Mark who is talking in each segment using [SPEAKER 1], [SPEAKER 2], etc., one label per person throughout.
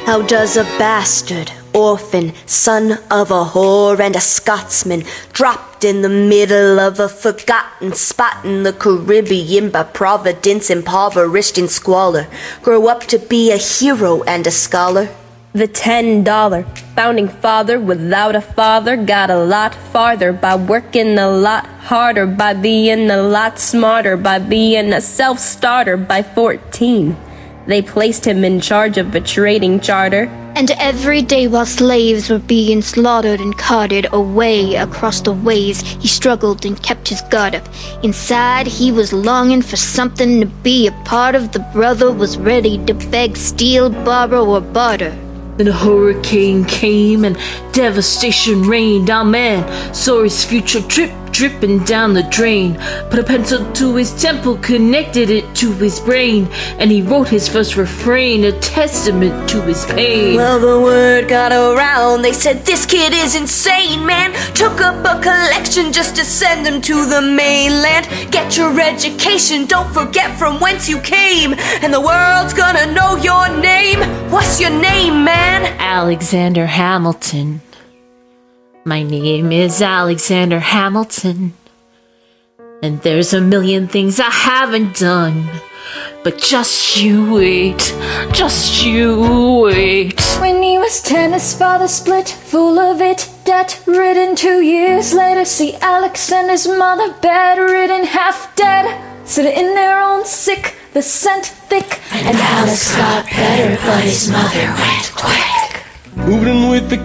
[SPEAKER 1] How does a bastard, orphan, son of a whore and a Scotsman, dropped in the middle of a forgotten spot in the Caribbean by Providence, impoverished in squalor, grow up to be a hero and a scholar?
[SPEAKER 2] The $10 founding father without a father got a lot farther by working a lot harder, by being a lot smarter, by being a self-starter. By 14, they placed him in charge of a trading charter.
[SPEAKER 3] And every day while slaves were being slaughtered and carted away across the ways, he struggled and kept his guard up. Inside, he was longing for something to be a part of. The brother was ready to beg, steal, borrow, or barter.
[SPEAKER 4] Then a hurricane came and devastation reigned. Our man saw his future dripping down the drain. Put a pencil to his temple, connected it to his brain, and he wrote his first refrain, a testament to his pain.
[SPEAKER 1] Well, the word got around, they said this kid is insane, man. Took up a collection just to send him to the mainland. Get your education, don't forget from whence you came, and the world's gonna know your name. What's your name, man?
[SPEAKER 4] Alexander Hamilton. My name is Alexander Hamilton, and there's a million things I haven't done. But just you wait, just you wait.
[SPEAKER 5] When he was 10, his father split, full of it, debt-ridden. 2 years later, see Alex and his mother bedridden, half dead, sitting in their own sick, the scent thick.
[SPEAKER 6] And Alex got better, but his mother went quick.
[SPEAKER 7] Moved in with the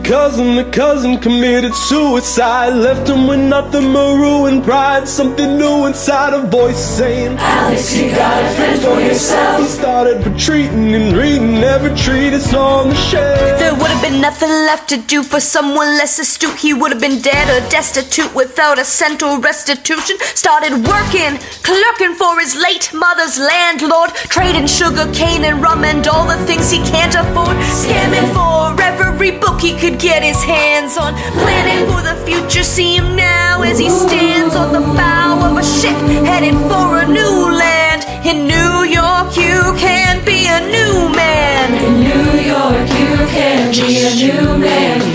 [SPEAKER 7] cousin committed suicide. Left him with nothing but ruined pride. Something new inside, a voice saying,
[SPEAKER 6] Alex, you got a friend for yourself.
[SPEAKER 7] He started retreating and reading every treatise on the shelf.
[SPEAKER 1] There would have been nothing left to do for someone less astute. He would have been dead or destitute without a cent or restitution. Started working, clerking for his late mother's landlord, trading sugar cane and rum and all the things he can't afford, scamming for every book he could get his hands on, planning for the future. See him now as he stands on the bow of a ship headed for a new land. In New York you can be a new man.
[SPEAKER 6] In New York you can be a new man. In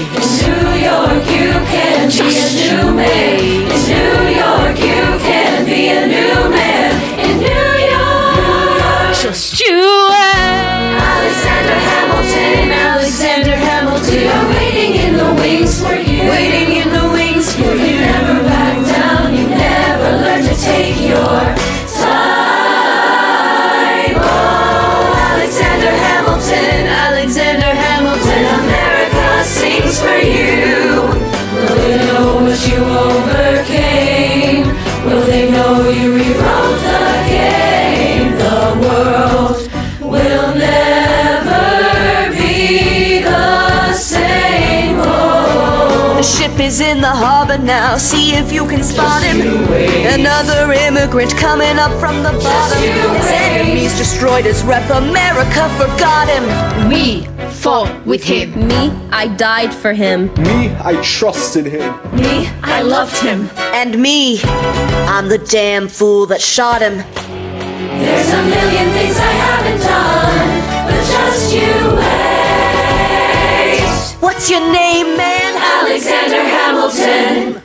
[SPEAKER 6] New York you can be a new man. In New York you can be a new man. In New York,
[SPEAKER 4] Just you wait.
[SPEAKER 6] Alexander Hamilton, Alexander Hamilton, we are waiting in the wings for you. Waiting in the wings for you. You never back down, you never learn to take your time. Oh, Alexander Hamilton, Alexander Hamilton, America sings for you. Will they know what you overcame? Will they know you rewrote the game? The world will never be the same.
[SPEAKER 1] The ship is in the harbor now, see if you can spot him. Another immigrant coming up from the bottom. His enemies destroyed his rep, America forgot him.
[SPEAKER 3] We fought with him.
[SPEAKER 2] Me, I died for him.
[SPEAKER 7] Me, I trusted him.
[SPEAKER 6] Me, I loved him.
[SPEAKER 1] And me, I'm the damn fool that shot him.
[SPEAKER 6] There's a million things I haven't done, but just you wait.
[SPEAKER 1] What's your name, man?
[SPEAKER 6] Alexander Hamilton.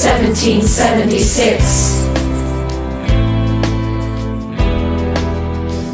[SPEAKER 6] (1776)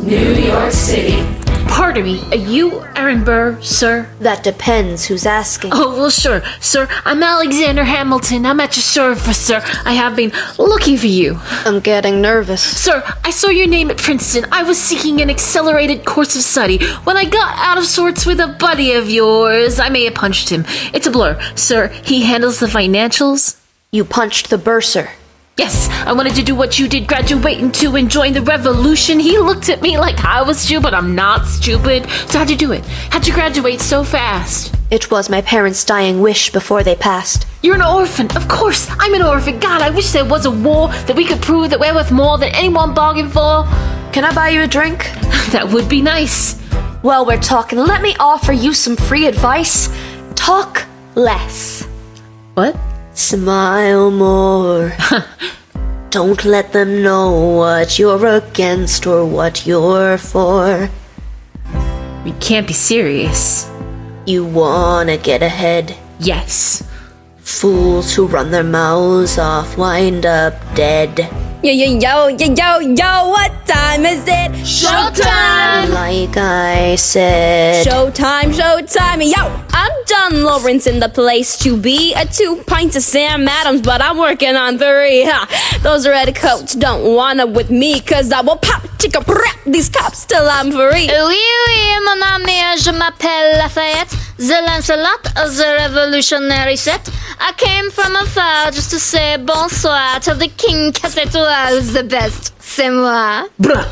[SPEAKER 6] New York City.
[SPEAKER 4] Pardon me, are you Aaron Burr, sir?
[SPEAKER 1] That depends who's asking.
[SPEAKER 4] Oh, well, sure. Sir, I'm Alexander Hamilton. I'm at your service, sir. I have been looking for you.
[SPEAKER 1] I'm getting nervous.
[SPEAKER 4] Sir, I saw your name at Princeton. I was seeking an accelerated course of study. When I got out of sorts with a buddy of yours, I may have punched him. It's a blur. Sir, he handles the financials.
[SPEAKER 1] You punched the bursar.
[SPEAKER 4] Yes, I wanted to do what you did, graduating to and join the revolution. He looked at me like I was stupid. I'm not stupid. So how'd you do it? How'd you graduate so fast?
[SPEAKER 1] It was my parents' dying wish before they passed.
[SPEAKER 4] You're an orphan. Of course, I'm an orphan. God, I wish there was a war that we could prove that we're worth more than anyone bargained for.
[SPEAKER 1] Can I buy you a drink?
[SPEAKER 4] That would be nice.
[SPEAKER 1] Well, we're talking. Let me offer you some free advice. Talk less.
[SPEAKER 4] What?
[SPEAKER 1] Smile more. Don't let them know what you're against or what you're for.
[SPEAKER 4] We can't be serious.
[SPEAKER 1] You wanna get ahead.
[SPEAKER 4] Yes.
[SPEAKER 1] Fools who run their mouths off wind up dead.
[SPEAKER 2] Yo, what time is it?
[SPEAKER 5] Showtime!
[SPEAKER 1] Like I said.
[SPEAKER 2] Showtime. Yo, I'm John Lawrence in the place to be. 2 pints of Sam Adams, but I'm working on 3. Ha. Those red coats don't wanna with me, cause I will pop chicka rap these cops till I'm free.
[SPEAKER 3] Oui, mon ami, je m'appelle Lafayette. The Lancelot of the revolutionary set. I came from afar just to say bonsoir to the king Cassetois who's the best. C'est moi.
[SPEAKER 4] Bruh,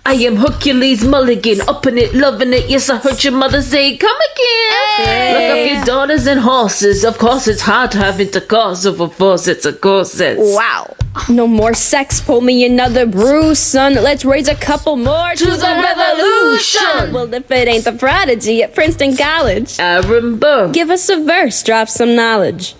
[SPEAKER 4] I am Hercules Mulligan, upping it, loving it. Yes, I heard your mother say, come again.
[SPEAKER 3] Hey.
[SPEAKER 4] Look up your daughters and horses. Of course, it's hard to have intercourse over faucets, of course it's.
[SPEAKER 2] Wow. No more sex, pull me another brew, son. Let's raise a couple more to the revolution. Well, if it ain't the prodigy at Princeton College,
[SPEAKER 4] Aaron Burr.
[SPEAKER 2] give us a verse, drop some knowledge.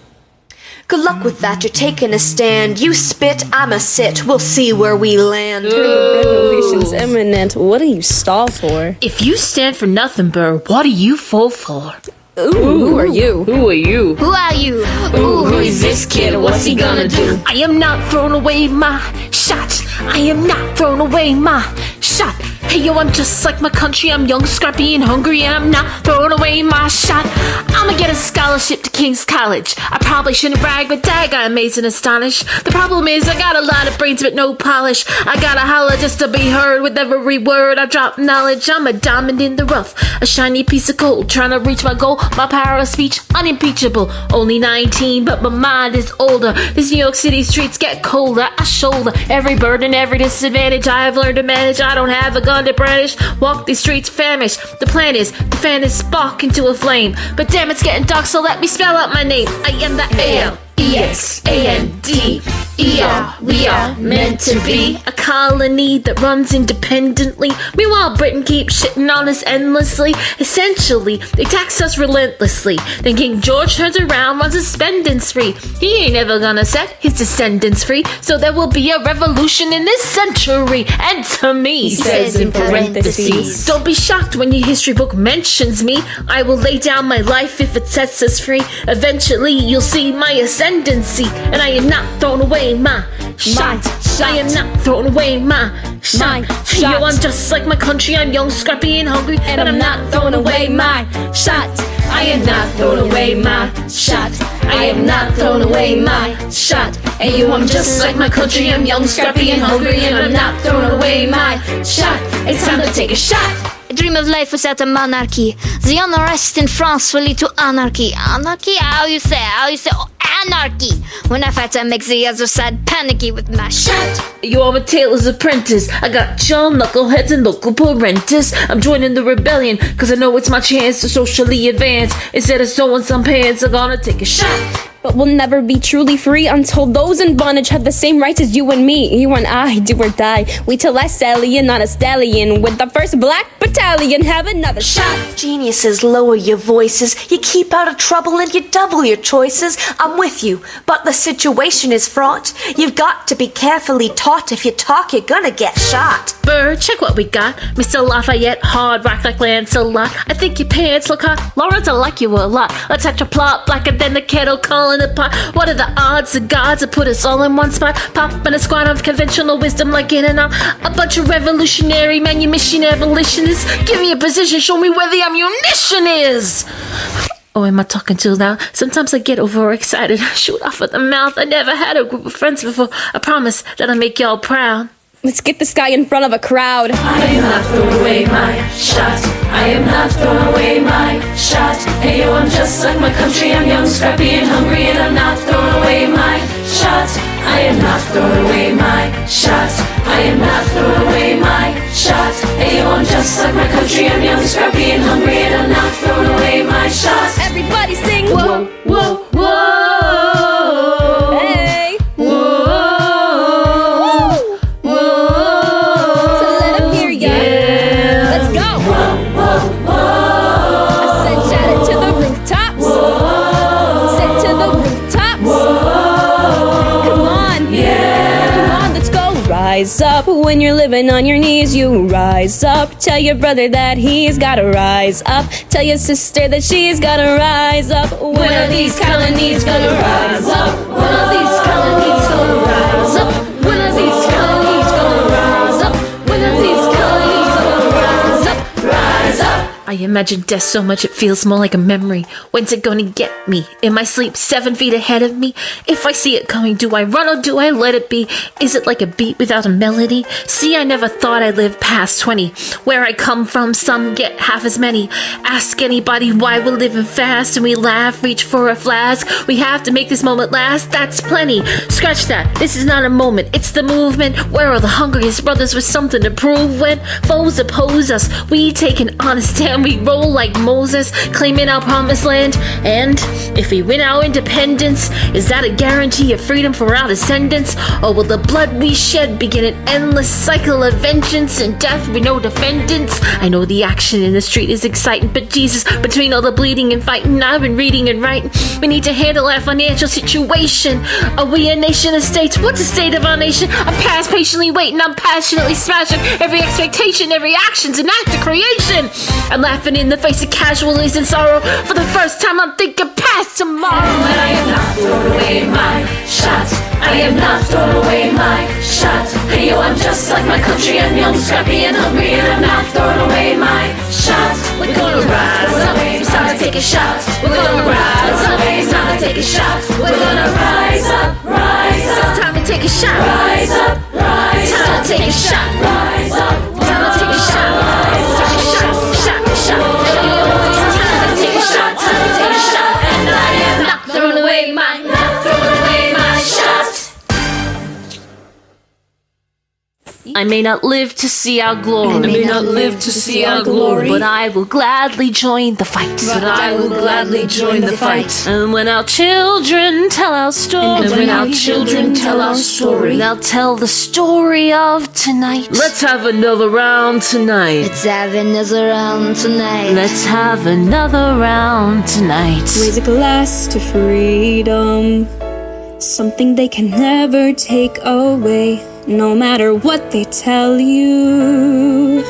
[SPEAKER 1] Good luck with that, you're taking a stand. You spit, I'ma sit, we'll see where we land.
[SPEAKER 2] Revolution's imminent. What do you stall for?
[SPEAKER 4] If you stand for nothing, Burr, what do you fall for?
[SPEAKER 2] Ooh, who are you?
[SPEAKER 4] Who are you?
[SPEAKER 3] Who are you?
[SPEAKER 6] Ooh, who is this kid? What's he gonna do?
[SPEAKER 4] I am not throwing away my shot. I am not throwing away my shot. Hey yo, I'm just like my country. I'm young, scrappy, and hungry, and I'm not throwing away my shot. I'ma get a scholarship to King's College. I probably shouldn't brag, but dag, I'm amazed and astonished. The problem is I got a lot of brains but no polish. I gotta holler just to be heard. With every word I drop knowledge. I'm a diamond in the rough, a shiny piece of gold, trying to reach my goal. My power of speech unimpeachable. Only 19, but my mind is older. These New York City streets get colder. I shoulder every burden, every disadvantage I have learned to manage. I don't have a gun to brandish. Walk these streets famished. The plan is to fan this spark into a flame. But damn, it's getting dark, so let me spell out my name. I am the L-E-X-A-N-D-E-R. We are meant to be a colony that runs independently. Meanwhile, Britain keeps shitting on us endlessly. Essentially, they tax us relentlessly. Then King George turns around, runs a spending spree. He ain't ever gonna set his descendants free. So there will be a revolution in this century. And to me,
[SPEAKER 2] He says in parentheses.
[SPEAKER 4] don't be shocked when your history book mentions me. I will lay down my life if it sets us free. Eventually, you'll see my ascendancy. And I am not throwing away my shot. I am not throwing away my shot. Yo, I'm just like my country. I'm young, scrappy, and hungry. And I'm not throwing away my shot. I am not throwing away my shot. I am not throwing away my shot. And yo, I'm just like my country. I'm young, scrappy, and hungry. And I'm not throwing away my shot. It's time to take a shot.
[SPEAKER 3] A dream of life without a monarchy. The unrest in France will lead to anarchy. Anarchy? How you say? Oh, anarchy. When I fight, I make the other side panicky with my shot.
[SPEAKER 4] Yo, I'm a tailor's apprentice. I got John knuckleheads and local parentis. I'm joining the rebellion, cause I know it's my chance to socially advance. Instead of sewing some pants, I'm gonna take a shot.
[SPEAKER 2] But we'll never be truly free until those in bondage have the same rights as you and me. You and I, do or die. We till I stallion on a stallion. With the 1st Black Battalion, have another shot.
[SPEAKER 1] Geniuses, lower your voices. You keep out of trouble and you double your choices. I'm with you, but the situation is fraught. You've got to be carefully taught. If you talk, you're gonna get shot.
[SPEAKER 4] Burr, check what we got. Mr. Lafayette, hard rock like Lancelot. I think your pants look hot. Lawrence, I like you a lot. Let's have to plot blacker than the kettle calling the pot. What are the odds of gods to put us all in one spot? Popping a squad of conventional wisdom like in and out. A bunch of revolutionary manumission abolitionists. Give me a position, show me where the ammunition is. Oh, am I talking too loud? Sometimes I get overexcited. Shoot off at the mouth. I never had a group of friends before. I promise that I'll make y'all proud.
[SPEAKER 2] Let's get this guy in front of a crowd.
[SPEAKER 6] I am not throwing away my shot. I am not throwing away my shot. Hey yo, I'm just like my country. I'm young, scrappy, and hungry, and I'm not throwing away my shot. I am not throwing away my shot. I am not throwing away my shot. Hey yo, I'm just like my country. I'm young, scrappy, and hungry, and I'm not throwing away my shot.
[SPEAKER 2] Everybody sing.
[SPEAKER 6] Whoa, whoa, whoa.
[SPEAKER 2] Hey.
[SPEAKER 6] Whoa.
[SPEAKER 2] So let him hear ya. Let's go. I said shout it to the rooftops. Said to the rooftops. rise up. When you're living on your knees, you rise up. Tell your brother that he's gotta rise up. Tell your sister that she's gotta rise up. When are these colonies gonna rise up? When are these colonies gonna rise up? When are these colonies gonna rise up? When are these colonies gonna rise up? Rise up.
[SPEAKER 4] I imagine death so much it feels more like a memory. When's it gonna get me? In my sleep, 7 feet ahead of me? If I see it coming, do I run or do I let it be? Is it like a beat without a melody? See, I never thought I'd live past 20. Where I come from, some get half as many. Ask anybody why we're living fast and we laugh, reach for a flask. We have to make this moment last, that's plenty. Scratch that, this is not a moment, it's the movement. Where are the hungriest brothers with something to prove? When foes oppose us, we take an honest stand. We roll like Moses, claiming our promised land. And if we win our independence, is that a guarantee of freedom for our descendants? Or will the blood we shed begin an endless cycle of vengeance and death with no defendants? I know the action in the street is exciting, but Jesus, between all the bleeding and fighting, I've been reading and writing. We need to handle our financial situation. Are we a nation of states? What's the state of our nation? I'm past patiently waiting, I'm passionately smashing every expectation, every action's an act of creation. I'm laughing in the face of casualties and sorrow. For the first time I'm thinking past tomorrow.
[SPEAKER 6] And I am not throwing away my shot. I am not throwing away my shot. Hey yo, I'm just like my country. I'm young, scrappy and hungry, and I'm not throwing away my shot. We're gonna rise up, it's time to take a shot. We're gonna rise up, it's time to take a shot. We're gonna rise up, rise up.
[SPEAKER 4] It's time to take a shot.
[SPEAKER 6] Rise up, rise up.
[SPEAKER 4] Time to take a shot.
[SPEAKER 6] Rise up,
[SPEAKER 4] Time to take a shot. Take a shot, shot, shot. Time to take a shot. Time to take a shot.
[SPEAKER 6] and I am not throwing away my shot.
[SPEAKER 4] I may not live to see our glory.
[SPEAKER 5] I may not live to see our glory.
[SPEAKER 4] But I will gladly join the fight.
[SPEAKER 5] But I will gladly join the fight.
[SPEAKER 4] And when our children tell our story,
[SPEAKER 5] And when our children tell our story,
[SPEAKER 4] they'll tell the story of tonight. Let's have another round tonight.
[SPEAKER 3] Let's have another round tonight.
[SPEAKER 4] Let's have another round tonight.
[SPEAKER 2] Raise a glass to freedom, something they can never take away, no matter what they tell you.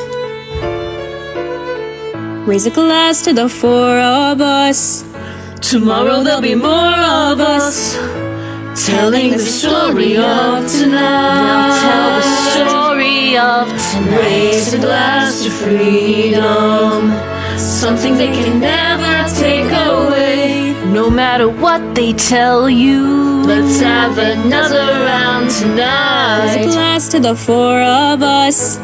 [SPEAKER 2] Raise a glass to the four of us.
[SPEAKER 4] Tomorrow there'll be more of us telling the story of tonight. They'll tell the story of tonight.
[SPEAKER 5] Raise a glass to freedom, something they can never take away.
[SPEAKER 4] No matter what they tell you,
[SPEAKER 5] Let's have another round
[SPEAKER 2] Raise a
[SPEAKER 5] tonight.
[SPEAKER 2] glass to the four of us.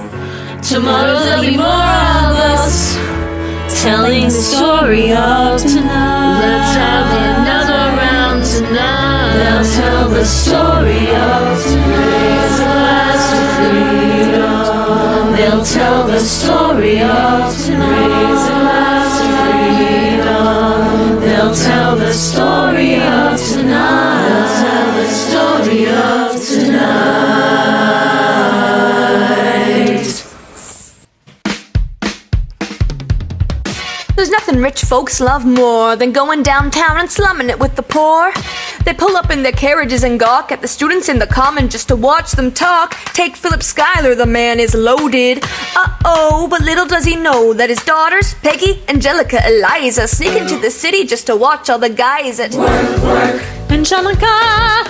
[SPEAKER 5] Tomorrow there'll be more of us
[SPEAKER 4] telling the story of tonight.
[SPEAKER 5] Let's have another round tonight. They'll tell the story of tonight. Raise a glass to freedom. They'll tell the story of tonight. Raise a glass to freedom. They'll tell the story of tonight. They'll tell the story of tonight.
[SPEAKER 1] There's nothing rich folks love more than going downtown and slumming it with the poor. They pull up in their carriages and gawk at the students in the common just to watch them talk. Take Philip Schuyler, the man is loaded. Uh-oh, but little does he know that his daughters, Peggy, Angelica, Eliza, sneak into the city just to watch all the guys at
[SPEAKER 6] Work, work,
[SPEAKER 2] Angelica,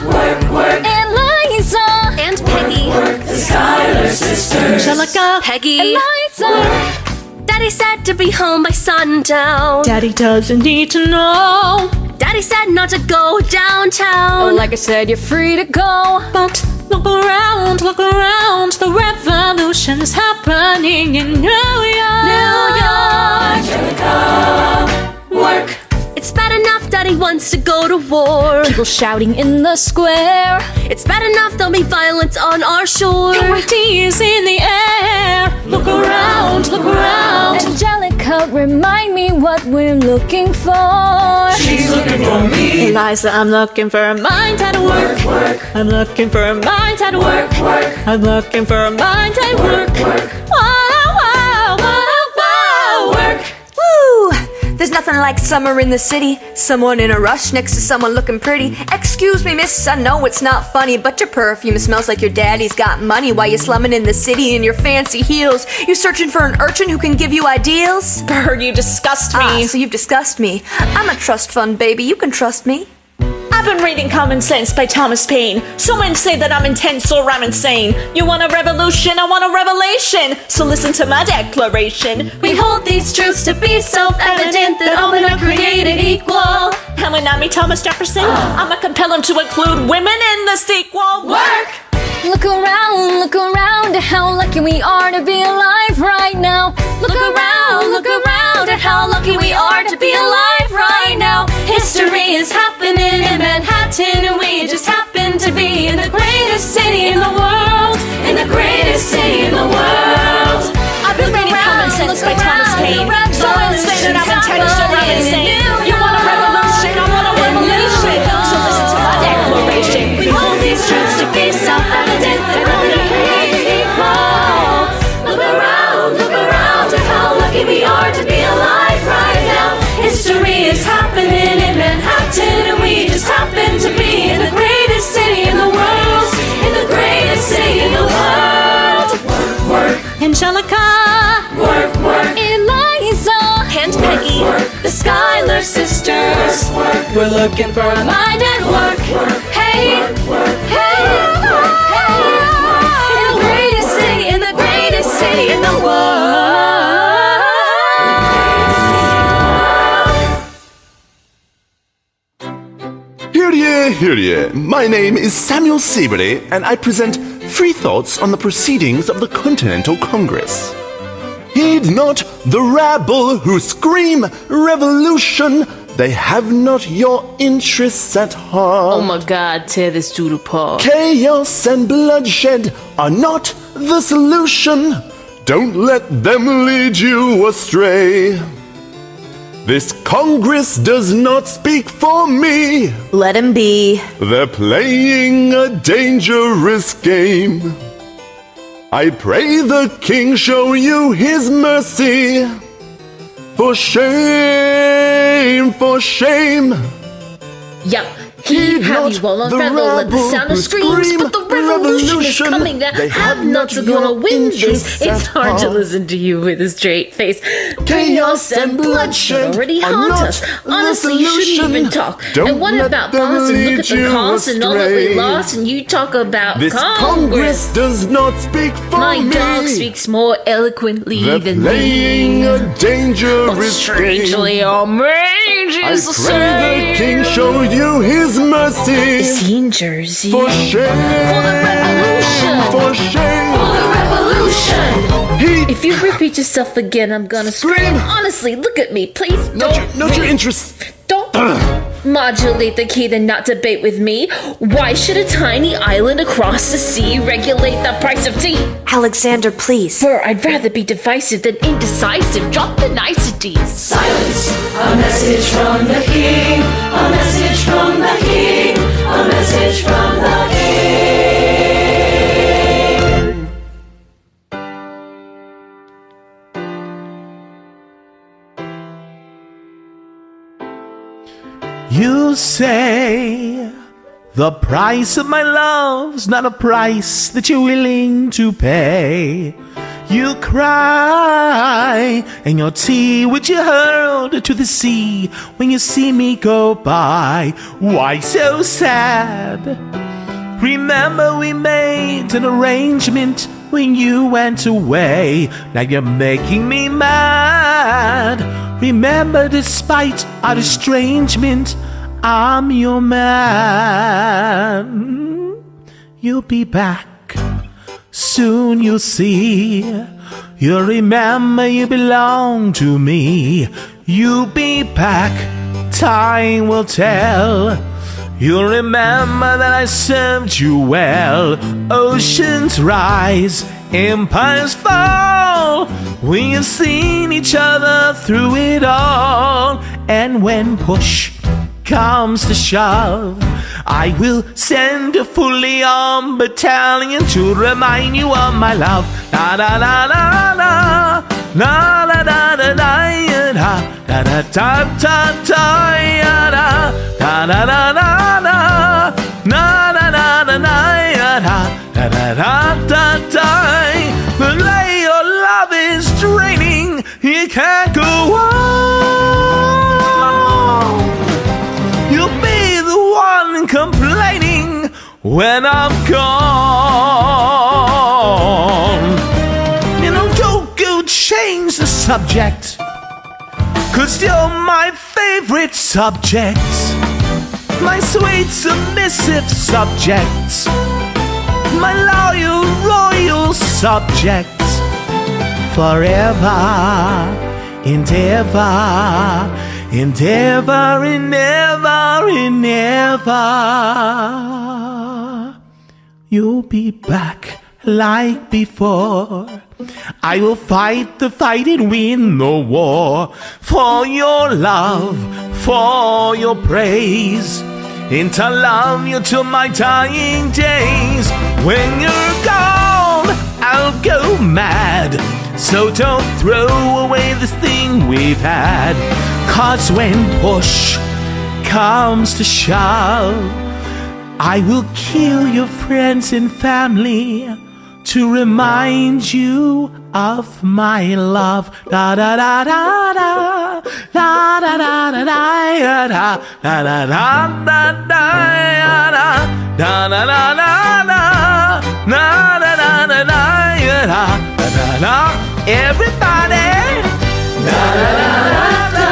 [SPEAKER 6] work, work.
[SPEAKER 2] Eliza,
[SPEAKER 4] And Peggy,
[SPEAKER 6] The Schuyler Sisters.
[SPEAKER 2] Angelica,
[SPEAKER 4] Peggy,
[SPEAKER 2] Eliza.
[SPEAKER 4] Daddy said to be home by sundown.
[SPEAKER 2] Daddy doesn't need to know.
[SPEAKER 4] Daddy said not to go downtown.
[SPEAKER 2] Oh, like I said, you're free to go. But look around, the revolution's happening in New York.
[SPEAKER 6] Angelica, work.
[SPEAKER 4] It's bad enough Daddy wants to go to war.
[SPEAKER 2] People shouting in the square.
[SPEAKER 4] It's bad enough there'll be violence on our shore.
[SPEAKER 2] Your ID is in the air. Look around, Angelica, remind me what we're looking for.
[SPEAKER 6] She's looking for me.
[SPEAKER 2] Eliza, I'm looking for a mind at work.
[SPEAKER 6] Work,
[SPEAKER 2] I'm looking for a mind at work.
[SPEAKER 6] work,
[SPEAKER 2] I'm looking for a mind at work.
[SPEAKER 6] work.
[SPEAKER 2] Wow, wow, wow, wow.
[SPEAKER 6] Work.
[SPEAKER 1] Woo! There's nothing like summer in the city. Someone in a rush next to someone looking pretty. Excuse me, miss, I know it's not funny, but your perfume smells like your daddy's got money. While you slumming in the city in your fancy heels, you searching for an urchin who can give you ideals?
[SPEAKER 5] Burr, you disgust me.
[SPEAKER 1] So you've discussed me. I'm a trust fund baby, you can trust me.
[SPEAKER 5] I've been reading Common Sense by Thomas Paine. Some men say that I'm intense or I'm insane. You want a revolution, I want a revelation. So listen to my declaration.
[SPEAKER 6] We hold these truths to be self-evident, that all men are created equal.
[SPEAKER 5] And when I meet Thomas Jefferson, I'ma compel him to include women in the sequel.
[SPEAKER 6] Work!
[SPEAKER 5] Look around at how lucky we are to be alive right now. Look around at how lucky we are to be alive right now.
[SPEAKER 6] History is happening in Manhattan, and we just happen to be in the greatest city in the world. In the greatest city in the world.
[SPEAKER 5] I've been reading Common Sense by Thomas Paine. Someone say that I'm intense or I'm insane. You want a revolution, I want a revolution. So listen to my declaration.
[SPEAKER 6] We hold these truths to be self-evident, that all men are created equal. Look around at how lucky we are to be alive right now. History is happening in Manhattan, and we just happen to be in the greatest city in the world. In the greatest city in the world. Work.
[SPEAKER 5] Angelica.
[SPEAKER 6] Work.
[SPEAKER 5] Eliza. And Peggy.
[SPEAKER 6] The Schuyler Sisters.
[SPEAKER 5] We're looking for a
[SPEAKER 6] Mind at work. Hey. In the greatest city in the world.
[SPEAKER 8] Hear ye. My name is Samuel Seabury, and I present free thoughts on the proceedings of the Continental Congress. Heed not the rabble who scream revolution. They have not your interests at heart.
[SPEAKER 4] Oh my God, tear this dude apart.
[SPEAKER 8] Chaos and bloodshed are not the solution. Don't let them lead you astray. This Congress does not speak for me.
[SPEAKER 1] Let him be.
[SPEAKER 8] They're playing a dangerous game. I pray the King show you his mercy. For shame, for shame.
[SPEAKER 4] Yup, he'd have you all unravel at the sound of screams, but the revolution is coming. The have-nots are gonna win this. It's hard to listen to you with a straight face. Chaos and bloodshed already haunt us. Honestly, you shouldn't even talk. And what about bombs and look at the cost and all that we lost, and you talk about
[SPEAKER 8] this
[SPEAKER 4] Congress
[SPEAKER 8] does not speak for
[SPEAKER 4] my
[SPEAKER 8] me.
[SPEAKER 4] My dog speaks more eloquently than
[SPEAKER 8] playing
[SPEAKER 4] me.
[SPEAKER 8] A dangerous
[SPEAKER 4] but strangely, our rage is the same.
[SPEAKER 8] I pray the King show you his mercy.
[SPEAKER 4] Is he in Jersey?
[SPEAKER 8] For shame.
[SPEAKER 4] For the revolution.
[SPEAKER 8] For shame.
[SPEAKER 6] For the revolution.
[SPEAKER 4] If you repeat yourself again, I'm gonna scream. Honestly, look at me, please.
[SPEAKER 8] Not your interests.
[SPEAKER 4] Don't modulate the key and not debate with me. Why should a tiny island across the sea regulate the price of tea?
[SPEAKER 1] Alexander, please.
[SPEAKER 4] Burr, I'd rather be divisive than indecisive. Drop the niceties.
[SPEAKER 6] Silence. A message from the King. A message from the King. A message from the King.
[SPEAKER 9] You say the price of my love's not a price that you're willing to pay. You cry, and your tea which you hurled to the sea when you see me go by. Why so sad? Remember we made an arrangement when you went away. Now you're making me mad. Remember, despite our estrangement, I'm your man. You'll be back. Soon you'll see. You'll remember you belong to me. You'll be back. Time will tell. You'll remember that I served you well. Oceans rise, empires fall. We have seen each other through it all. And when push comes to shove, I will send a fully armed battalion to remind you of my love. La la la la la, la la la la la la. da da da da da da da da da da da na na na na na da da da da da. The lay your love is draining, it can't go on. You'll be the one complaining when I'm gone. You know, don't go change the subject, 'cause you're my favorite subject, my sweet submissive subject, my loyal royal subject, forever and ever and ever and ever and ever. You'll be back like before. I will fight the fight and win the war, for your love, for your praise, and to love you till my dying days. When you're gone, I'll go mad, so don't throw away this thing we've had. 'Cause when push comes to shove, I will kill your friends and family to remind you of my love. Da da da da da da da da da da da da da da da da da da da. Everybody. Da da da da.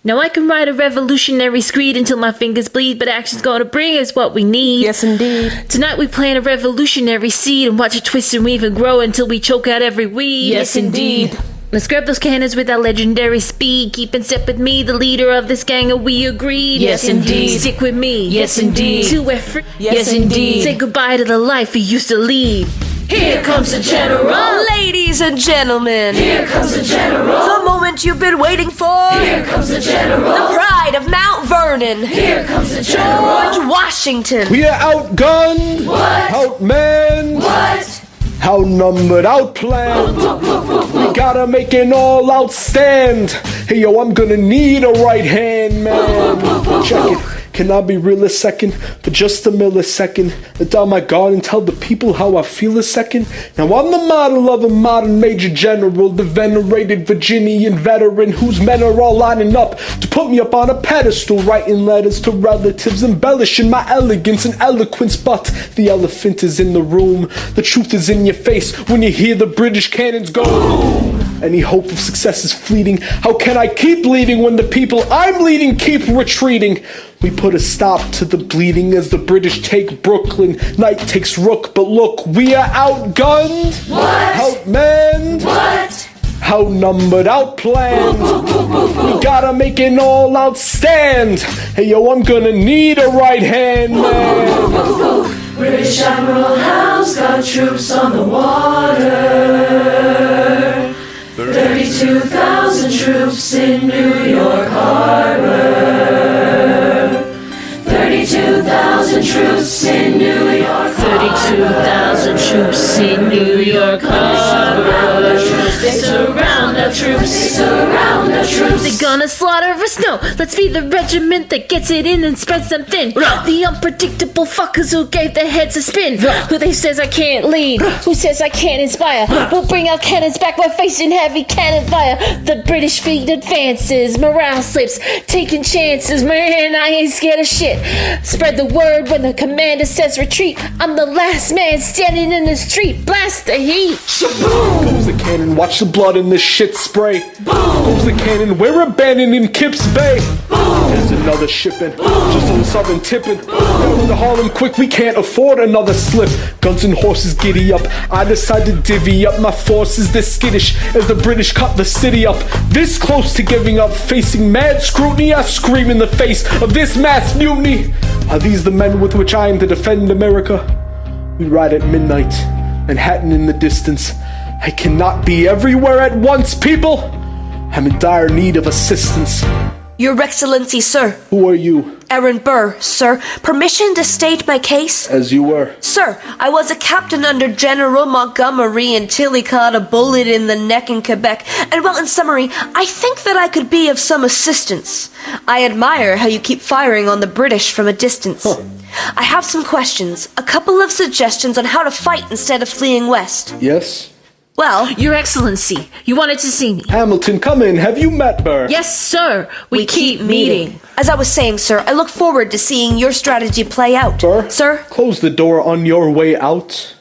[SPEAKER 4] Now I can write a revolutionary screed until my fingers bleed, but action's gonna bring us what we need.
[SPEAKER 2] Yes, indeed.
[SPEAKER 4] Tonight we plant a revolutionary seed and watch it twist and weave and grow until we choke out every weed.
[SPEAKER 2] Yes, indeed.
[SPEAKER 4] Let's grab those cannons with our legendary speed. Keep in step with me, the leader of this gang, and we agreed.
[SPEAKER 2] Yes, indeed.
[SPEAKER 4] Stick with me.
[SPEAKER 2] Yes, indeed.
[SPEAKER 4] Till we're free.
[SPEAKER 2] Yes, indeed.
[SPEAKER 4] Say goodbye to the life we used to lead.
[SPEAKER 6] Here comes the general.
[SPEAKER 1] Ladies and gentlemen,
[SPEAKER 6] Here comes the general.
[SPEAKER 1] the moment you've been waiting for.
[SPEAKER 6] Here comes the general.
[SPEAKER 1] The pride of Mount Vernon.
[SPEAKER 6] Here comes the general.
[SPEAKER 1] George Washington.
[SPEAKER 7] We are outgunned,
[SPEAKER 6] What?
[SPEAKER 7] outmanned,
[SPEAKER 6] What?
[SPEAKER 7] outnumbered, outplanned. We gotta make an all-out stand. Hey yo, I'm gonna need a right hand, man. Check it. Can I be real a second? For just a millisecond. Let down my guard and tell the people how I feel a second. Now I'm the model of a modern major general, the venerated Virginian veteran whose men are all lining up to put me up on a pedestal, writing letters to relatives, embellishing my elegance and eloquence. But the elephant is in the room. The truth is in your face when you hear the British cannons go boom. Any hope of success is fleeting. How can I keep leading when the people I'm leading keep retreating? We put a stop to the bleeding as the British take Brooklyn. Night takes Rook, but look, we are outgunned,
[SPEAKER 6] What?
[SPEAKER 7] outmanned,
[SPEAKER 6] What?
[SPEAKER 7] outnumbered, outplanned. We gotta make an all-out stand. Hey yo, I'm gonna need a right hand man.
[SPEAKER 6] British Admiral Howe's got troops on the water. 32,000 troops in New York Harbor. 32,000 troops in New York Harbor.
[SPEAKER 4] 32,000 troops in New York Harbor.
[SPEAKER 6] They surround our troops. They surround our troops.
[SPEAKER 4] They're gonna slaughter us, no. Let's be the regiment that gets it in and spreads them thin. The unpredictable fuckers who gave their heads a spin. Who they says I can't lead, who says I can't inspire. We'll bring our cannons back by facing heavy cannon fire. The British fleet advances, morale slips, taking chances. Man, I ain't scared of shit. Spread the word when the commander says retreat. I'm the last man standing in the street. Blast the heat.
[SPEAKER 7] Shaboom! Goes the cannon, watch the blood in this shit spray. Boom! Goes the cannon, we're abandoning Kips Bay. Boom! There's another shipment, just on the southern tipping. Go to Harlem quick, we can't afford another slip. Guns and horses giddy up, I decide to divvy up my forces. They're skittish as the British cut the city up. This close to giving up, facing mad scrutiny, I scream in the face of this mass mutiny. Are these the men with which I am to defend America? We ride at midnight, Manhattan in the distance. I cannot be everywhere at once, people! I'm in dire need of assistance.
[SPEAKER 1] Your Excellency, sir.
[SPEAKER 7] Who are you?
[SPEAKER 1] Aaron Burr, sir. Permission to state my case?
[SPEAKER 7] As you were.
[SPEAKER 1] Sir, I was a captain under General Montgomery until he caught a bullet in the neck in Quebec. And well, in summary, I think that I could be of some assistance. I admire how you keep firing on the British from a distance. I have some questions, a couple of suggestions on how to fight instead of fleeing west.
[SPEAKER 7] Yes?
[SPEAKER 1] Well,
[SPEAKER 4] Your Excellency, you wanted to see me.
[SPEAKER 7] Hamilton, come in. Have you met Burr?
[SPEAKER 4] Yes, sir. We keep meeting.
[SPEAKER 1] as I was saying, sir, I look forward to seeing your strategy play out.
[SPEAKER 7] Burr?
[SPEAKER 1] Sir?
[SPEAKER 7] Close the door on your way out.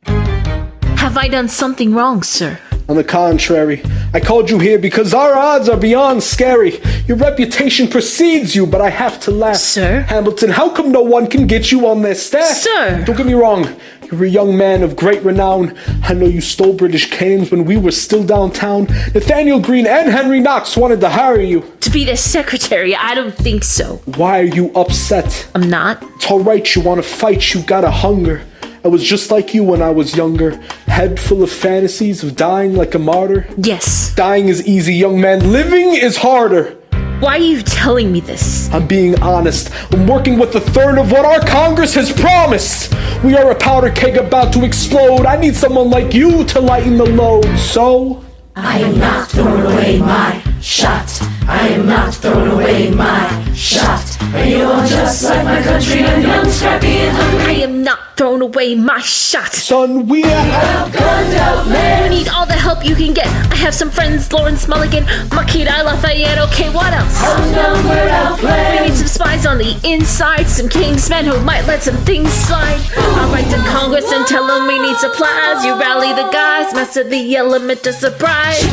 [SPEAKER 4] Have I done something wrong, sir?
[SPEAKER 7] On the contrary, I called you here because our odds are beyond scary. Your reputation precedes you, but I have to laugh.
[SPEAKER 4] Sir?
[SPEAKER 7] Hamilton, how come no one can get you on their staff?
[SPEAKER 4] Sir!
[SPEAKER 7] Don't get me wrong. You're a young man of great renown. I know you stole British canes when we were still downtown. Nathaniel Greene and Henry Knox wanted to hire you.
[SPEAKER 4] To be their secretary, I don't think so.
[SPEAKER 7] Why are you upset?
[SPEAKER 4] I'm not.
[SPEAKER 7] It's alright, you want to fight, you gotta hunger. I was just like you when I was younger, head full of fantasies of dying like a martyr.
[SPEAKER 4] Yes.
[SPEAKER 7] Dying is easy, young man. Living is harder.
[SPEAKER 4] Why are you telling me this?
[SPEAKER 7] I'm being honest. I'm working with a third of what our Congress has promised. We are a powder keg about to explode. I need someone like you to lighten the load, so...
[SPEAKER 6] I am not throwing away my shot. I am not throwing away my shot. And you are just like my country, and young, scrappy, and hungry.
[SPEAKER 4] I am not throwing away my shot.
[SPEAKER 7] Son, we are...
[SPEAKER 6] Gunned out men.
[SPEAKER 4] You need all the help you can get. I have some friends, Lawrence, Mulligan, Makita, Lafayette. Okay, what else?
[SPEAKER 6] Outnumbered,
[SPEAKER 4] We
[SPEAKER 6] outplayed.
[SPEAKER 4] need some spies on the inside, some kingsmen who might let some things slide. I'll write to Congress and tell them we need supplies. You rally the guys, master the element of surprise.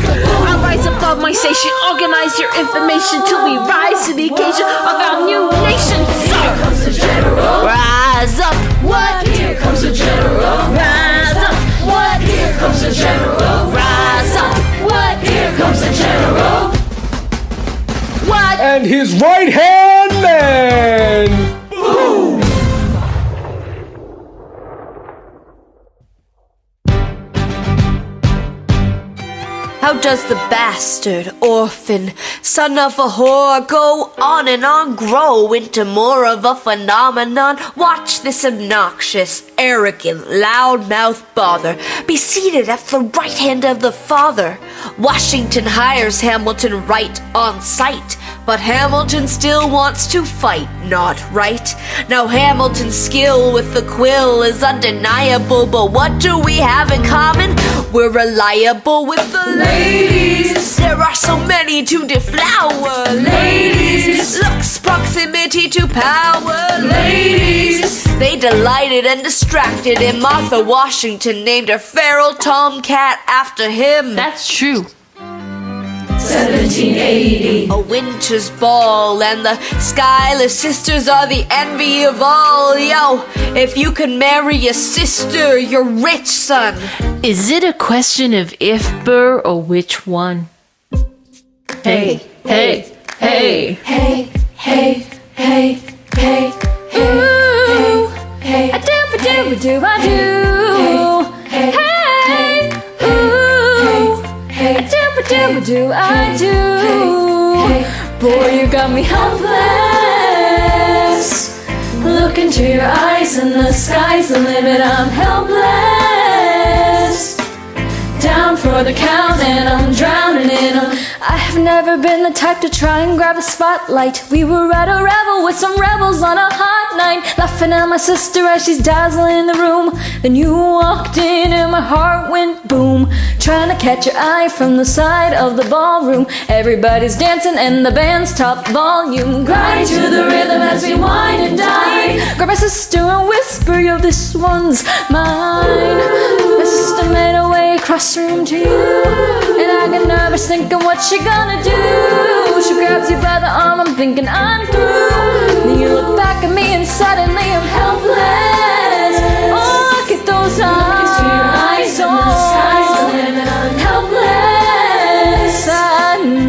[SPEAKER 4] I'll rise above my station, organize your information till we rise to the occasion of our new nation.
[SPEAKER 6] Here comes the general.
[SPEAKER 4] Rise up, what?
[SPEAKER 6] Here comes the general.
[SPEAKER 4] Rise up,
[SPEAKER 6] What? Here comes the general.
[SPEAKER 4] rise up,
[SPEAKER 6] What? Here comes the general.
[SPEAKER 4] what?
[SPEAKER 7] And his right-hand man!
[SPEAKER 1] How does the bastard, orphan, son of a whore go on and on, grow into more of a phenomenon? Watch this obnoxious, arrogant, loudmouth bother be seated at the right hand of the father. Washington hires Hamilton right on sight, but Hamilton still wants to fight, not right. Now Hamilton's skill with the quill is undeniable, but what do we have in common? We're reliable with the ladies. There are so many to deflower. Ladies, looks, proximity to power. Ladies, they delighted and distracted in Martha Washington named her feral tomcat after him.
[SPEAKER 4] That's true.
[SPEAKER 6] 1780.
[SPEAKER 1] A winter's ball, and the Schuyler Sisters are the envy of all. Yo, if you can marry a sister, you're rich, son.
[SPEAKER 4] Is it a question of if, Burr, or which one? Hey, hey, hey.
[SPEAKER 6] Hey, hey, hey, hey, hey, hey,
[SPEAKER 5] I do, I do.
[SPEAKER 6] hey,
[SPEAKER 5] Hey, ooh. I do, I do. Boy, you got me helpless. Look into your eyes and the sky's the limit. I'm helpless. Down for the count and I'm drowning in 'em. I have never been the type to try and grab a spotlight. We were at a revel with some rebels on a hot night, laughing at my sister as she's dazzling in the room. Then you walked in and my heart went boom, trying to catch your eye from the side of the ballroom. Everybody's dancing and the band's top volume. Grind to the rhythm as we whine and dine. Grab my sister and whisper, yo, this one's mine. My sister made her way across the room to you, and I get nervous thinking what she gonna do. She grabs you by the arm, I'm thinking I'm through. Then you look back at me and suddenly I'm helpless. Oh, look at those eyes,
[SPEAKER 6] and the sky's the limit.
[SPEAKER 5] I'm helpless. I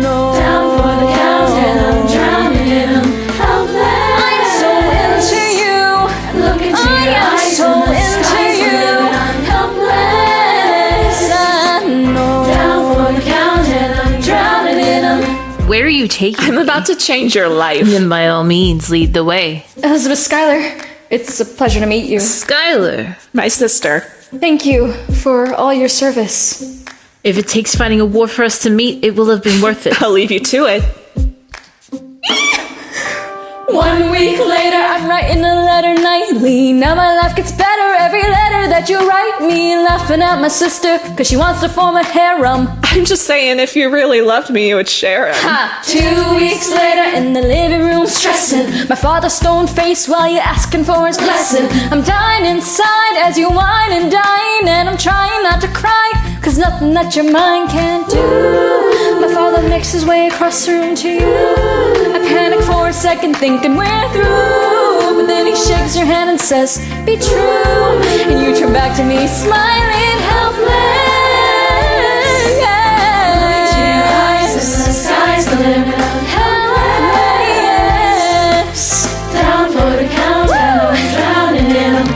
[SPEAKER 5] know.
[SPEAKER 6] Down for the count and I'm drowning in 'em. Helpless.
[SPEAKER 5] I'm so into you.
[SPEAKER 6] Look into your
[SPEAKER 5] I am
[SPEAKER 6] eyes
[SPEAKER 5] so
[SPEAKER 6] and the
[SPEAKER 5] into
[SPEAKER 4] where are you taking
[SPEAKER 5] I'm about to change your life.
[SPEAKER 4] Then by all means, lead the way.
[SPEAKER 5] Elizabeth Schuyler, it's a pleasure to meet you.
[SPEAKER 4] Schuyler.
[SPEAKER 5] My sister. Thank you for all your service.
[SPEAKER 4] If it takes fighting a war for us to meet, it will have been worth it.
[SPEAKER 5] I'll leave you to it. 1 week later, I'm writing a letter nightly. Now my life gets better every letter that you write me. Laughing at my sister, cause she wants to form a harem.
[SPEAKER 10] I'm just saying, if you really loved me, you would share it.
[SPEAKER 5] Ha! 2 weeks later, in the living room, stressing. My father's stone face while you're asking for his blessing. I'm dying inside as you whine and dine. And I'm trying not to cry, cause nothing that your mind can't do. My father makes his way across the room to you. I panic for a second, thinking we're through. But then he shakes your hand and says, be true. And you turn back to me, smiling, helpless. Skies the limit, I'm helpless. Down for the count, and I'm drowning in them.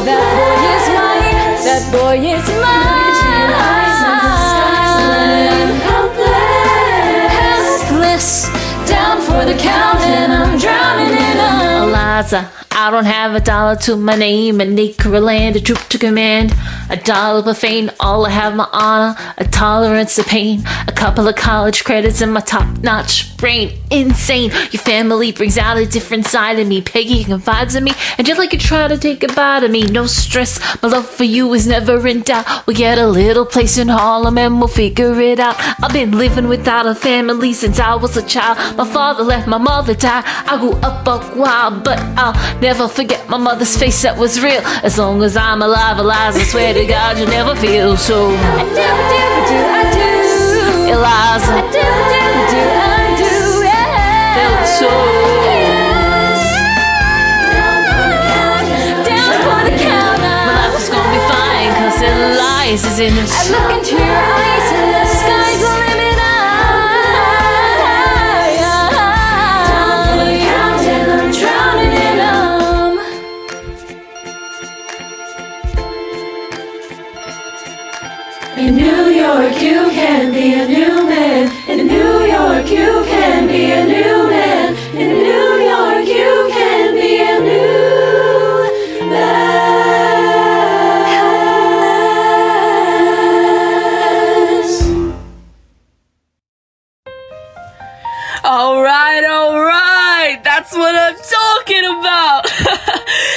[SPEAKER 5] That boy is mine, that boy is mine. Look into your eyes, and the sky's the limit, I'm helpless. Down for the count, and I'm drowning in them.
[SPEAKER 4] Eliza, I don't have $1 to my name, an acre of land, a troop to command, $1 for fame, all I have my honor, a tolerance of pain, a couple of college credits and my top-notch brain. Insane, your family brings out a different side of me. Peggy confides in me, Angelica try to take a bite of me. No stress, my love for you is never in doubt. We'll get a little place in Harlem and we'll figure it out. I've been living without a family since I was a child. My father left, my mother died. I grew up buck wild, but I'll never forget my mother's face that was real. As long as I'm alive, Eliza, I swear to God you'll never feel so.
[SPEAKER 5] I do,
[SPEAKER 4] Eliza,
[SPEAKER 5] I do, yeah.
[SPEAKER 4] felt so.
[SPEAKER 5] Down for the count,
[SPEAKER 4] My life is gonna be fine, cause Eliza's in it.
[SPEAKER 5] I look into your eyes and the sky's the limit. Down for the count and I'm drowning in them. In New York you can be a new man. In New York you can be a new man. In New York you can be a new man.
[SPEAKER 2] Alright, that's what I'm talking about.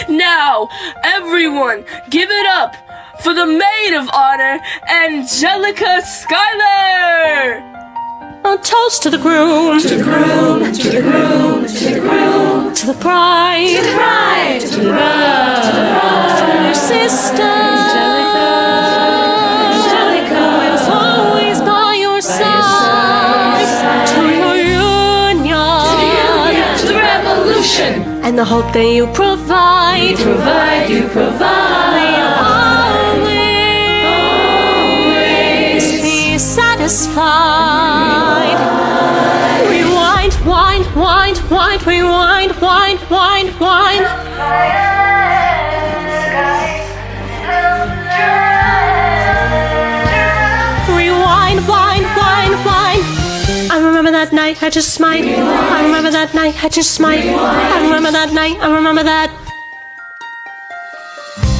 [SPEAKER 2] Now, everyone, give it up for the maid of honor, Angelica Schuyler!
[SPEAKER 11] A toast to the groom,
[SPEAKER 5] To the groom, to the groom, to the groom,
[SPEAKER 11] to the bride,
[SPEAKER 5] to the bride, to the bride, to the bride.
[SPEAKER 11] from your sister, Angelica, is always by your side, to your union,
[SPEAKER 5] to the revolution.
[SPEAKER 11] and the hope that you provide.
[SPEAKER 5] You provide.
[SPEAKER 11] Always be satisfied. Rewind, wind, wind, wind, rewind, wind, wind, wind. Rewind, wind, wind, wind. I remember that night, I just smite. I remember that night, I just smite. I remember that night, I remember that.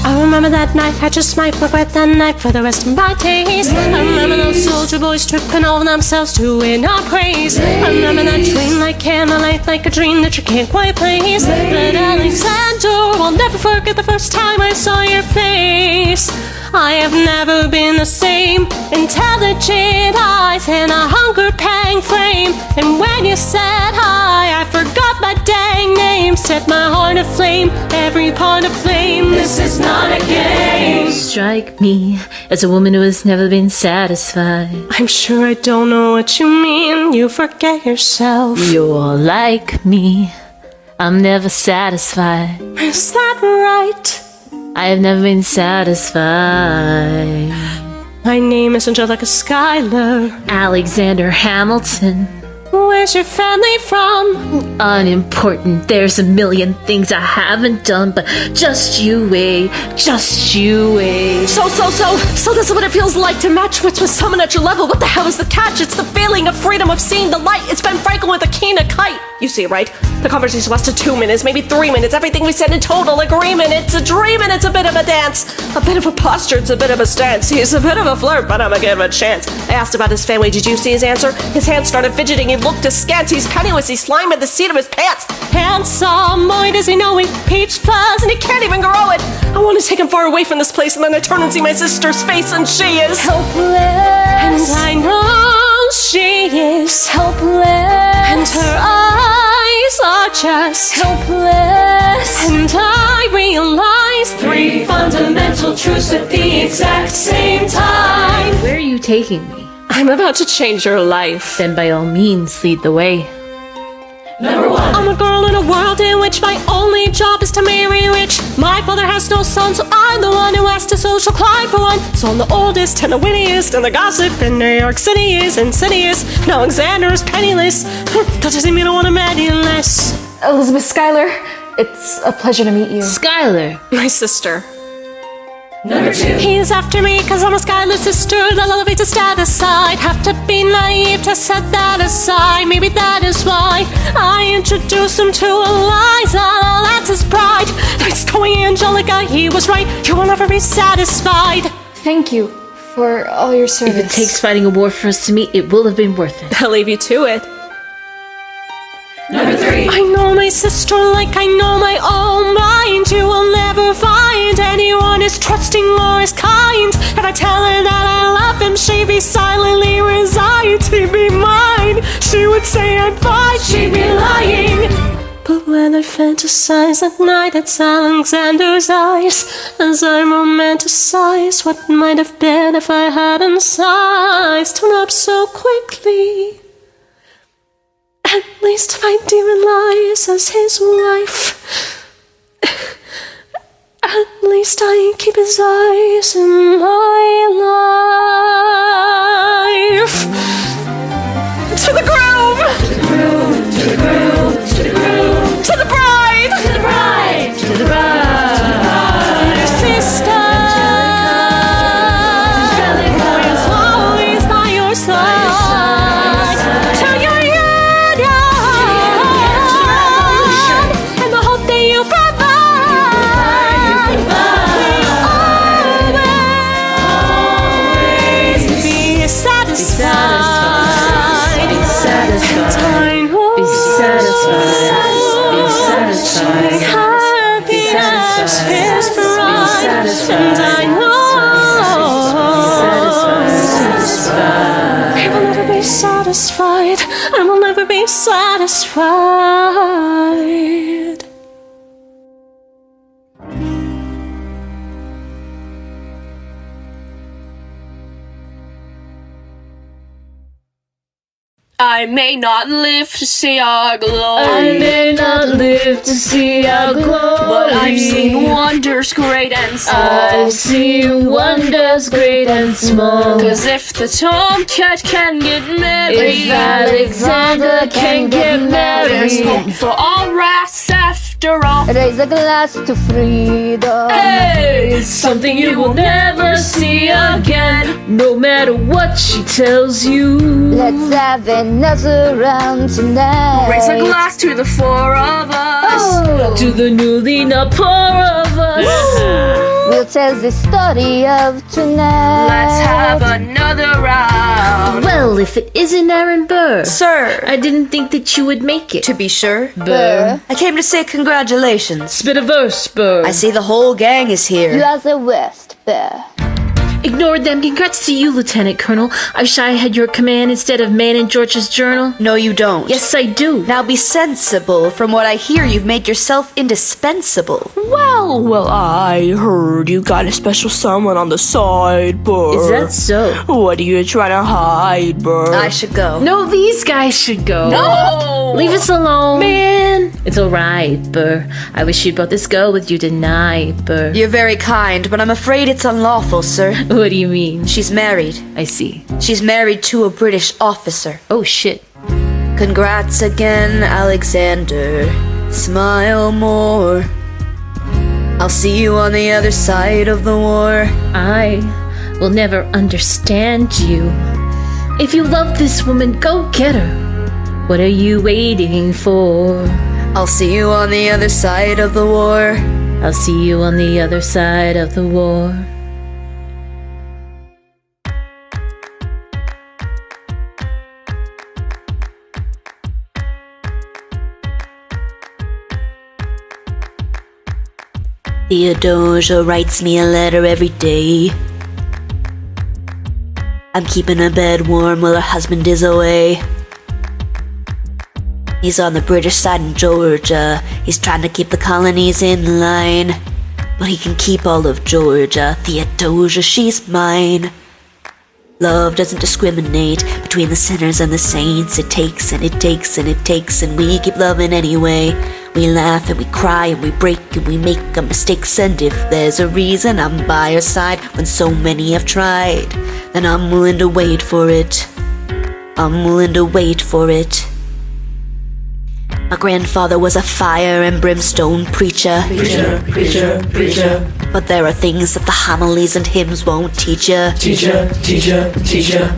[SPEAKER 11] I remember that night, I just might regret that night for the rest of my days. I remember those soldier boys tripping over themselves to win our praise. I remember that dream like candlelight, like a dream that you can't quite place. But Alexander will never forget the first time I saw your face. I have never been the same. Intelligent eyes and a hunger pang frame. And when you said hi, I forgot my dang name. Set my heart aflame, every part aflame. This is not a game.
[SPEAKER 4] Strike me as a woman who has never been satisfied.
[SPEAKER 11] I'm sure I don't know what you mean. You forget yourself.
[SPEAKER 4] You're like me, I'm never satisfied.
[SPEAKER 11] Is that right?
[SPEAKER 4] I have never been satisfied.
[SPEAKER 11] My name is Angelica Schuyler.
[SPEAKER 4] Alexander Hamilton.
[SPEAKER 11] Where's your family from?
[SPEAKER 4] Unimportant. There's a million things I haven't done, but just you wait. Just you wait.
[SPEAKER 11] So this is what it feels like to match wits with someone at your level. What the hell is the catch? It's the feeling of freedom, of seeing the light. It's Ben Franklin with a keen a kite. You see, right? The conversation lasted 2 minutes, maybe 3 minutes. Everything we said in total agreement. It's a dream and it's a bit of a dance. A bit of a posture, it's a bit of a stance. He's a bit of a flirt, but I'ma give him a chance. I asked about his family. Did you see his answer? His hands started fidgeting. He looked askance. He's penniless. He's slime at the seat of his pants. Handsome boy, does he know he peach fuzz and he can't even grow it. I want to take him far away from this place, and then I turn and see my sister's face, and she is
[SPEAKER 5] helpless.
[SPEAKER 11] And I know she is
[SPEAKER 5] helpless.
[SPEAKER 11] And her eyes are just
[SPEAKER 5] helpless.
[SPEAKER 11] And I realize
[SPEAKER 6] 3 fundamental truths at the exact same time.
[SPEAKER 4] Where are you taking me?
[SPEAKER 11] I'm about to change your life.
[SPEAKER 4] Then by all means, lead the way.
[SPEAKER 6] Number 1.
[SPEAKER 11] I'm a girl in a world in which my only job is to marry rich. My father has no son, so I'm the one who has to social climb for one. So I'm the oldest and the wittiest, and the gossip in New York City is insidious. Now Alexander's penniless. That doesn't mean I want to marry less.
[SPEAKER 5] Elizabeth Schuyler, it's a pleasure to meet you.
[SPEAKER 4] Schuyler.
[SPEAKER 11] My sister.
[SPEAKER 6] Number 2.
[SPEAKER 11] He's after me cause I'm a Schuyler sister. The elevate to stand aside. Have to be naive to set that aside. Maybe that is why I introduced him to Eliza. That's his pride. Nice going, Angelica, he was right. You will never be satisfied.
[SPEAKER 5] Thank you for all your service.
[SPEAKER 4] If it takes fighting a war for us to meet, it will have been worth it.
[SPEAKER 11] I'll leave you to it.
[SPEAKER 6] Number 3.
[SPEAKER 11] I know my sister like I know my own mind. You will never find anyone as trusting or as kind. If I tell her that I love him, she'd be silently resigned. He'd be mine. She would say I'm fine.
[SPEAKER 6] She'd be lying.
[SPEAKER 11] But when I fantasize at night, it's Alexander's eyes. As I romanticize what might have been if I hadn't sized. Turn up so quickly. At least if I do Eliza as his wife. At least I keep his eyes in my life. To the groom!
[SPEAKER 6] To the groom, to the groom, to the groom.
[SPEAKER 11] To the bride!
[SPEAKER 6] To the bride, to the bride.
[SPEAKER 11] Sister! Angelica is always by your side. To your and the hope that you provide. Always be satisfied.
[SPEAKER 4] Be satisfied. Be satisfied.
[SPEAKER 11] Happiness is bright, and I know I will never be satisfied. I will never be satisfied. I may not live to see our glory.
[SPEAKER 4] I may not live to see our glory,
[SPEAKER 11] but I've seen wonders great and small.
[SPEAKER 4] I've seen wonders great and small.
[SPEAKER 11] Cause if the tomcat can get married,
[SPEAKER 4] if Alexander can get married,
[SPEAKER 11] there's hope for all race after all.
[SPEAKER 3] Raise a glass to freedom.
[SPEAKER 4] hey, it's something you will never see again, no matter what she tells you.
[SPEAKER 3] Let's have another round tonight.
[SPEAKER 11] Raise a glass to the 4 of us.
[SPEAKER 3] Oh.
[SPEAKER 4] To the newly not poor of us.
[SPEAKER 3] We'll tell the story of tonight.
[SPEAKER 11] Let's have another round.
[SPEAKER 4] Well, if it isn't Aaron Burr.
[SPEAKER 1] Sir,
[SPEAKER 4] I didn't think that you would make it.
[SPEAKER 1] to be sure,
[SPEAKER 4] Burr.
[SPEAKER 1] I came to say congratulations.
[SPEAKER 4] Spit a verse, Burr.
[SPEAKER 1] I see the whole gang is here.
[SPEAKER 3] You are the worst, Burr.
[SPEAKER 4] Ignore them. Congrats to you, Lieutenant Colonel. I wish I had your command instead of man in George's journal.
[SPEAKER 1] No, you don't.
[SPEAKER 4] Yes, I do.
[SPEAKER 1] Now be sensible. From what I hear, you've made yourself indispensable.
[SPEAKER 2] Well, I heard you got a special someone on the side, Burr.
[SPEAKER 4] Is that so?
[SPEAKER 2] What are you trying to hide, Burr?
[SPEAKER 1] I should go.
[SPEAKER 4] No, these guys should go.
[SPEAKER 2] No!
[SPEAKER 4] Leave us alone.
[SPEAKER 2] Man!
[SPEAKER 4] It's alright, Burr. I wish you'd brought this girl with you tonight, Burr.
[SPEAKER 1] You're very kind, but I'm afraid it's unlawful, sir.
[SPEAKER 4] What do you mean?
[SPEAKER 1] She's married.
[SPEAKER 4] I see.
[SPEAKER 1] She's married to a British officer.
[SPEAKER 4] Oh, shit.
[SPEAKER 1] Congrats again, Alexander. Smile more. I'll see you on the other side of the war.
[SPEAKER 4] I will never understand you. If you love this woman, go get her. What are you waiting for?
[SPEAKER 1] I'll see you on the other side of the war.
[SPEAKER 4] I'll see you on the other side of the war.
[SPEAKER 1] Theodosia writes me a letter every day. I'm keeping her bed warm while her husband is away. He's on the British side in Georgia. He's trying to keep the colonies in line. But he can keep all of Georgia. Theodosia, she's mine. Love doesn't discriminate between the sinners and the saints. It takes and it takes and it takes, and we keep loving anyway. We laugh and we cry and we break and we make our mistakes, and if there's a reason I'm by your side when so many have tried, then I'm willing to wait for it. I'm willing to wait for it. My grandfather was a fire and brimstone preacher.
[SPEAKER 6] Preacher, preacher, preacher.
[SPEAKER 1] But there are things that the homilies and hymns won't teach ya.
[SPEAKER 6] Teacher, teacher, teacher.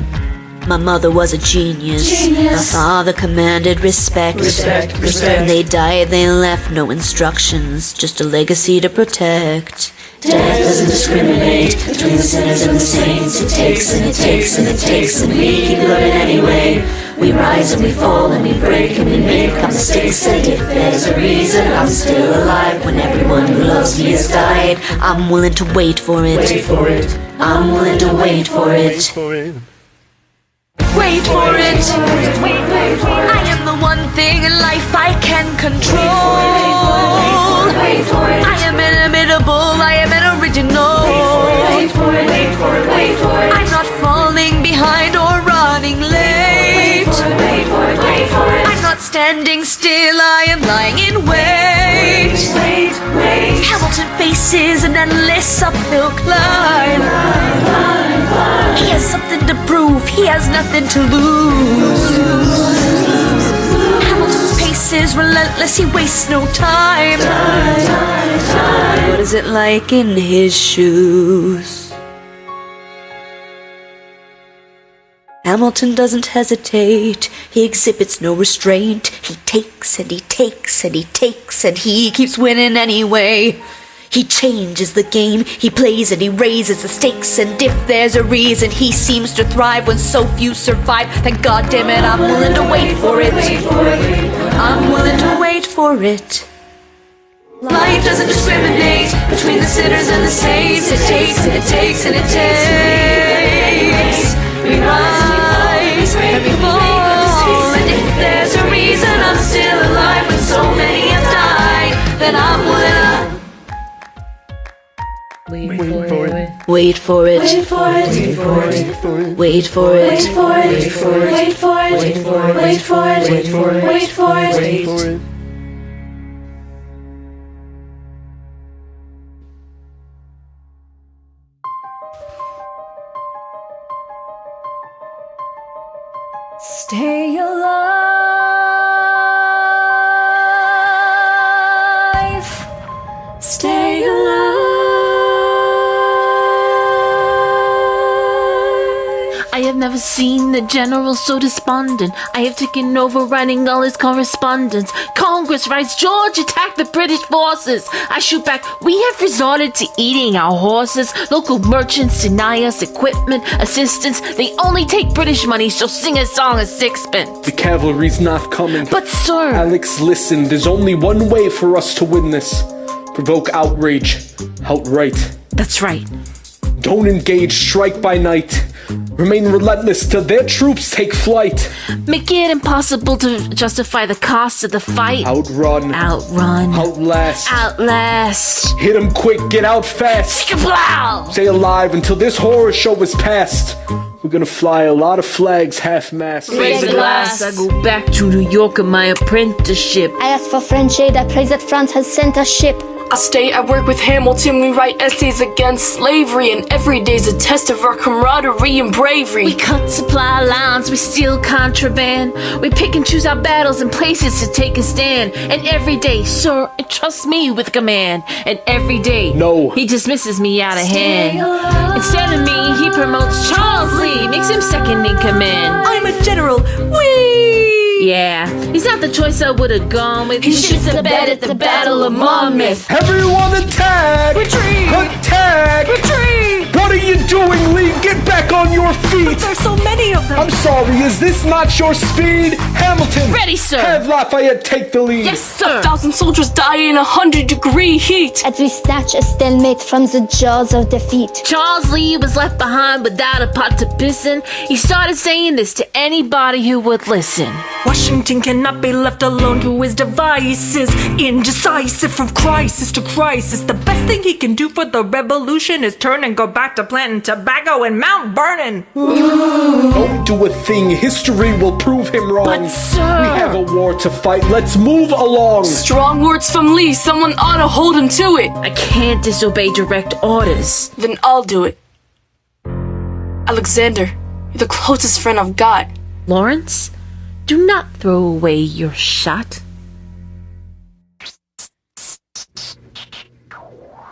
[SPEAKER 1] My mother was a genius. My father commanded respect.
[SPEAKER 6] Respect, respect.
[SPEAKER 1] They died, they left no instructions, just a legacy to protect.
[SPEAKER 6] Death doesn't discriminate between the sinners and the saints. It takes and it takes and it takes, and we keep loving anyway. We rise and we fall and we break and we make our mistakes, and if there's a reason I'm still alive when everyone who loves me has died, I'm willing to wait for it. Wait for it.
[SPEAKER 1] I'm willing to wait for it. Wait for it. I am the one thing in life I can control.
[SPEAKER 6] Wait for it.
[SPEAKER 1] I am inimitable. I am an original.
[SPEAKER 6] Wait for it. Wait for it. Wait for it.
[SPEAKER 1] I'm not falling behind or running late.
[SPEAKER 6] Wait for it. Wait for it.
[SPEAKER 1] I'm not standing still. I am lying in wait.
[SPEAKER 6] Wait, wait.
[SPEAKER 1] Hamilton faces an endless uphill climb. He has something to prove, he has nothing to lose. Hamilton's pace is relentless, he wastes no time. What is it like in his shoes? Hamilton doesn't hesitate, he exhibits no restraint. He takes and he takes and he takes, and he keeps winning anyway. He changes the game, he plays and he raises the stakes, and if there's a reason he seems to thrive when so few survive, then goddammit I'm willing to wait for it. I'm willing to wait for it. Life doesn't discriminate between the sinners and the saints. It takes and it takes and it takes. We rise and we fall, and if there's a reason I'm still alive when so many have died, then I'm willing to wait for it. Wait for it.
[SPEAKER 6] Wait for it.
[SPEAKER 1] Wait for it.
[SPEAKER 6] Wait for it. Wait for it. Wait for it. Wait for it. Wait for it. Wait for it. Wait for it. Wait for it.
[SPEAKER 5] Stay alive. Stay alive.
[SPEAKER 4] I have never seen the general so despondent. I have taken over writing all his correspondence. Congress writes, George attacked the British forces. I shoot back, we have resorted to eating our horses. Local merchants deny us equipment, assistance. They only take British money, so sing a song a sixpence.
[SPEAKER 7] The cavalry's not coming.
[SPEAKER 4] But sir,
[SPEAKER 7] Alex, listen, there's only one way for us to win this. Provoke outrage. Outright.
[SPEAKER 4] that's right.
[SPEAKER 7] Don't engage, strike by night. Remain relentless till their troops take flight.
[SPEAKER 4] Make it impossible to justify the cost of the fight.
[SPEAKER 7] Outrun. Outlast. Hit 'em quick, get out fast. Stay alive until this horror show is past. We're gonna fly a lot of flags half-mast.
[SPEAKER 4] Raise a glass. I go back to New York on my apprenticeship.
[SPEAKER 3] I ask for French aid, I praise that France has sent a ship.
[SPEAKER 12] I stay at work with Hamilton, we write essays against slavery, and every day's a test of our camaraderie and bravery.
[SPEAKER 4] We cut supply lines, we steal contraband. We pick and choose our battles and places to take a stand. And every day, sir, trust me with command. And every day,
[SPEAKER 7] no,
[SPEAKER 4] he dismisses me out of hand. Instead of me, he promotes Charles Lee, makes him second in command.
[SPEAKER 6] I'm a general. Whee!
[SPEAKER 4] Yeah, he's not the choice I would have gone with.
[SPEAKER 6] He shits the bed at the Battle of Monmouth.
[SPEAKER 7] Everyone attack!
[SPEAKER 6] Retreat!
[SPEAKER 7] Attack!
[SPEAKER 6] Retreat!
[SPEAKER 7] What are you doing, Lee? Get back on your feet!
[SPEAKER 6] But there's so many of them.
[SPEAKER 7] I'm sorry, is this not your speed? Hamilton!
[SPEAKER 4] Ready, sir!
[SPEAKER 7] Have Lafayette take the lead.
[SPEAKER 12] Yes, sir! 1,000 soldiers die in 100-degree heat.
[SPEAKER 3] As we snatch a stalemate from the jaws of defeat.
[SPEAKER 4] Charles Lee was left behind without a pot to piss in. He started saying this to anybody who would listen.
[SPEAKER 6] Washington cannot be left alone to his devices. Indecisive from crisis to crisis. The best thing he can do for the revolution is turn and go back to planting tobacco and Mount Vernon.
[SPEAKER 7] Don't do a thing. History will prove him wrong.
[SPEAKER 12] But, sir,
[SPEAKER 7] we have a war to fight. Let's move along.
[SPEAKER 12] Strong words from Lee. Someone ought to hold him to it.
[SPEAKER 4] I can't disobey direct orders.
[SPEAKER 12] Then I'll do it. Alexander, you're the closest friend I've got.
[SPEAKER 4] Lawrence, do not throw away your shot.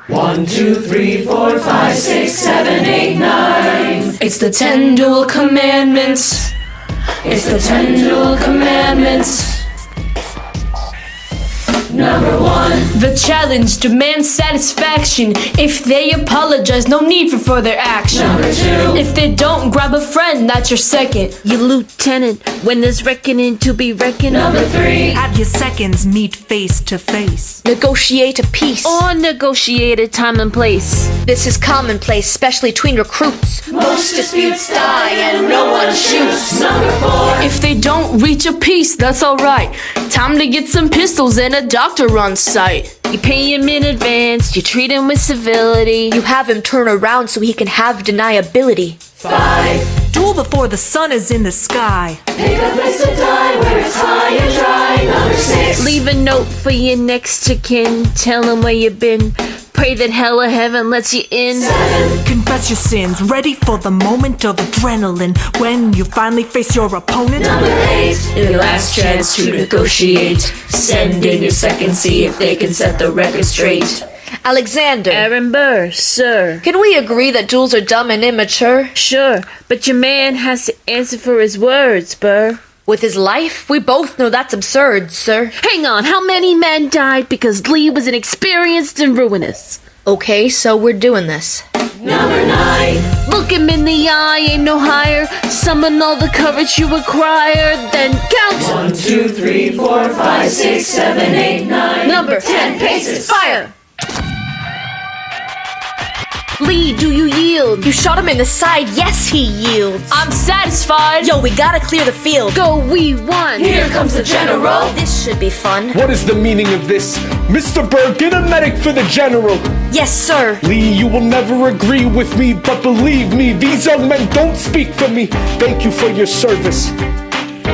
[SPEAKER 6] 1, 2, 3, 4, 5, 6, 7, 8, 9. It's the 10 Duel Commandments. It's the 10 Duel Commandments. Number 1. The challenge demands satisfaction. If they apologize, no need for further action. Number 2. If they don't, grab a friend, that's your second.
[SPEAKER 4] You lieutenant, when there's reckoning to be reckoned.
[SPEAKER 6] Number 3.
[SPEAKER 13] Have your seconds meet face to face.
[SPEAKER 1] Negotiate a peace.
[SPEAKER 4] Or negotiate a time and place.
[SPEAKER 1] This is commonplace, especially between recruits.
[SPEAKER 6] Most disputes die and no one shoots. Number 4.
[SPEAKER 12] If they don't reach a peace, that's alright. Time to get some pistols and a doctor on site.
[SPEAKER 4] You pay him in advance, you treat him with civility.
[SPEAKER 1] You have him turn around so he can have deniability.
[SPEAKER 6] 5. Duel before the sun is in the sky.
[SPEAKER 13] Pick a place to die where it's high and dry. Number 6.
[SPEAKER 4] Leave a note for your next to kin. Tell him where you've been. Pray that hell or heaven lets you in.
[SPEAKER 6] 7. Confess your sins, ready for the moment of adrenaline when you finally face your opponent.
[SPEAKER 13] Number 8. Your last chance to negotiate. Send in your second, see if they can set the record straight.
[SPEAKER 1] Alexander.
[SPEAKER 4] Aaron Burr, sir.
[SPEAKER 1] Can we agree that duels are dumb and immature?
[SPEAKER 4] Sure, but your man has to answer for his words, Burr.
[SPEAKER 1] With his life? We both know that's absurd, sir.
[SPEAKER 4] Hang on, how many men died because Lee was inexperienced and ruinous?
[SPEAKER 1] Okay, so we're doing this.
[SPEAKER 13] Number 9.
[SPEAKER 4] Look him in the eye, ain't no higher. Summon all the courage you require, then count.
[SPEAKER 13] 1, 2, 3, 4, 5, 6, 7, 8, 9.
[SPEAKER 1] Number
[SPEAKER 13] 10 paces.
[SPEAKER 1] Fire!
[SPEAKER 4] Lee, do you yield?
[SPEAKER 1] You shot him in the side, yes he yields.
[SPEAKER 12] I'm satisfied.
[SPEAKER 1] Yo, we gotta clear the field.
[SPEAKER 4] Go, we won.
[SPEAKER 13] Here comes the general.
[SPEAKER 1] This should be fun.
[SPEAKER 7] What is the meaning of this? Mr. Burr, get a medic for the general.
[SPEAKER 1] Yes, sir.
[SPEAKER 7] Lee, you will never agree with me, but believe me, these young men don't speak for me. Thank you for your service.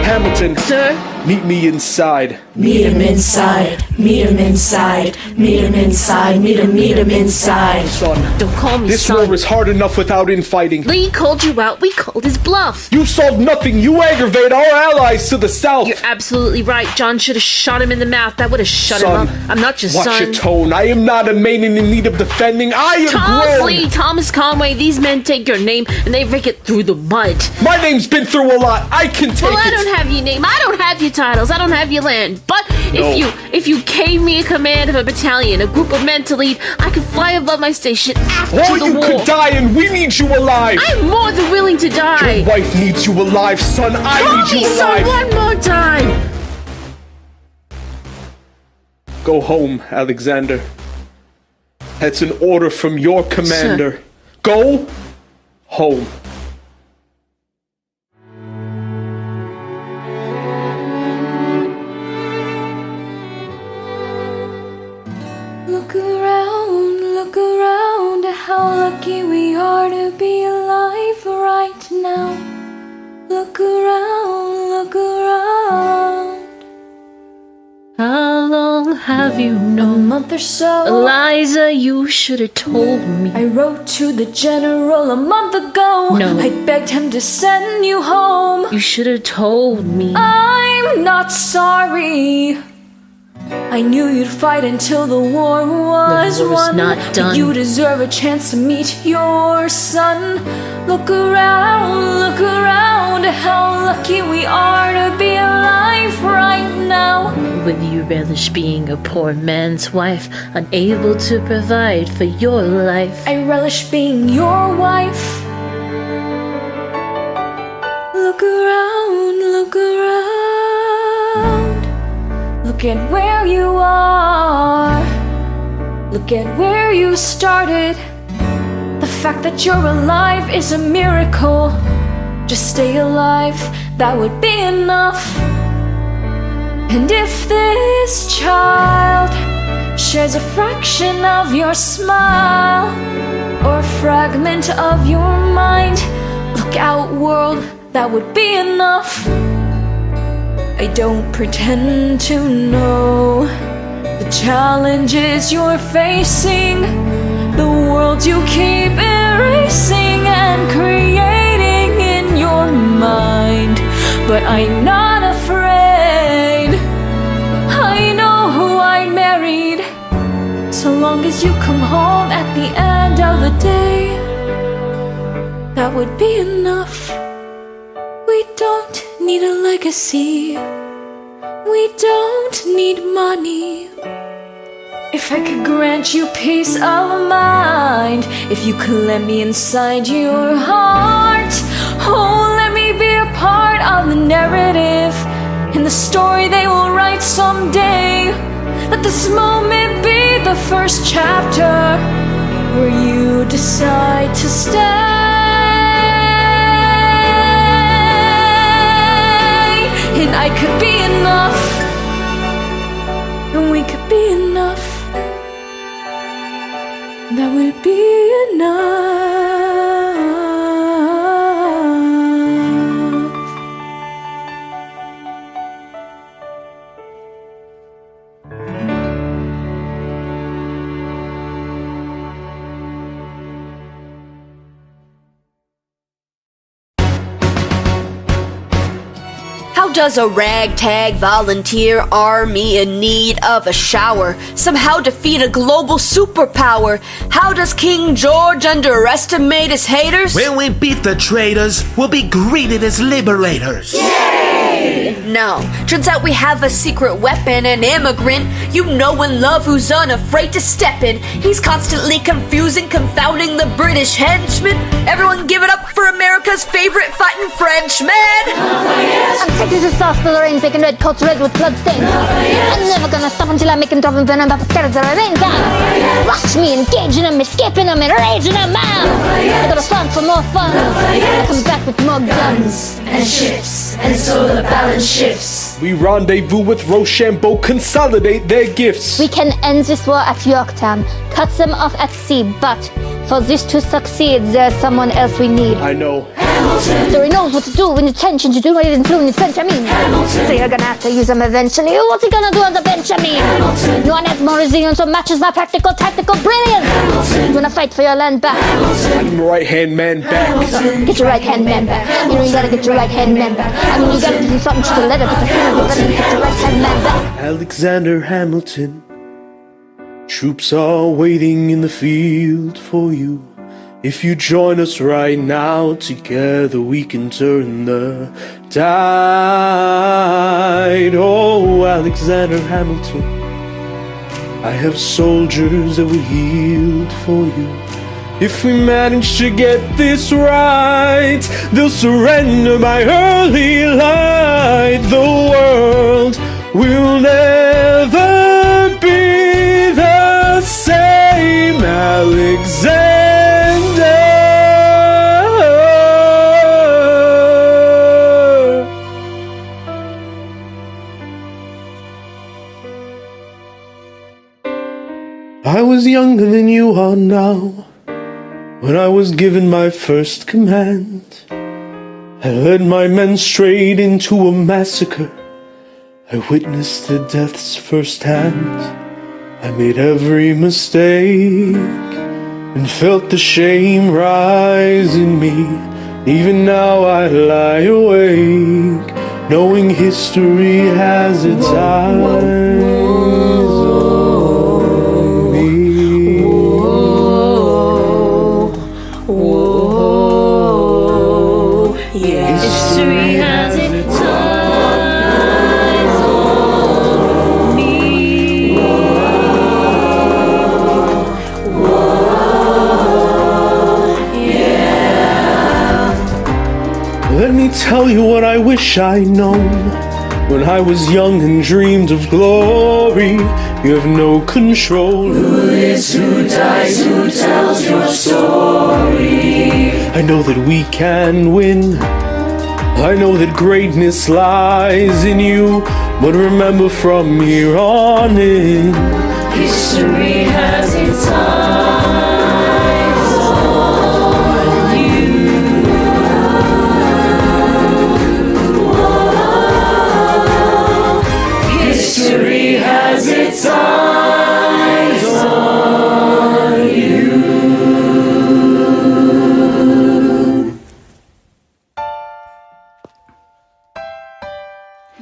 [SPEAKER 7] Hamilton.
[SPEAKER 4] Sir?
[SPEAKER 7] Meet me inside.
[SPEAKER 13] Meet him inside. Meet him inside. Meet him inside. Meet him inside.
[SPEAKER 7] Son,
[SPEAKER 4] don't call me
[SPEAKER 7] this
[SPEAKER 4] son.
[SPEAKER 7] war is hard enough without infighting.
[SPEAKER 4] Lee called you out. We called his bluff.
[SPEAKER 7] You solved nothing. You aggravate our allies to the south.
[SPEAKER 4] You're absolutely right. John should have shot him in the mouth. That would have shut him up. I'm not your
[SPEAKER 7] watch
[SPEAKER 4] son.
[SPEAKER 7] Watch your tone. I am not a maiden in need of defending. I am
[SPEAKER 4] Thomas
[SPEAKER 7] grown.
[SPEAKER 4] Lee, Thomas Conway, these men take your name and they rake it through the mud.
[SPEAKER 7] My name's been through a lot. I can take it.
[SPEAKER 4] Well, I don't have your name. I don't have your titles. I don't have your land. But if you gave me a command of a battalion, a group of men to lead, I could fly above my station after
[SPEAKER 7] or
[SPEAKER 4] the
[SPEAKER 7] you
[SPEAKER 4] war.
[SPEAKER 7] could die, and we need you alive.
[SPEAKER 4] I'm more than willing to die.
[SPEAKER 7] Your wife needs you alive, son. I need you alive.
[SPEAKER 4] Son, one more time.
[SPEAKER 7] Go home, Alexander. That's an order from your commander.
[SPEAKER 4] Sir.
[SPEAKER 7] Go home.
[SPEAKER 5] Look around, how lucky we are to be alive right now. Look around, look around.
[SPEAKER 4] How long have you known?
[SPEAKER 5] A month or so.
[SPEAKER 4] Eliza, you should have told me.
[SPEAKER 5] I wrote to the general a month ago.
[SPEAKER 4] No.
[SPEAKER 5] I begged him to send you home.
[SPEAKER 4] You should have told me.
[SPEAKER 5] I'm not sorry. I knew you'd fight until the war was won.
[SPEAKER 4] Not done.
[SPEAKER 5] You deserve a chance to meet your son. Look around, how lucky we are to be alive right now.
[SPEAKER 4] Would you relish being a poor man's wife, unable to provide for your life?
[SPEAKER 5] I relish being your wife. Look around, look around. Look at where you are. Look at where you started. The fact that you're alive is a miracle. Just stay alive, that would be enough. And if this child shares a fraction of your smile, or a fragment of your mind, look out world, that would be enough. I don't pretend to know the challenges you're facing, the world you keep erasing and creating in your mind. But I'm not afraid. I know who I married. So long as you come home at the end of the day, that would be enough. We don't need a legacy. We don't need money. If I could grant you peace of mind, if you could let me inside your heart, oh, let me be a part of the narrative, in the story they will write someday. Let this moment be the first chapter where you decide to stay. And I could be enough, and we could be enough. That would be enough.
[SPEAKER 1] How does a ragtag volunteer army in need of a shower somehow defeat a global superpower? How does King George underestimate his haters?
[SPEAKER 9] When we beat the traitors, we'll be greeted as liberators.
[SPEAKER 1] Yay! No, turns out we have a secret weapon, an immigrant you know and love who's unafraid to step in. He's constantly confusing, confounding the British henchmen. Everyone give it up for America's favorite fighting Frenchman!
[SPEAKER 3] I'm taking the sauce to the rain, picking red coats red with blood stains. I'm never gonna stop until I make him drop and venom up the stairs that remain down. Watch me engaging him, escaping him, and raging him out. I got a song for more fun. I come back with more guns
[SPEAKER 13] and ships, and so the balance shifts.
[SPEAKER 7] We rendezvous with Rochambeau, consolidate their gifts.
[SPEAKER 3] We can end this war at Yorktown, cut them off at sea, but for this to succeed, there's someone else we need.
[SPEAKER 7] I know.
[SPEAKER 3] Hamilton. So he knows what to do when attention to do what he didn't do in his bench,
[SPEAKER 13] Hamilton.
[SPEAKER 3] So you're gonna have to use him eventually. What's he gonna do on the bench,
[SPEAKER 13] Hamilton.
[SPEAKER 3] No one has more resilience or matches my practical, tactical brilliance.
[SPEAKER 13] Hamilton.
[SPEAKER 3] You wanna fight for your land back?
[SPEAKER 7] I'm right-hand man back.
[SPEAKER 3] Hamilton. Get your right-hand man back. You know you gotta get your right-hand man back. I mean, you gotta do something to the letter, but the feeling you better get your right-hand man back.
[SPEAKER 7] Alexander Hamilton, troops are waiting in the field for you. If you join us right now, together we can turn the tide. Oh, Alexander Hamilton, I have soldiers that will yield for you. If we manage to get this right, they'll surrender by early light. The world will never be the same, Alexander. I was younger than you are now, when I was given my first command. I led my men straight into a massacre. I witnessed the deaths firsthand. I made every mistake and felt the shame rise in me. Even now I lie awake, knowing history has its eyes on me.
[SPEAKER 4] Yeah. History has its eyes on me. Yeah.
[SPEAKER 7] Let me tell you what I wish I'd known when I was young and dreamed of glory. You have no control.
[SPEAKER 6] Who lives, who dies, who tells your story?
[SPEAKER 7] I know that we can win. I know that greatness lies in you. But remember, from here on in,
[SPEAKER 6] history has its eyes on you. History has its eyes on you.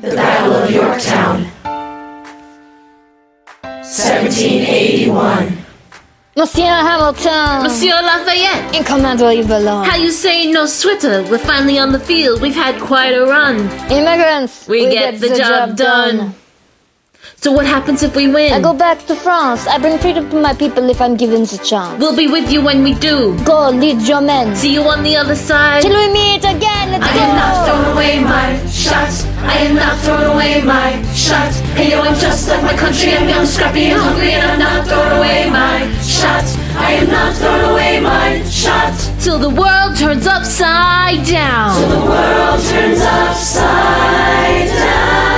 [SPEAKER 6] The Battle of Yorktown, 1781.
[SPEAKER 3] Monsieur Hamilton!
[SPEAKER 4] Monsieur Lafayette!
[SPEAKER 3] In command where you belong.
[SPEAKER 4] How you say, no sweater? We're finally on the field. We've had quite a run.
[SPEAKER 3] Immigrants!
[SPEAKER 4] We get the job done. So what happens if we win?
[SPEAKER 3] I go back to France. I bring freedom to my people if I'm given the chance.
[SPEAKER 4] We'll be with you when we do.
[SPEAKER 3] Go, lead your men.
[SPEAKER 4] See you on the other side.
[SPEAKER 3] Till we meet again, let's go!
[SPEAKER 6] I am not throwing away my shot. I am not throwing away my shot. Hey yo, I'm just like my country. I'm young, scrappy, and hungry, and I'm not throwing away my shot. I am not throwing away my shot.
[SPEAKER 4] Till the world turns upside down.
[SPEAKER 6] Till the world turns upside down.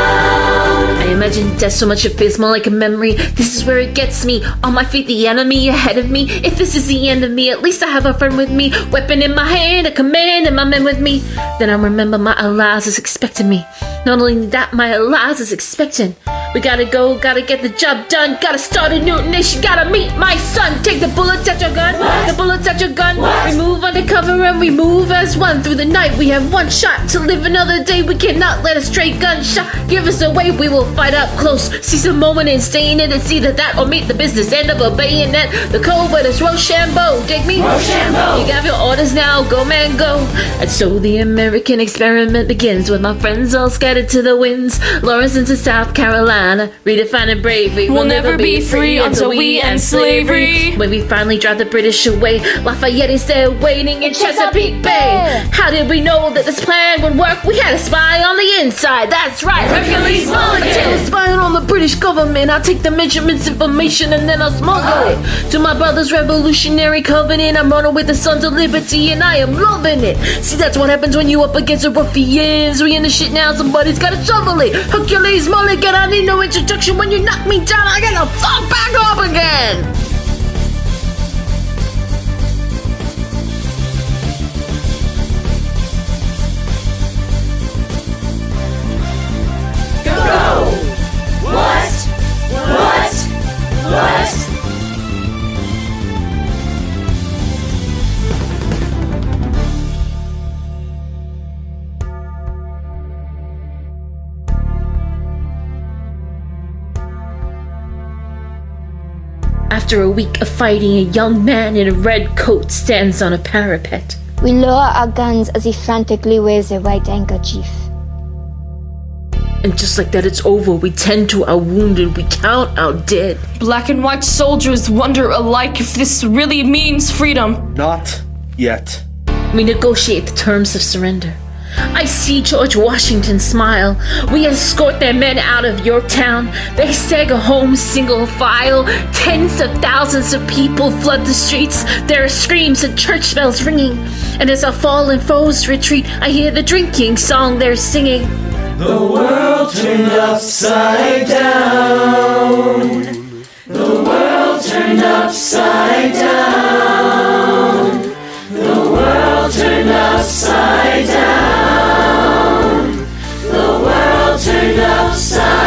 [SPEAKER 4] I imagine death so much it feels more like a memory. This is where it gets me. On my feet, the enemy ahead of me. If this is the end of me, at least I have a friend with me. Weapon in my hand, a command, and my men with me. Then I remember my Eliza is expecting me. Not only that, my Eliza is expecting. We gotta go, gotta get the job done. Gotta start a new nation, gotta meet my son. Take the bullets at your gun, the bullets at your gun. We move undercover and we move as one. Through the night we have one shot to live another day. We cannot let a stray gunshot give us away. We will fight up close, seize a moment and stay in it. It's either that or meet the business end of a bayonet. The code word is Rochambeau, dig me?
[SPEAKER 6] Rochambeau.
[SPEAKER 4] You got your orders now, go man go. And so the American experiment begins with my friends all scattered to the winds. Lawrence into South Carolina, redefining bravery.
[SPEAKER 12] We'll never be free until we end slavery.
[SPEAKER 4] When we finally drive the British away, Lafayette is there waiting in Chesapeake Bay. How did we know that this plan would work? We had a spy on the inside, that's right,
[SPEAKER 6] Hercules Mulligan.
[SPEAKER 4] I tell a spying on the British government. I take the measurements, information, and then I smuggle it to my brother's revolutionary covenant. I'm running with the Sons of Liberty, and I am loving it. See, that's what happens when you up against the ruffians. We in the shit now, somebody's gotta shovel it. Hercules Mulligan, I need no introduction. When you knock me down, I gotta fall back up again.
[SPEAKER 6] Go! What?
[SPEAKER 4] After a week of fighting, a young man in a red coat stands on a parapet.
[SPEAKER 3] We lower our guns as he frantically waves a white handkerchief.
[SPEAKER 4] And just like that, it's over. We tend to our wounded, we count our dead.
[SPEAKER 12] Black and white soldiers wonder alike if this really means freedom.
[SPEAKER 7] Not yet.
[SPEAKER 4] We negotiate the terms of surrender. I see George Washington smile. We escort their men out of Yorktown. They stagger home single file. Tens of thousands of people flood the streets. There are screams and church bells ringing. And as our fallen foes retreat, I hear the drinking song they're singing.
[SPEAKER 6] The world turned upside down. The world turned upside down. The world turned upside down. The world turned upside down.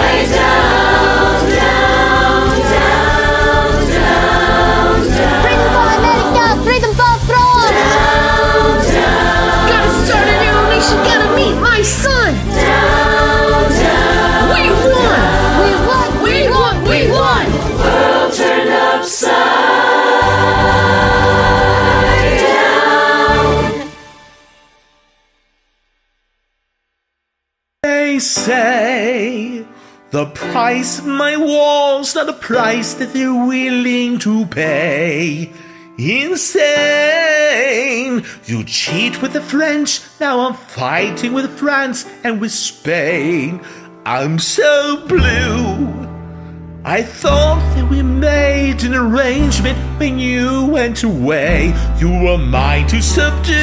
[SPEAKER 9] say the price of my war's not a price that they're willing to pay. Insane! You cheat with the French, now I'm fighting with France and with Spain. I'm so blue. I thought that we made an arrangement when you went away. You were mine to subdue.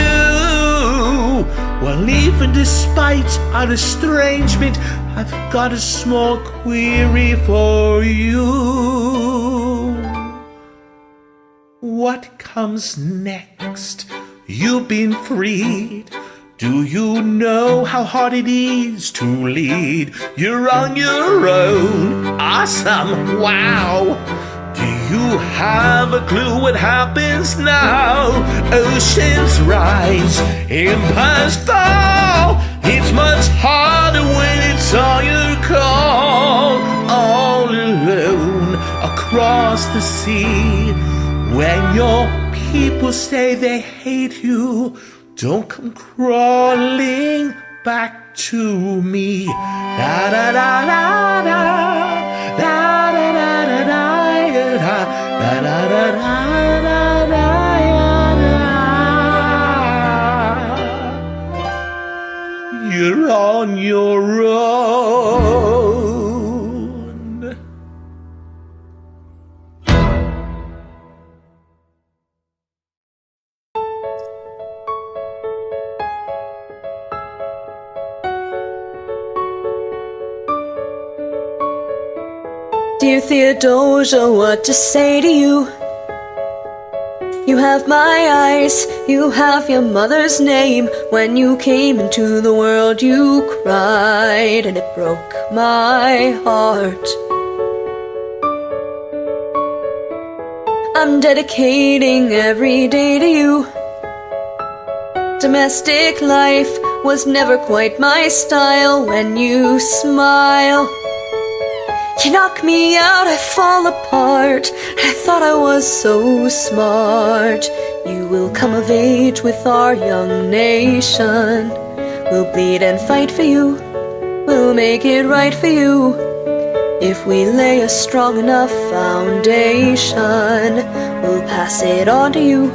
[SPEAKER 9] Well, even despite our estrangement, I've got a small query for you. What comes next? You've been freed. Do you know how hard it is to lead? You're on your own. Awesome. Wow. Do you have a clue what happens now? Oceans rise, empires fall. It's much harder when it's all your call. All alone across the sea. When your people say they hate you, don't come crawling back to me. Da da da da da da da da da da da da da da. You're on your own.
[SPEAKER 1] Dear Theodosia, what to say to you? You have my eyes, you have your mother's name. When you came into the world you cried, and it broke my heart. I'm dedicating every day to you. Domestic life was never quite my style. When you smile, you knock me out, I fall apart. I thought I was so smart. You will come of age with our young nation. We'll bleed and fight for you. We'll make it right for you. If we lay a strong enough foundation, we'll pass it on to you.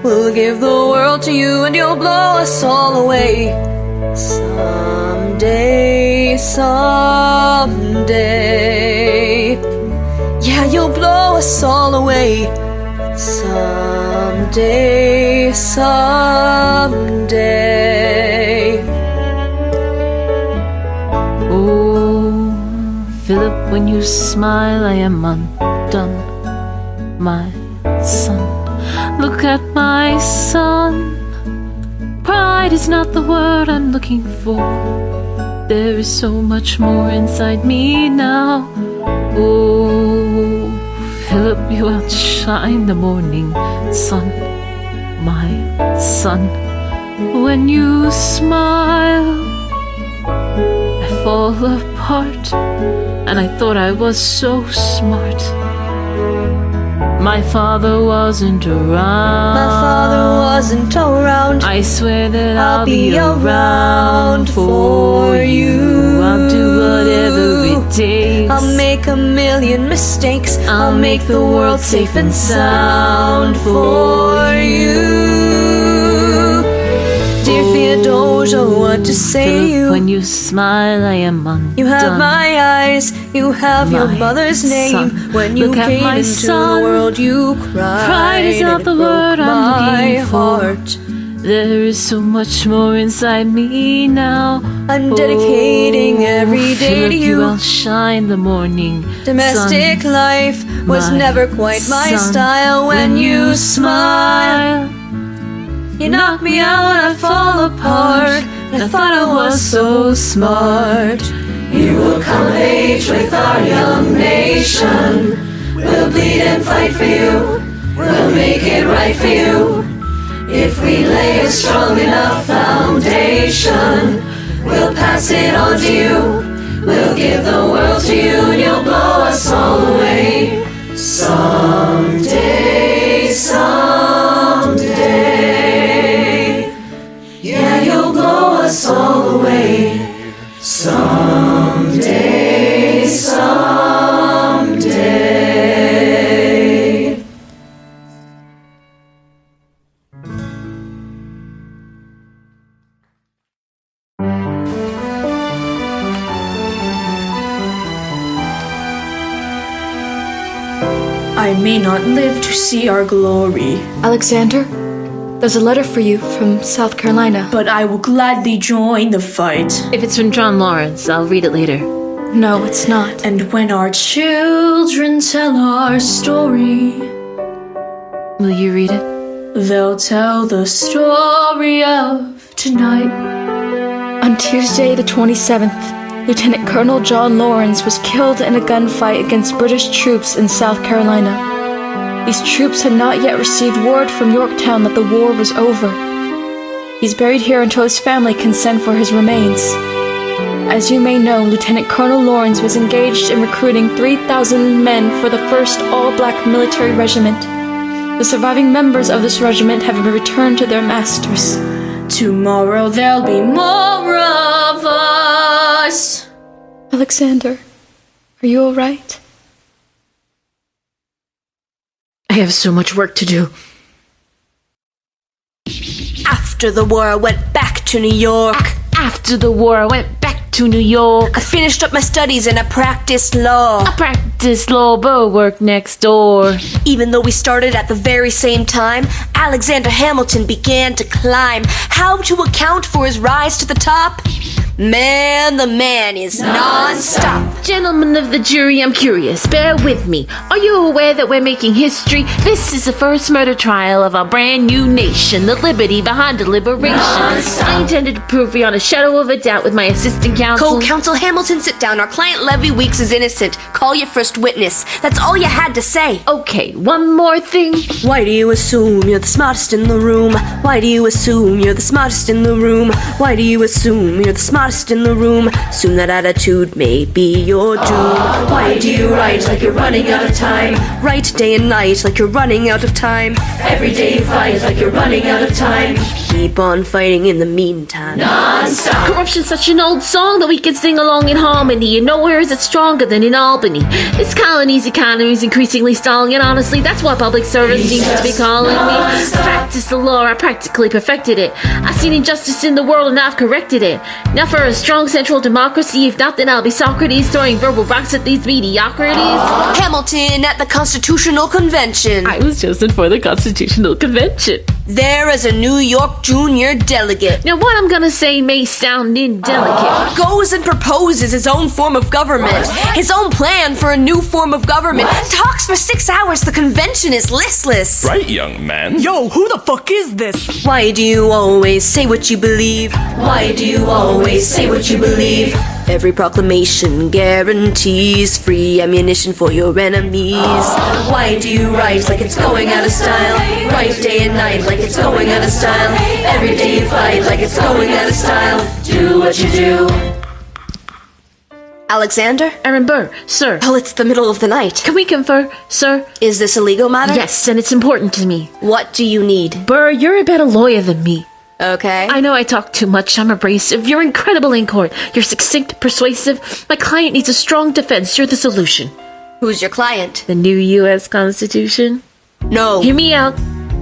[SPEAKER 1] We'll give the world to you, and you'll blow us all away. Someday, someday. Yeah, you'll blow us all away. Someday, someday.
[SPEAKER 4] Oh, Philip, when you smile, I am undone. My son, look at my son. Pride is not the word I'm looking for. There is so much more inside me now. Oh, Philip, you outshine the morning sun. My son, when you smile, I fall apart, and I thought I was so smart. My father wasn't around.
[SPEAKER 1] My father wasn't around.
[SPEAKER 4] I swear that I'll be around for you. I'll do whatever it takes.
[SPEAKER 1] I'll make a million mistakes.
[SPEAKER 4] I'll make the world safe and sound for you.
[SPEAKER 1] Dear Theodosia, what to say to you?
[SPEAKER 4] When you smile, I am undone.
[SPEAKER 1] You have my eyes, you have your mother's name. When you came into the world, you cried.
[SPEAKER 4] Pride is not the word I'm looking for. There is so much more inside me now.
[SPEAKER 1] I'm dedicating every day to you.
[SPEAKER 4] You outshine the morning
[SPEAKER 1] Domestic
[SPEAKER 4] sun.
[SPEAKER 1] life was never quite my style. When you smile, you knock me out, I fall apart. I thought I was so smart.
[SPEAKER 6] You will come of age with our young nation. We'll bleed and fight for you. We'll make it right for you. If we lay a strong enough foundation, we'll pass it on to you. We'll give the world to you, and you'll blow us all away. Someday, someday. Yeah, you'll blow us all away. Someday.
[SPEAKER 5] I may not live to see our glory.
[SPEAKER 14] Alexander, there's a letter for you from South Carolina.
[SPEAKER 5] But I will gladly join the fight.
[SPEAKER 4] If it's from John Lawrence, I'll read it later.
[SPEAKER 14] No, it's not.
[SPEAKER 5] And when our children tell our story,
[SPEAKER 4] will you read it?
[SPEAKER 5] They'll tell the story of tonight.
[SPEAKER 14] On Tuesday the 27th, Lieutenant Colonel John Lawrence was killed in a gunfight against British troops in South Carolina. These troops had not yet received word from Yorktown that the war was over. He's buried here until his family can send for his remains. As you may know, Lieutenant Colonel Lawrence was engaged in recruiting 3,000 men for the 1st All-Black Military Regiment. The surviving members of this regiment have been returned to their masters.
[SPEAKER 5] Tomorrow there'll be more of us.
[SPEAKER 14] Alexander, are you all right?
[SPEAKER 4] I have so much work to do.
[SPEAKER 1] After the war, I went back to New York.
[SPEAKER 4] After the war, I went back to New York.
[SPEAKER 1] I finished up my studies and I practiced law.
[SPEAKER 4] I practiced law, but worked next door.
[SPEAKER 1] Even though we started at the very same time, Alexander Hamilton began to climb. How to account for his rise to the top? Man, the man is non-stop.
[SPEAKER 4] Gentlemen of the jury, I'm curious. Bear with me. Are you aware that we're making history? This is the first murder trial of our brand new nation, the liberty behind deliberation. I intended to prove beyond a shadow of a doubt with my assistant counsel.
[SPEAKER 1] Co-counsel Hamilton, sit down. Our client Levy Weeks is innocent. Call your first witness. That's all you had to say.
[SPEAKER 4] Okay, one more thing.
[SPEAKER 1] Why do you assume you're the smartest in the room? Why do you assume you're the smartest in the room? Why do you assume you're the smartest in the room? Soon that attitude may be your doom.
[SPEAKER 6] Why do you write like you're running out of time?
[SPEAKER 1] Write day and night like you're running out of time.
[SPEAKER 6] Every day you fight like you're running out of time.
[SPEAKER 1] Keep on fighting in the meantime.
[SPEAKER 6] Non-stop.
[SPEAKER 4] Corruption's such an old song that we can sing along in harmony, and nowhere is it stronger than in Albany. This colony's economy is increasingly stalling, and honestly, that's why public service seems to be calling me. I practiced the law, I practically perfected it. I've seen injustice in the world and I've corrected it. Now for a strong central democracy, if not then I'll be Socrates throwing verbal rocks at these mediocrities.
[SPEAKER 1] Hamilton at the Constitutional Convention.
[SPEAKER 4] I was chosen for the Constitutional Convention.
[SPEAKER 1] There as a New York junior delegate.
[SPEAKER 4] Now what I'm gonna say may sound indelicate.
[SPEAKER 1] Goes and proposes his own form of government. His own plan for a new form of government. Talks for 6 hours. The convention is listless.
[SPEAKER 15] Right, young man.
[SPEAKER 16] Yo, who the fuck is this?
[SPEAKER 1] Why do you always say what you believe?
[SPEAKER 6] Why do you always say what you believe?
[SPEAKER 1] Every proclamation guarantees free ammunition for your enemies.
[SPEAKER 6] Why do you write like it's going out of style? Write day and night like it's going out of style. Every day you fight like it's going out of style. Do what you do.
[SPEAKER 1] Alexander?
[SPEAKER 4] Aaron Burr, sir.
[SPEAKER 1] Oh, it's the middle of the night.
[SPEAKER 4] Can we confer, sir?
[SPEAKER 1] Is this a legal matter?
[SPEAKER 4] Yes, and it's important to me.
[SPEAKER 1] What do you need?
[SPEAKER 4] Burr, you're a better lawyer than me.
[SPEAKER 1] Okay.
[SPEAKER 4] I know I talk too much. I'm abrasive. You're incredible in court. You're succinct, persuasive. My client needs a strong defense. You're the solution.
[SPEAKER 1] Who's your client?
[SPEAKER 4] The new U.S. Constitution?
[SPEAKER 1] No.
[SPEAKER 4] Hear me out.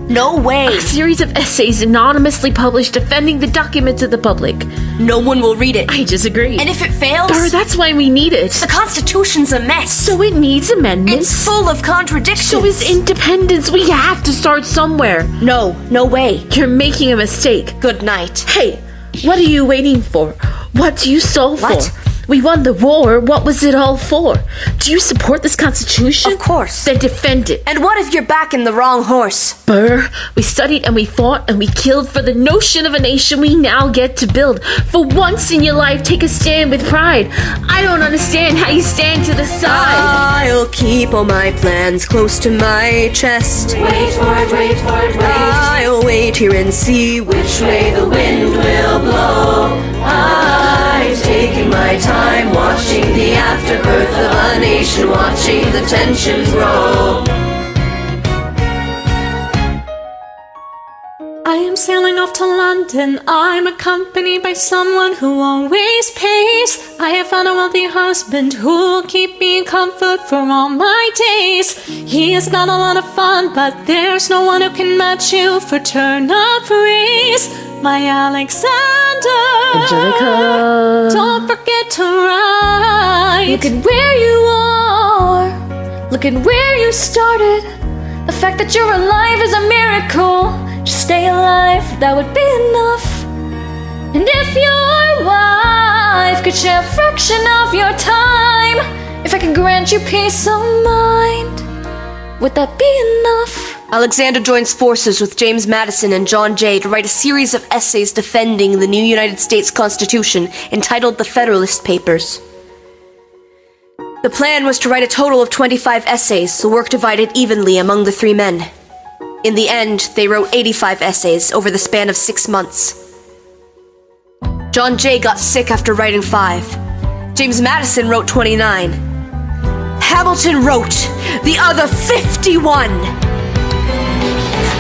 [SPEAKER 1] No way.
[SPEAKER 4] A series of essays anonymously published defending the document to the public.
[SPEAKER 1] No one will read it.
[SPEAKER 4] I disagree.
[SPEAKER 1] And if it fails?
[SPEAKER 4] Burr, that's why we need it.
[SPEAKER 1] The Constitution's a mess.
[SPEAKER 4] So it needs amendments.
[SPEAKER 1] It's full of contradictions.
[SPEAKER 4] So is independence. We have to start somewhere.
[SPEAKER 1] No way.
[SPEAKER 4] You're making a mistake.
[SPEAKER 1] Good night.
[SPEAKER 4] Hey, what are you waiting for? What do you solve for? We won the war. What was it all for? Do you support this Constitution?
[SPEAKER 1] Of course.
[SPEAKER 4] Then defend it.
[SPEAKER 1] And what if you're backing the wrong horse?
[SPEAKER 4] Burr, we studied and we fought and we killed for the notion of a nation we now get to build. For once in your life, take a stand with pride. I don't understand how you stand to the side.
[SPEAKER 1] I'll keep all my plans close to my chest.
[SPEAKER 6] Wait for it, wait for it, wait.
[SPEAKER 1] I'll wait here and see
[SPEAKER 6] which way the wind will blow. I'm taking my time, watching the afterbirth of a nation, watching the tension grow.
[SPEAKER 5] I am sailing off to London. I'm accompanied by someone who always pays. I have found a wealthy husband who will keep me in comfort for all my days. He has got a lot of fun, but there's no one who can match you for turn of phrase. My Alexander,
[SPEAKER 4] Angelica,
[SPEAKER 5] don't forget to write.
[SPEAKER 14] Look at where you are. Look
[SPEAKER 5] at where you started. The fact that you're alive is a miracle. Just stay alive, that would be enough. And if your wife could share a fraction of your time, if I could grant you peace of mind, would that be enough?
[SPEAKER 1] Alexander joins forces with James Madison and John Jay to write a series of essays defending the new United States Constitution entitled the Federalist Papers. The plan was to write a total of 25 essays, the work divided evenly among the three men. In the end, they wrote 85 essays over the span of 6 months. John Jay got sick after writing 5. James Madison wrote 29. Hamilton wrote the other 51!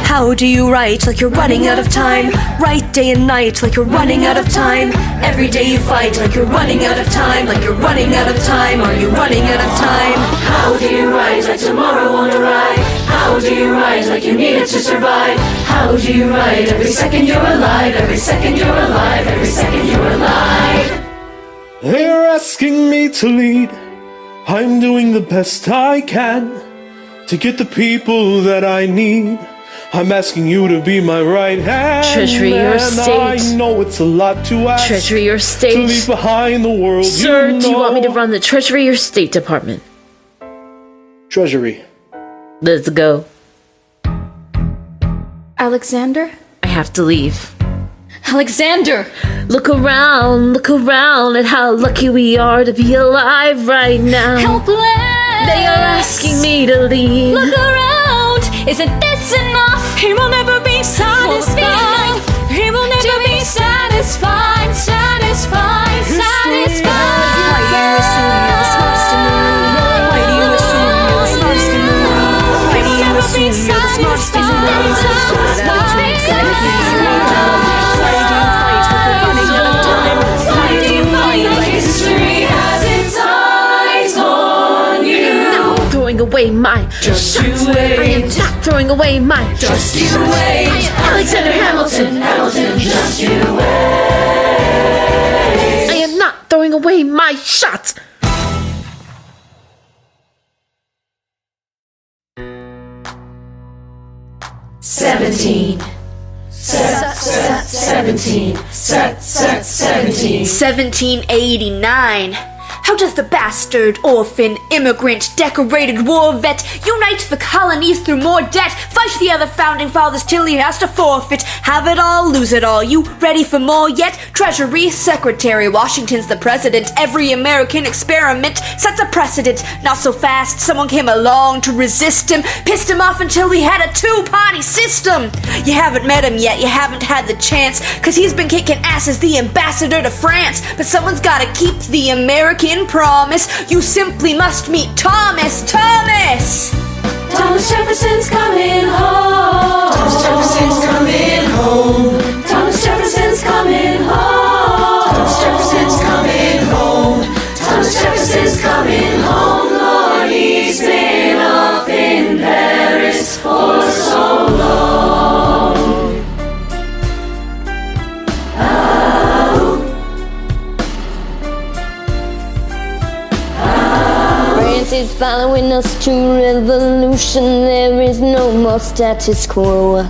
[SPEAKER 1] How do you write like you're running out of time? Write day and night like you're running out of time. Every day you fight like you're running out of time. Like you're running out of time. Are you running out of time?
[SPEAKER 6] How do you write like tomorrow won't arrive? How do you write like you need it to survive? How do you write every second you're alive? Every second you're alive. Every second you're alive.
[SPEAKER 7] They're asking me to lead. I'm doing the best I can to get the people that I need. I'm asking you to be my right hand.
[SPEAKER 4] Treasury your state.
[SPEAKER 7] I know it's a lot to ask.
[SPEAKER 4] Treasury your state.
[SPEAKER 7] To leave behind the world.
[SPEAKER 4] Sir, do you want me to run the Treasury or State Department?
[SPEAKER 7] Treasury.
[SPEAKER 4] Let's go.
[SPEAKER 5] Alexander?
[SPEAKER 4] I have to leave.
[SPEAKER 5] Alexander!
[SPEAKER 4] Look around at how lucky we are to be alive right now.
[SPEAKER 5] Helpless!
[SPEAKER 4] They are asking me to leave.
[SPEAKER 5] Look around! Isn't this enough? He will never be satisfied. He will never be satisfied. Satisfied. Satisfied.
[SPEAKER 1] Why do you assume you're the smartest in the room? Why do you assume you're the smartest in the room? Why do you assume you're the smartest in the room?
[SPEAKER 6] Why do you fight like history has its eyes on you?
[SPEAKER 4] Not throwing away my
[SPEAKER 6] Just you wait.
[SPEAKER 4] I am not throwing away my
[SPEAKER 6] Just you wait.
[SPEAKER 4] Alexander Hamilton.
[SPEAKER 6] Just you wait.
[SPEAKER 4] I am not throwing away my shot.
[SPEAKER 6] Seventeen.
[SPEAKER 1] 1789. How does the bastard, orphan, immigrant, decorated war vet unite the colonies through more debt? Fight the other founding fathers till he has to forfeit. Have it all, lose it all. You ready for more yet? Treasury Secretary, Washington's the president. Every American experiment sets a precedent. Not so fast, someone came along to resist him. Pissed him off until we had a two-party system. You haven't met him yet, you haven't had the chance, cause he's been kicking ass as the ambassador to France. But someone's gotta keep the American promise. You simply must meet Thomas.
[SPEAKER 6] Thomas Jefferson's coming home. Thomas Jefferson's coming home. Thomas Jefferson's coming home. Thomas Jefferson's coming home. Thomas Jefferson's coming home. Lord, he's been up in Paris for so long.
[SPEAKER 15] Is following us to revolution. There is no more status quo,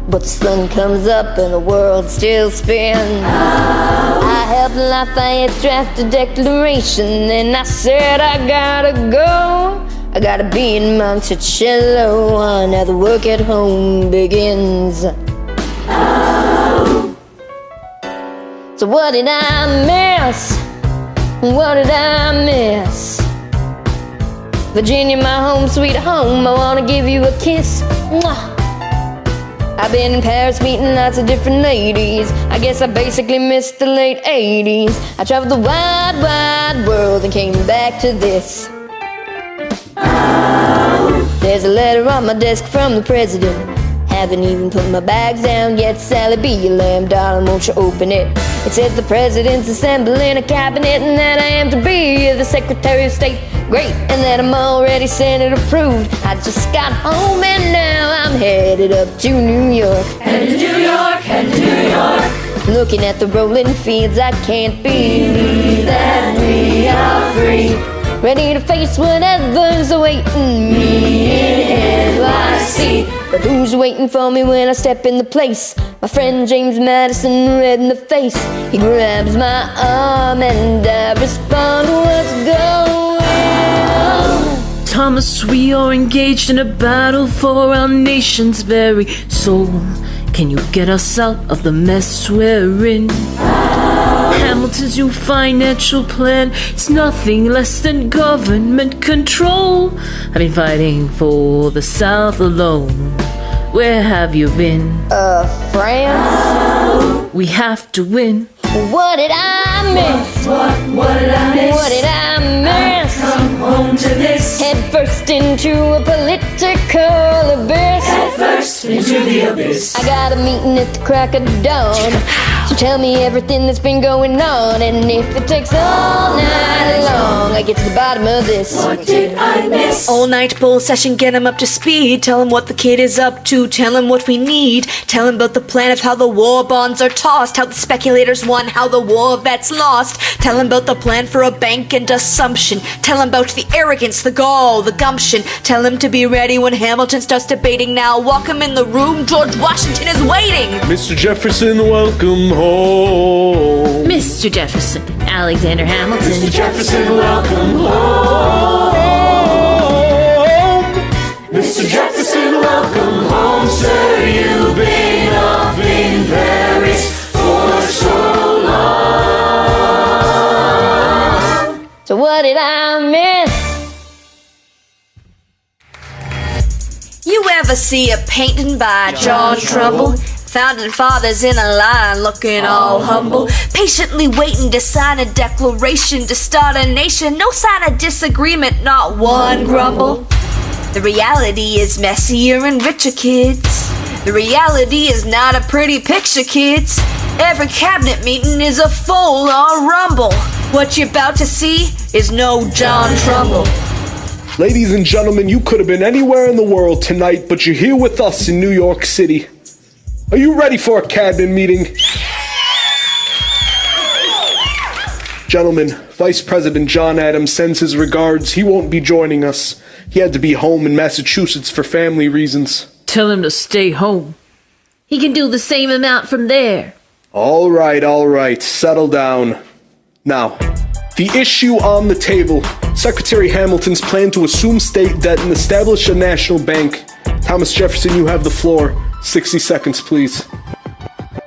[SPEAKER 15] but the sun comes up and the world still spins. I helped Lafayette draft a declaration, and I said I gotta go. I gotta be in Monticello. Now the work at home begins. So what did I miss? What did I miss? Virginia, my home, sweet home, I wanna give you a kiss. Mwah. I've been in Paris meeting lots of different ladies. I guess I basically missed the late 80s. I traveled the wide, wide world and came back to this. There's a letter on my desk from the president. Haven't even put my bags down yet. Sally, be your lamb, darling, won't you open it? It says the president's assembling a cabinet, and that I am to be the Secretary of State. Great, and that I'm already Senate approved. I just got home and now I'm headed up to New York.
[SPEAKER 6] Headed to New York, headed to New York.
[SPEAKER 15] Looking at the rolling fields, I can't believe that we are free. ready to face whatever's awaiting me in NYC. But who's waiting for me when I step in the place? My friend James Madison, red in the face. He grabs my arm and I respond, what's going on?
[SPEAKER 4] Thomas, we are engaged in a battle for our nation's very soul. Can you get us out of the mess we're in? Hamilton's new financial plan is nothing less than government control. I've been fighting for the South alone. Where have you been?
[SPEAKER 15] France?
[SPEAKER 4] We have to win.
[SPEAKER 15] What did I miss?
[SPEAKER 6] What did I miss?
[SPEAKER 15] What did I miss?
[SPEAKER 6] Come home to this.
[SPEAKER 15] Head first into a political abyss.
[SPEAKER 6] Head first into the abyss.
[SPEAKER 15] I got a meeting at the crack of dawn to tell me everything that's been going on. And if it takes all night long, I get to the bottom of this.
[SPEAKER 6] What did I miss?
[SPEAKER 1] All night bull session, get him up to speed. Tell him what the kid is up to, tell him what we need. Tell him about the plan of how the war bonds are tossed, how the speculators won, how the war vets lost. Tell him about the plan for a bank and assumption. Tell him about the arrogance, the gall, the gumption. Tell him to be ready when Hamilton starts debating. Now walk him in the room, George Washington is waiting.
[SPEAKER 7] Mr. Jefferson, welcome home.
[SPEAKER 4] Mr. Jefferson, Alexander Hamilton.
[SPEAKER 6] Mr. Jefferson, welcome home. Mr. Jefferson, welcome home, sir. You've been off in Paris for so long.
[SPEAKER 15] So what did I miss?
[SPEAKER 1] You ever see a painting by John Trumbull? Founding fathers in a line looking all humble, patiently waiting to sign a declaration to start a nation. No sign of disagreement, not one grumble. The reality is messier and richer, kids. The reality is not a pretty picture, kids. Every cabinet meeting is a full-on rumble. What you're about to see is no John Trumbull.
[SPEAKER 7] Ladies and gentlemen, you could have been anywhere in the world tonight, but you're here with us in New York City. Are you ready for a cabinet meeting? Gentlemen, Vice President John Adams sends his regards. He won't be joining us. He had to be home in Massachusetts for family reasons.
[SPEAKER 4] Tell him to stay home. He can do the same amount from there.
[SPEAKER 7] All right. Settle down. Now, the issue on the table. Secretary Hamilton's plan to assume state debt and establish a national bank. Thomas Jefferson, you have the floor. 60 seconds, please.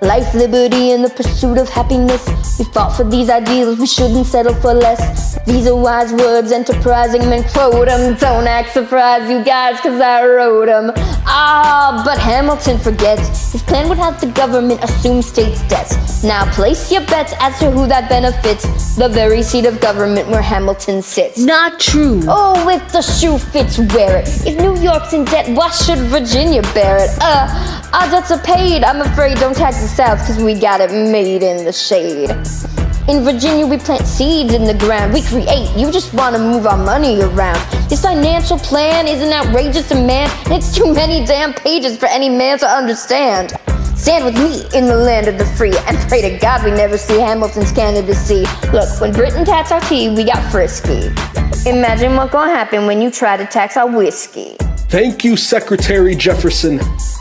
[SPEAKER 15] Life, liberty, and the pursuit of happiness. We fought for these ideals, we shouldn't settle for less. These are wise words, enterprising men quote them. Don't act surprised, you guys, cause I wrote them. But Hamilton forgets. His plan would have the government assume state's debts. Now place your bets as to who that benefits. The very seat of government where Hamilton sits.
[SPEAKER 4] Not true.
[SPEAKER 15] Oh, if the shoe fits, wear it. If New York's in debt, why should Virginia bear it? Our debts are paid. I'm afraid don't tax the South, cause we got it made in the shade. In Virginia, we plant seeds in the ground. We create. You just want to move our money around. This financial plan isn't outrageous to man, and it's too many damn pages for any man to understand. Stand with me in the land of the free, and pray to God we never see Hamilton's candidacy. Look, when Britain taxed our tea, we got frisky. Imagine what's gonna happen when you try to tax our whiskey.
[SPEAKER 7] Thank you, Secretary Jefferson.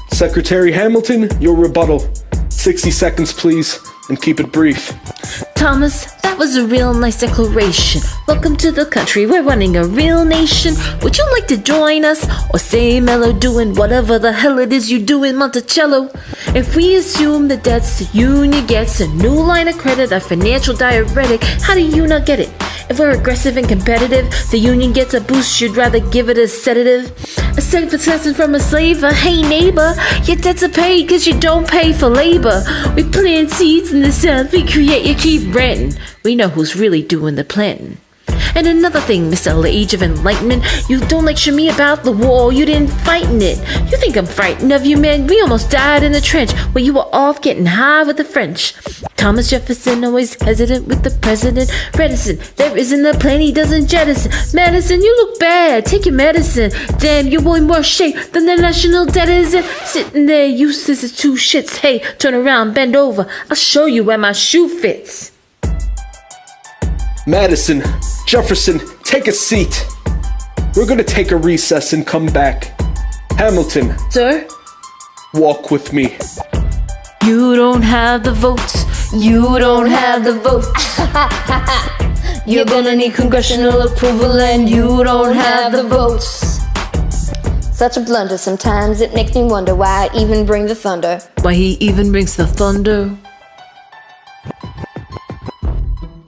[SPEAKER 7] Secretary Hamilton, your rebuttal. 60 seconds, please, and keep it brief.
[SPEAKER 4] Thomas, that was a real nice declaration. Welcome to the country, we're running a real nation. Would you like to join us? Or say Mello doing whatever the hell it is you do in Monticello? If we assume the debts the union gets, a new line of credit, a financial diuretic, how do you not get it? If we're aggressive and competitive, the union gets a boost, you'd rather give it a sedative. A succession from a slaver, hey neighbor, your debts are paid cause you don't pay for labor. We plant seeds in the South, we create, you keep renting. We know who's really doing the planting. And another thing, Mr. Age of Enlightenment, you don't lecture me about the war, you didn't fight in it. You think I'm frightened of you, man? We almost died in the trench where you were off getting high with the French. Thomas Jefferson always hesitant with the president, reticent. There isn't a plan he doesn't jettison. Madison, you look bad, take your medicine. Damn, you're in worse shape than the national debt is in. Sitting there useless as two shits. Hey, turn around, bend over, I'll show you where my shoe fits.
[SPEAKER 7] Madison, Jefferson, take a seat. We're gonna take a recess and come back. Hamilton.
[SPEAKER 4] Sir?
[SPEAKER 7] Walk with me.
[SPEAKER 4] You don't have the votes. You don't have the votes.
[SPEAKER 15] You're gonna need congressional approval and you don't have the votes. Such a blunder, sometimes it makes me wonder why I even bring the thunder.
[SPEAKER 4] Why he even brings the thunder.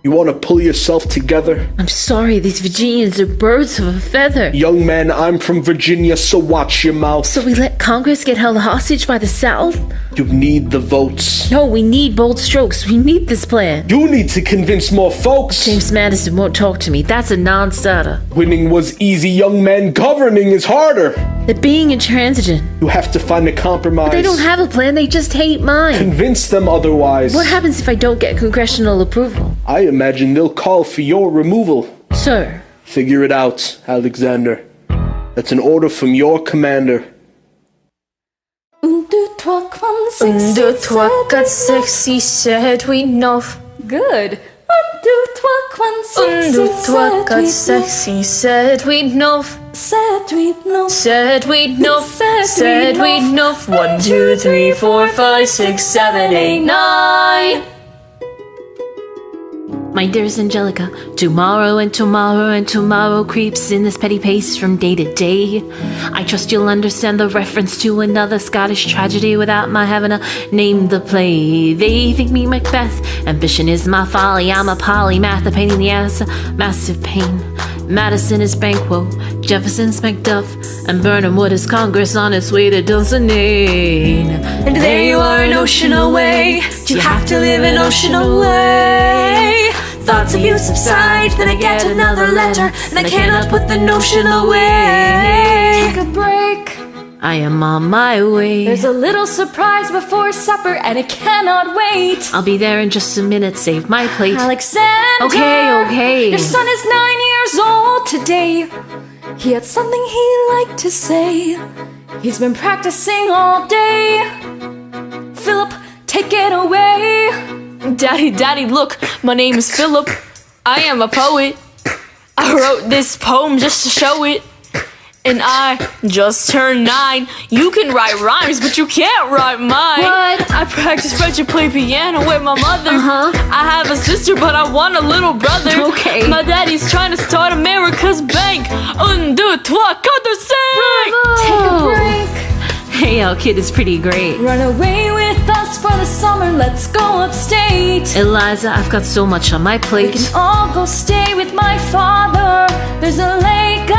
[SPEAKER 7] You want to pull yourself together?
[SPEAKER 4] I'm sorry, these Virginians are birds of a feather.
[SPEAKER 7] Young man, I'm from Virginia, so watch your mouth.
[SPEAKER 4] So we let Congress get held hostage by the South?
[SPEAKER 7] You need the votes.
[SPEAKER 4] No, we need bold strokes. We need this plan.
[SPEAKER 7] You need to convince more folks.
[SPEAKER 4] James Madison won't talk to me. That's a non-starter.
[SPEAKER 7] Winning was easy, young man. Governing is harder.
[SPEAKER 4] They're being intransigent.
[SPEAKER 7] You have to find a compromise.
[SPEAKER 4] But they don't have a plan. They just hate mine.
[SPEAKER 7] Convince them otherwise.
[SPEAKER 4] What happens if I don't get congressional approval?
[SPEAKER 7] I imagine they'll call for your removal.
[SPEAKER 4] Sir.
[SPEAKER 7] Figure it out, Alexander. That's an order from your commander.
[SPEAKER 5] 1, 2, 3, 4, 5, 6,
[SPEAKER 2] 1, 2, 3, 4, 5, 6, 7, 8, 9.
[SPEAKER 5] Good. 1, 2, 3, 4, 5, 6,
[SPEAKER 2] 1, 2, 3, 4, 5, 6, 7, 8, 9.
[SPEAKER 5] 7, 8, 9.
[SPEAKER 2] 7, 8, 9. 7, 8, 9. 1, 2, 3, 4, 5, 6, 7, 8, 9.
[SPEAKER 4] My dearest Angelica, tomorrow and tomorrow and tomorrow creeps in this petty pace from day to day. I trust you'll understand the reference to another Scottish tragedy without my having to name the play. They think me Macbeth, ambition is my folly, I'm a polymath, a pain in the ass, a massive pain. Madison is Banquo, Jefferson's Macduff, and Burnham Wood is Congress on its way to Dunsinane.
[SPEAKER 1] And there you are an ocean away. Do you have to live an ocean away? Thoughts of you subside, then I get another letter, and I cannot put the notion away.
[SPEAKER 5] Take a break.
[SPEAKER 4] I am on my way.
[SPEAKER 5] There's a little surprise before supper, and it cannot wait.
[SPEAKER 4] I'll be there in just a minute, save my plate.
[SPEAKER 5] Alexander!
[SPEAKER 4] Okay.
[SPEAKER 5] Your son is 9 years old today. He had something he'd like to say. He's been practicing all day. Philip, take it away.
[SPEAKER 12] Daddy, look, my name is Philip. I am a poet. I wrote this poem just to show it. And I just turned 9. You can write rhymes, but you can't write mine.
[SPEAKER 5] What?
[SPEAKER 12] I practice French and play piano with my mother. I have a sister, but I want a little brother.
[SPEAKER 4] Okay.
[SPEAKER 12] My daddy's trying to start America's bank. 1, 2, 3, 4, 5.
[SPEAKER 5] Take a break.
[SPEAKER 4] Hey, our kid is pretty great.
[SPEAKER 5] Run away with us for the summer, let's go upstate.
[SPEAKER 4] Eliza, I've got so much on my plate.
[SPEAKER 5] We can all go stay with my father. There's a lake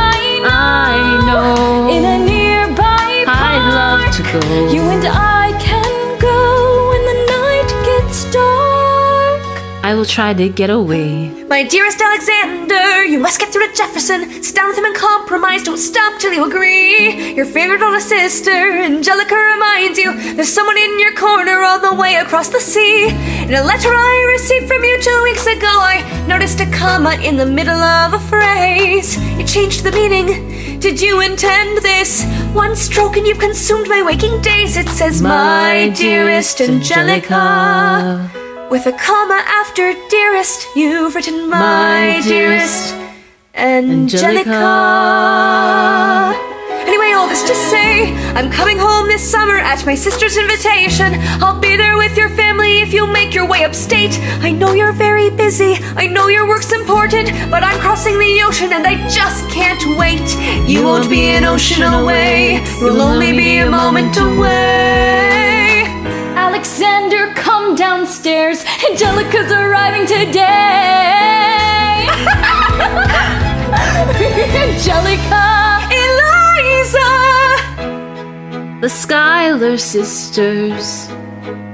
[SPEAKER 5] I know in a nearby park.
[SPEAKER 4] I'd love to go.
[SPEAKER 5] You and I can go when the night gets dark.
[SPEAKER 4] I will try to get away.
[SPEAKER 1] My dearest Alexander, you must get through to Jefferson. Sit down with him and compromise. Don't stop till you agree. Your favorite older sister, Angelica, reminds you there's someone in your corner all the way across the sea. In a letter I received from you 2 weeks ago, I noticed a comma in the middle of a phrase. It changed the meaning. Did you intend this? One stroke and you've consumed my waking days. It says, my dearest Angelica. With a comma after dearest, you've written my dearest Angelica. Anyway, all this to say, I'm coming home this summer at my sister's invitation. I'll be there with your family if you'll make your way upstate. I know you're very busy, I know your work's important, but I'm crossing the ocean and I just can't wait. You won't be an ocean away, you'll only be a moment away.
[SPEAKER 5] Alexander, come downstairs. Angelica's arriving today. Angelica.
[SPEAKER 1] Eliza.
[SPEAKER 4] The Schuyler Sisters.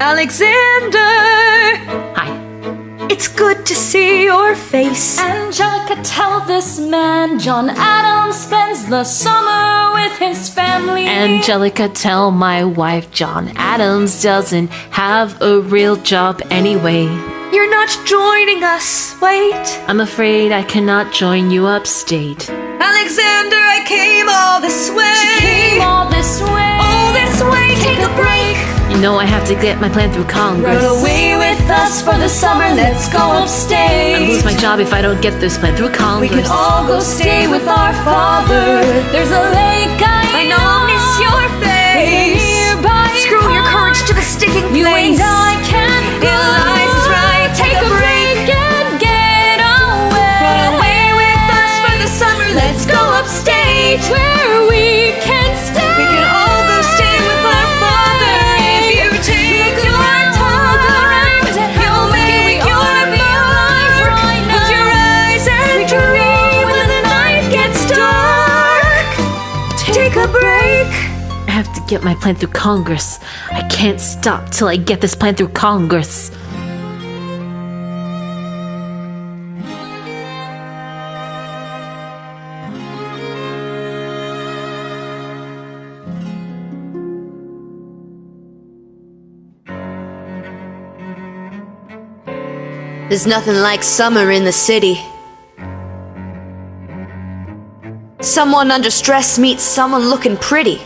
[SPEAKER 1] Alexander.
[SPEAKER 4] Hi.
[SPEAKER 1] It's good to see your face.
[SPEAKER 5] Angelica, tell this man John Adams spends the summer with his family.
[SPEAKER 4] Angelica, tell my wife John Adams doesn't have a real job anyway.
[SPEAKER 1] You're not joining us, wait.
[SPEAKER 4] I'm afraid I cannot join you upstate.
[SPEAKER 1] Alexander, I came all this way.
[SPEAKER 5] She came all this way.
[SPEAKER 1] All this way, take a break.
[SPEAKER 4] You know I have to get my plan through Congress.
[SPEAKER 5] Run away with us for the summer, let's go upstate.
[SPEAKER 4] I lose my job if I don't get this plan through Congress.
[SPEAKER 5] We can all go stay with our father. There's a lake I know I'll miss your face. Nearby
[SPEAKER 1] Screw your courage to the sticking
[SPEAKER 5] you
[SPEAKER 1] place.
[SPEAKER 5] and I can go.
[SPEAKER 1] Eliza's right, take a break
[SPEAKER 5] and get away.
[SPEAKER 1] Run away with us for the summer, let's go upstate
[SPEAKER 5] where we can stay.
[SPEAKER 1] We can all go stay with our father. If you take your time, you'll make your life right. Close your eyes and dream when the night gets dark. Take a break.
[SPEAKER 4] I have to get my plan through Congress. I can't stop till I get this plan through Congress.
[SPEAKER 1] There's nothing like summer in the city. Someone under stress meets someone looking pretty.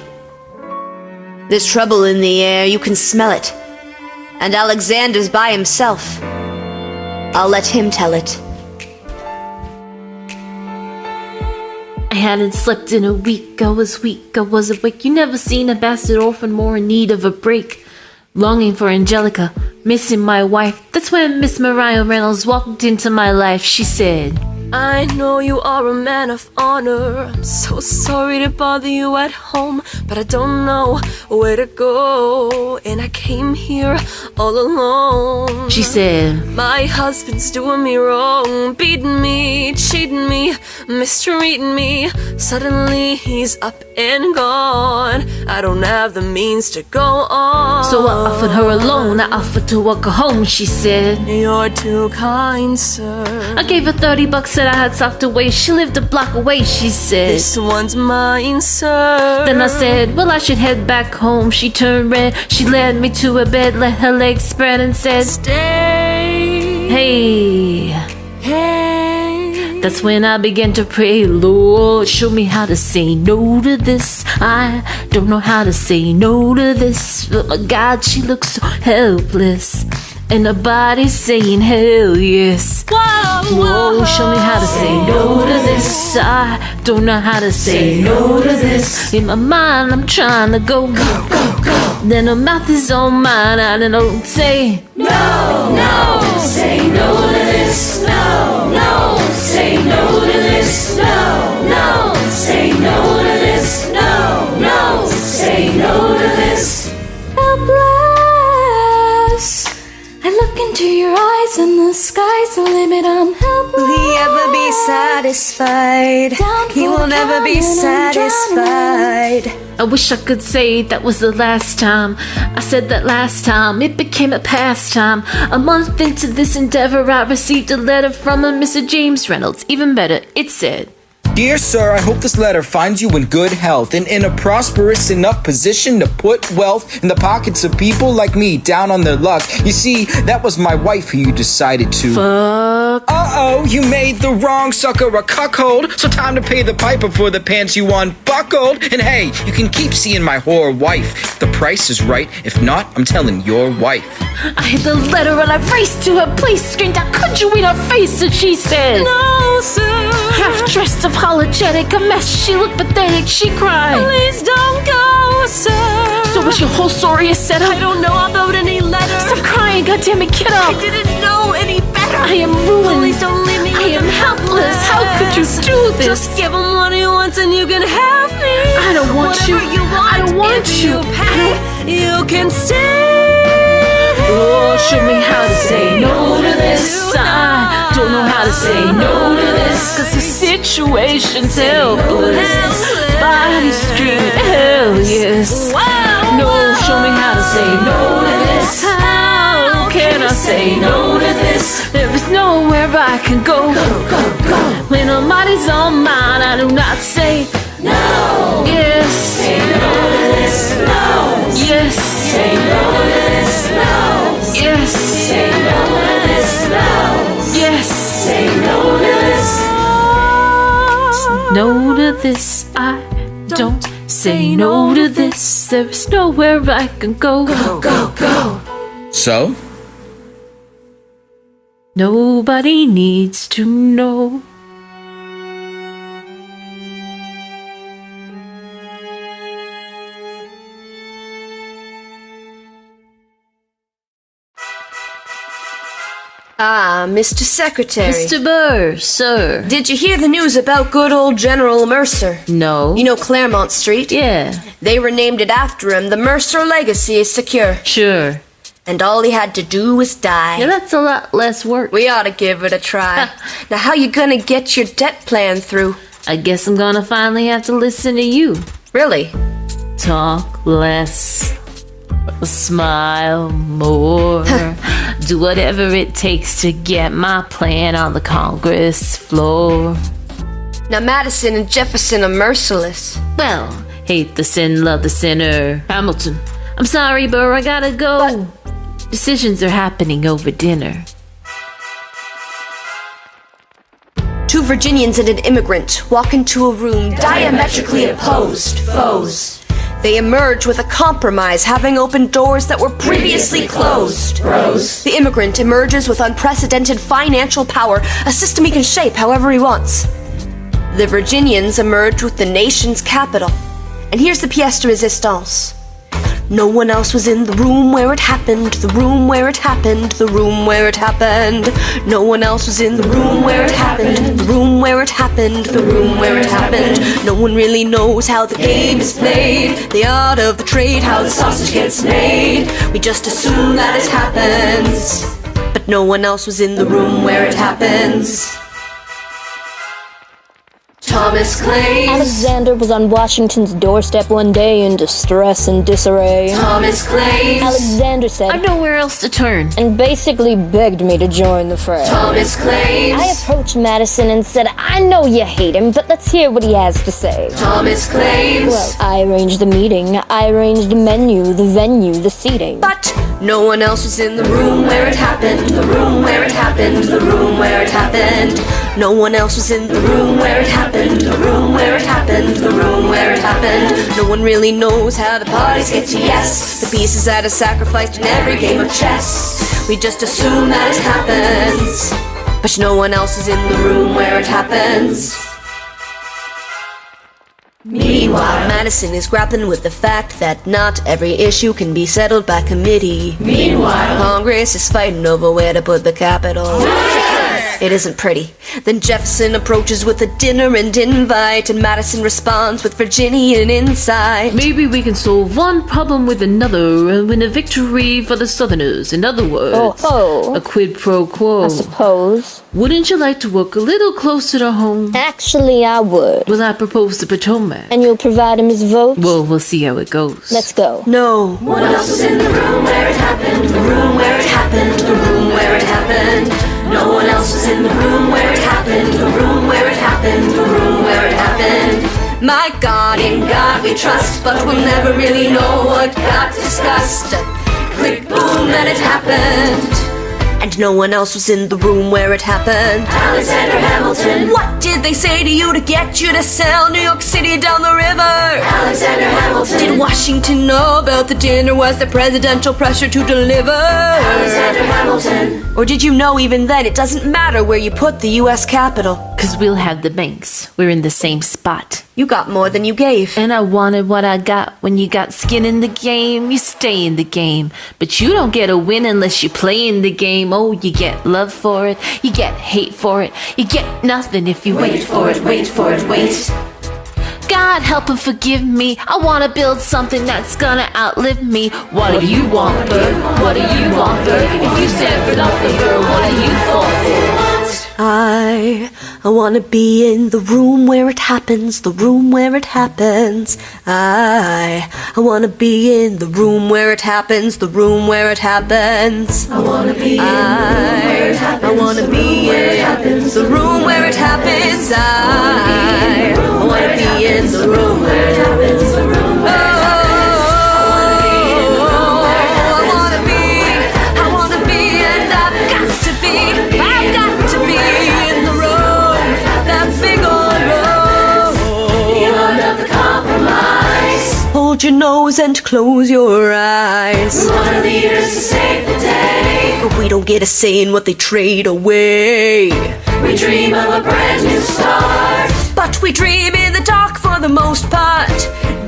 [SPEAKER 1] There's trouble in the air, you can smell it. And Alexander's by himself. I'll let him tell it.
[SPEAKER 4] I hadn't slept in a week, I was weak, I was awake. You never seen a bastard orphan more in need of a break. Longing for Angelica, missing my wife. That's when Miss Mariah Reynolds walked into my life. She said,
[SPEAKER 2] I know you are a man of honor. I'm so sorry to bother you at home, but I don't know where to go. And I came here all alone.
[SPEAKER 4] She said,
[SPEAKER 2] my husband's doing me wrong, beating me, cheating me, mistreating me. Suddenly he's up and gone. I don't have the means to go on.
[SPEAKER 4] So I offered her a loan, I offered to walk her home. She said,
[SPEAKER 2] you're too kind, sir.
[SPEAKER 4] I gave her $30 that I had socked away. She lived a block away. She said,
[SPEAKER 2] this one's mine, sir.
[SPEAKER 4] Then I said, well, I should head back home. She turned red, she led me to her bed, let her legs spread and said,
[SPEAKER 2] stay.
[SPEAKER 4] Hey,
[SPEAKER 2] hey.
[SPEAKER 4] That's when I began to pray, Lord, show me how to say no to this. I don't know how to say no to this. But my God, she looks so helpless. And her body's saying hell yes. Whoa, show me how to say no to this. I don't know how to say no to this. In my mind I'm trying to go, go, go, go. Then her mouth is on mine and I don't say
[SPEAKER 6] no, no, say no to this. No, no, say no to this. No, no, say no to this. No, no, say no to this.
[SPEAKER 5] Helpless. I look into your eyes and the sky's the limit. I'm helpless.
[SPEAKER 1] Will he ever be satisfied? He will never be satisfied.
[SPEAKER 4] I wish I could say that was the last time I said that last time. It became a pastime. A month into this endeavor, I received a letter from a Mr. James Reynolds. Even better, it said,
[SPEAKER 17] Dear sir, I hope this letter finds you in good health and in a prosperous enough position to put wealth in the pockets of people like me down on their luck. You see, that was my wife who you decided to
[SPEAKER 4] fuck.
[SPEAKER 17] Uh-oh, you made the wrong sucker a cuckold, so time to pay the piper for the pants you unbuckled. And hey, you can keep seeing my whore wife if the price is right. If not, I'm telling your wife.
[SPEAKER 4] I hid the letter and I raced to her place, screamed out, could you in her face? And she said,
[SPEAKER 2] no, sir.
[SPEAKER 4] Half-dressed, apologetic, a mess, she looked pathetic, she cried,
[SPEAKER 2] please don't go, sir.
[SPEAKER 4] So what's your whole story is set up?
[SPEAKER 2] I don't know about any letter.
[SPEAKER 4] Stop crying, goddammit, get up.
[SPEAKER 2] I didn't know any better.
[SPEAKER 4] I am ruined.
[SPEAKER 2] Please don't leave me.
[SPEAKER 4] I am helpless. How could you do this?
[SPEAKER 2] Just give him what he wants and you can have me.
[SPEAKER 4] I don't want
[SPEAKER 2] Whatever
[SPEAKER 4] you.
[SPEAKER 2] you want.
[SPEAKER 4] I don't want
[SPEAKER 2] if
[SPEAKER 4] you.
[SPEAKER 2] Pay, you can stay.
[SPEAKER 4] Lord, show me how to say no to this. I don't know how to say no to this, cause the situation's helpless. Body screaming, hell yes. No, show me how to say no to this. How can I say no to this? There is nowhere I can go. When a body's on mine, I do not say
[SPEAKER 6] no.
[SPEAKER 4] Yes.
[SPEAKER 6] Say no to this. No.
[SPEAKER 4] Yes.
[SPEAKER 6] Say no to this. No.
[SPEAKER 4] Yes.
[SPEAKER 6] Say no to this. No.
[SPEAKER 4] Yes.
[SPEAKER 6] Say no to this.
[SPEAKER 4] No to this. I don't say no to this. There is nowhere I can go.
[SPEAKER 17] So?
[SPEAKER 4] Nobody needs to know.
[SPEAKER 1] Ah, Mr. Secretary.
[SPEAKER 4] Mr. Burr, sir.
[SPEAKER 1] Did you hear the news about good old General Mercer?
[SPEAKER 4] No.
[SPEAKER 1] You know Claremont Street?
[SPEAKER 4] Yeah.
[SPEAKER 1] They renamed it after him. The Mercer legacy is secure.
[SPEAKER 4] Sure.
[SPEAKER 1] And all he had to do was die.
[SPEAKER 4] Yeah, that's a lot less work.
[SPEAKER 1] We ought to give it a try. Now, how you gonna get your debt plan through?
[SPEAKER 4] I guess I'm gonna finally have to listen to you.
[SPEAKER 1] Really?
[SPEAKER 4] Talk less. Smile more. Do whatever it takes to get my plan on the Congress floor.
[SPEAKER 1] Now, Madison and Jefferson are merciless.
[SPEAKER 4] Well, hate the sin, love the sinner. Hamilton. I'm sorry, Burr, I gotta go. Decisions are happening over dinner.
[SPEAKER 1] Two Virginians and an immigrant walk into a room diametrically opposed foes. They emerge with a compromise, having opened doors that were previously closed.
[SPEAKER 6] Bros.
[SPEAKER 1] The immigrant emerges with unprecedented financial power, a system he can shape however he wants. The Virginians emerge with the nation's capital. And here's the pièce de résistance. No one else was in the room where it happened, the room where it happened, the room where it happened. No one else was in the room where it happened, the room where it happened, the room where it happened. No one really knows how the game is played, the art of the trade, how the sausage gets made. We just assume that it happens, but no one else was in the room where it happens. Thomas claims
[SPEAKER 15] Alexander was on Washington's doorstep one day in distress and disarray.
[SPEAKER 1] Thomas claims
[SPEAKER 15] Alexander said,
[SPEAKER 4] I've nowhere else to turn,
[SPEAKER 15] and basically begged me to join the fray.
[SPEAKER 1] Thomas claims
[SPEAKER 15] I approached Madison and said, I know you hate him, but let's hear what he has to say.
[SPEAKER 1] Thomas claims
[SPEAKER 15] Well, I arranged the meeting, I arranged the menu, the venue, the seating.
[SPEAKER 1] But no one else was in the room where it happened, the room where it happened, the room where it happened. No one else was in the room where it happened, the room where it happened, the room where it happened. No one really knows how the parties get to yes, the pieces that are sacrificed in every game of chess. We just assume that it happens, but no one else is in the room where it happens. Meanwhile, Madison is grappling with the fact that not every issue can be settled by committee.
[SPEAKER 6] Meanwhile,
[SPEAKER 1] Congress is fighting over where to put the capital. It isn't pretty. Then Jefferson approaches with a dinner and invite, and Madison responds with Virginian insight.
[SPEAKER 4] Maybe we can solve one problem with another and win a victory for the Southerners. In other words,
[SPEAKER 15] Oh.
[SPEAKER 4] a quid pro quo.
[SPEAKER 15] I suppose.
[SPEAKER 4] Wouldn't you like to work a little closer to home?
[SPEAKER 15] Actually, I would.
[SPEAKER 4] Will I propose the Potomac?
[SPEAKER 15] And you'll provide him his vote?
[SPEAKER 4] Well, we'll see how it goes.
[SPEAKER 15] Let's go.
[SPEAKER 1] No.
[SPEAKER 6] one else was in the room where it happened, the room where it happened, the room where it happened. No one else was in the room where it happened, the room where it happened, the room where it happened.
[SPEAKER 1] My God, in God we trust, but we'll never really know what got discussed. Click, boom, and it happened. And no one else was in the room where it happened.
[SPEAKER 6] Alexander Hamilton.
[SPEAKER 1] What did they say to you to get you to sell New York City down the river?
[SPEAKER 6] Alexander Hamilton.
[SPEAKER 1] Did Washington know about the dinner? Was there presidential pressure to deliver?
[SPEAKER 6] Alexander Hamilton.
[SPEAKER 1] Or did you know even then it doesn't matter where you put the U.S. Capitol?
[SPEAKER 4] 'Cause we'll have the banks. We're in the same spot.
[SPEAKER 1] You got more than you gave.
[SPEAKER 4] And I wanted what I got. When you got skin in the game, you stay in the game. But you don't get a win unless you play in the game. Oh, you get love for it, you get hate for it, you get nothing if you wait for it, wait for it, wait. God help and forgive me. I wanna build something that's gonna outlive me. What do you want, Burr? What do you want, Burr? If you stand for nothing, Burr, what do you fall for?
[SPEAKER 1] I wanna be in the room where it happens, the room where it happens. I wanna be in the room where it happens, the room where it happens.
[SPEAKER 6] I wanna be in the room where it happens,
[SPEAKER 1] I wanna be in the room where it happens. I wanna be in the room where it happens, the room where it happens. Hold your nose and close your eyes.
[SPEAKER 6] We want our leaders to save the day,
[SPEAKER 1] but we don't get a say in what they trade away.
[SPEAKER 6] We dream of a brand new start,
[SPEAKER 1] but we dream in the dark for the most part.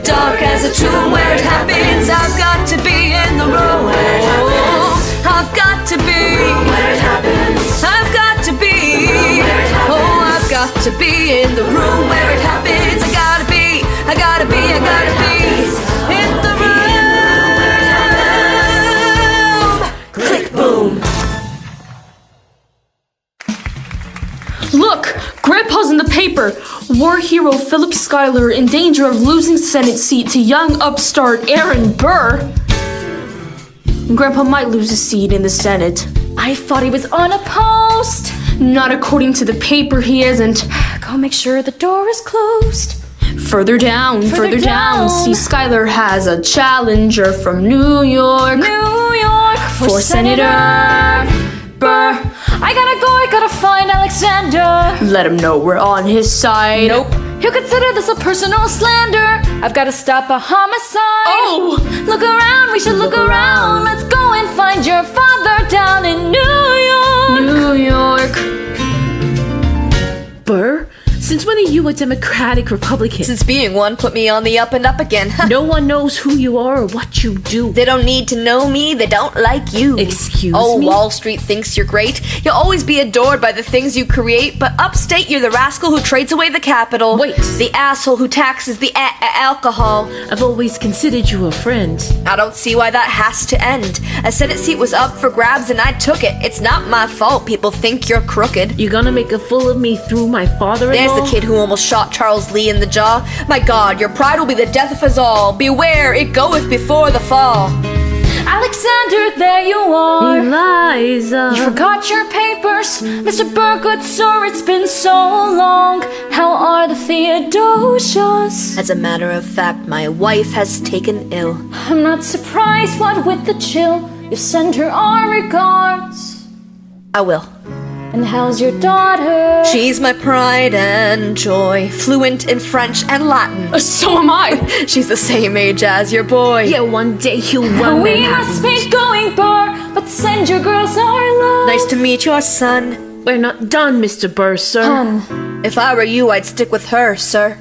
[SPEAKER 1] Dark as a tomb where it happens. I've got to be in the room where it happens. I've got to be
[SPEAKER 6] where it happens.
[SPEAKER 1] I've got to be. Oh, I've got to be in the room where it happens. I gotta be in the room. Click, boom.
[SPEAKER 12] Look! Grandpa's in the paper! War hero Philip Schuyler in danger of losing Senate seat to young upstart Aaron Burr. Grandpa might lose his seat in the Senate.
[SPEAKER 5] I thought he was unopposed.
[SPEAKER 12] Not according to the paper, he isn't.
[SPEAKER 5] Go make sure the door is closed.
[SPEAKER 12] Further down. See, Schuyler has a challenger from New York.
[SPEAKER 5] For Senator
[SPEAKER 12] Burr.
[SPEAKER 5] I gotta find Alexander.
[SPEAKER 12] Let him know we're on his side.
[SPEAKER 5] Nope. He'll consider this a personal slander. I've gotta stop a homicide.
[SPEAKER 12] Oh!
[SPEAKER 5] Look around, we should look around. Let's go and find your father down in New York.
[SPEAKER 4] Burr? Since when are you a Democratic Republican?
[SPEAKER 1] Since being one put me on the up and up again.
[SPEAKER 4] No one knows who you are or what you do.
[SPEAKER 1] They don't need to know me, they don't like you.
[SPEAKER 4] Excuse me?
[SPEAKER 1] Oh, Wall Street thinks you're great. You'll always be adored by the things you create, but upstate you're the rascal who trades away the capital.
[SPEAKER 4] Wait.
[SPEAKER 1] The asshole who taxes the alcohol.
[SPEAKER 4] I've always considered you a friend.
[SPEAKER 1] I don't see why that has to end. A Senate seat was up for grabs and I took it. It's not my fault people think you're crooked.
[SPEAKER 4] You're gonna make a fool of me through my father-in-law?
[SPEAKER 1] There's the kid who almost shot Charles Lee in the jaw. My God, your pride will be the death of us all. Beware, it goeth before the fall.
[SPEAKER 5] Alexander, there you are.
[SPEAKER 4] Eliza.
[SPEAKER 5] You forgot your papers. Mr. Burr, good sir, it's been so long. How are the Theodosias?
[SPEAKER 1] As a matter of fact, my wife has taken ill.
[SPEAKER 5] I'm not surprised, what with the chill. You send her our regards.
[SPEAKER 1] I will.
[SPEAKER 5] And how's your daughter?
[SPEAKER 1] She's my pride and joy, fluent in French and Latin.
[SPEAKER 12] So am I.
[SPEAKER 1] She's the same age as your boy.
[SPEAKER 4] Yeah, one day he'll run
[SPEAKER 5] We
[SPEAKER 4] Manhattan.
[SPEAKER 5] must be going, Burr, but send your girls our love.
[SPEAKER 1] Nice to meet your son.
[SPEAKER 4] We're not done, Mr. Burr, sir.
[SPEAKER 1] If I were you, I'd stick with her, sir.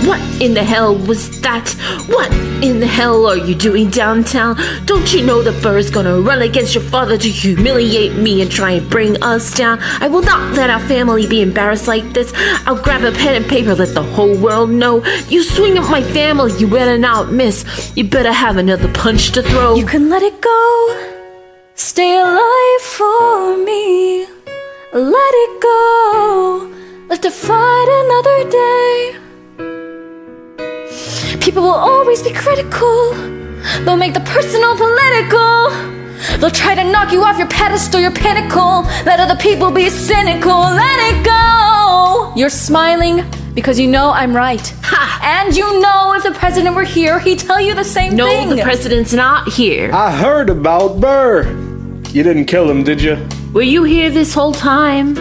[SPEAKER 4] What in the hell was that? What in the hell are you doing downtown? Don't you know the Burr's gonna run against your father to humiliate me and try and bring us down? I will not let our family be embarrassed like this. I'll grab a pen and paper, let the whole world know. You swing at my family, you better not miss. You better have another punch to throw.
[SPEAKER 5] You can let it go. Stay alive for me. Let it go. Live to fight another day. People will always be critical. They'll make the personal political. They'll try to knock you off your pedestal, your pinnacle. Let other people be cynical. Let it go. You're smiling because you know I'm right.
[SPEAKER 4] Ha!
[SPEAKER 5] And you know if the president were here, he'd tell you the same thing.
[SPEAKER 4] No, the president's not here.
[SPEAKER 7] I heard about Burr. You didn't kill him, did you?
[SPEAKER 4] Were you here this whole time?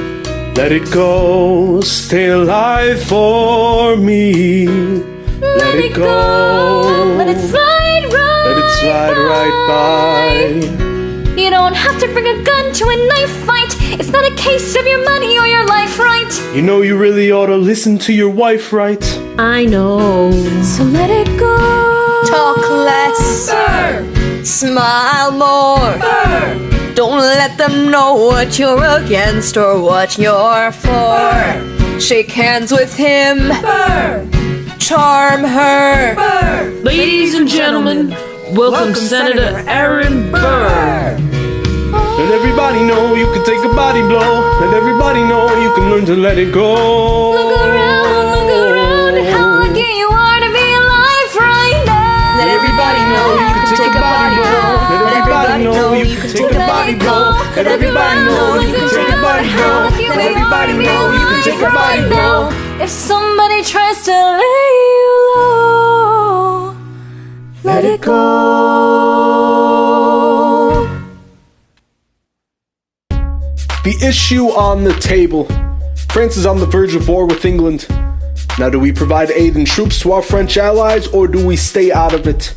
[SPEAKER 7] Let it go, stay alive for me. Let it go.
[SPEAKER 5] Let it slide
[SPEAKER 7] right by.
[SPEAKER 5] You don't have to bring a gun to a knife fight. It's not a case of your money or your life, right?
[SPEAKER 7] You know you really ought to listen to your wife, right?
[SPEAKER 4] I know.
[SPEAKER 5] So let it go.
[SPEAKER 1] Talk less.
[SPEAKER 6] Burr.
[SPEAKER 1] Smile more.
[SPEAKER 6] Burr.
[SPEAKER 1] Don't let them know what you're against or what you're for.
[SPEAKER 6] Burr.
[SPEAKER 1] Shake hands with him.
[SPEAKER 6] Burr.
[SPEAKER 1] Charm her.
[SPEAKER 6] Burr.
[SPEAKER 4] Ladies and gentlemen, welcome Senator Aaron Burr.
[SPEAKER 7] Let everybody know you can take a body blow. Let everybody know you can learn to let it go.
[SPEAKER 5] Look around, how lucky you are to be alive right now.
[SPEAKER 1] Let everybody know you can take a body blow.
[SPEAKER 7] Let everybody know you can take a body blow. Let everybody know you can take a body blow. Let everybody know you can take a body blow.
[SPEAKER 5] If somebody tries to lay you low, let it go.
[SPEAKER 7] The issue on the table. France is on the verge of war with England. Now, do we provide aid and troops to our French allies, or do we stay out of it?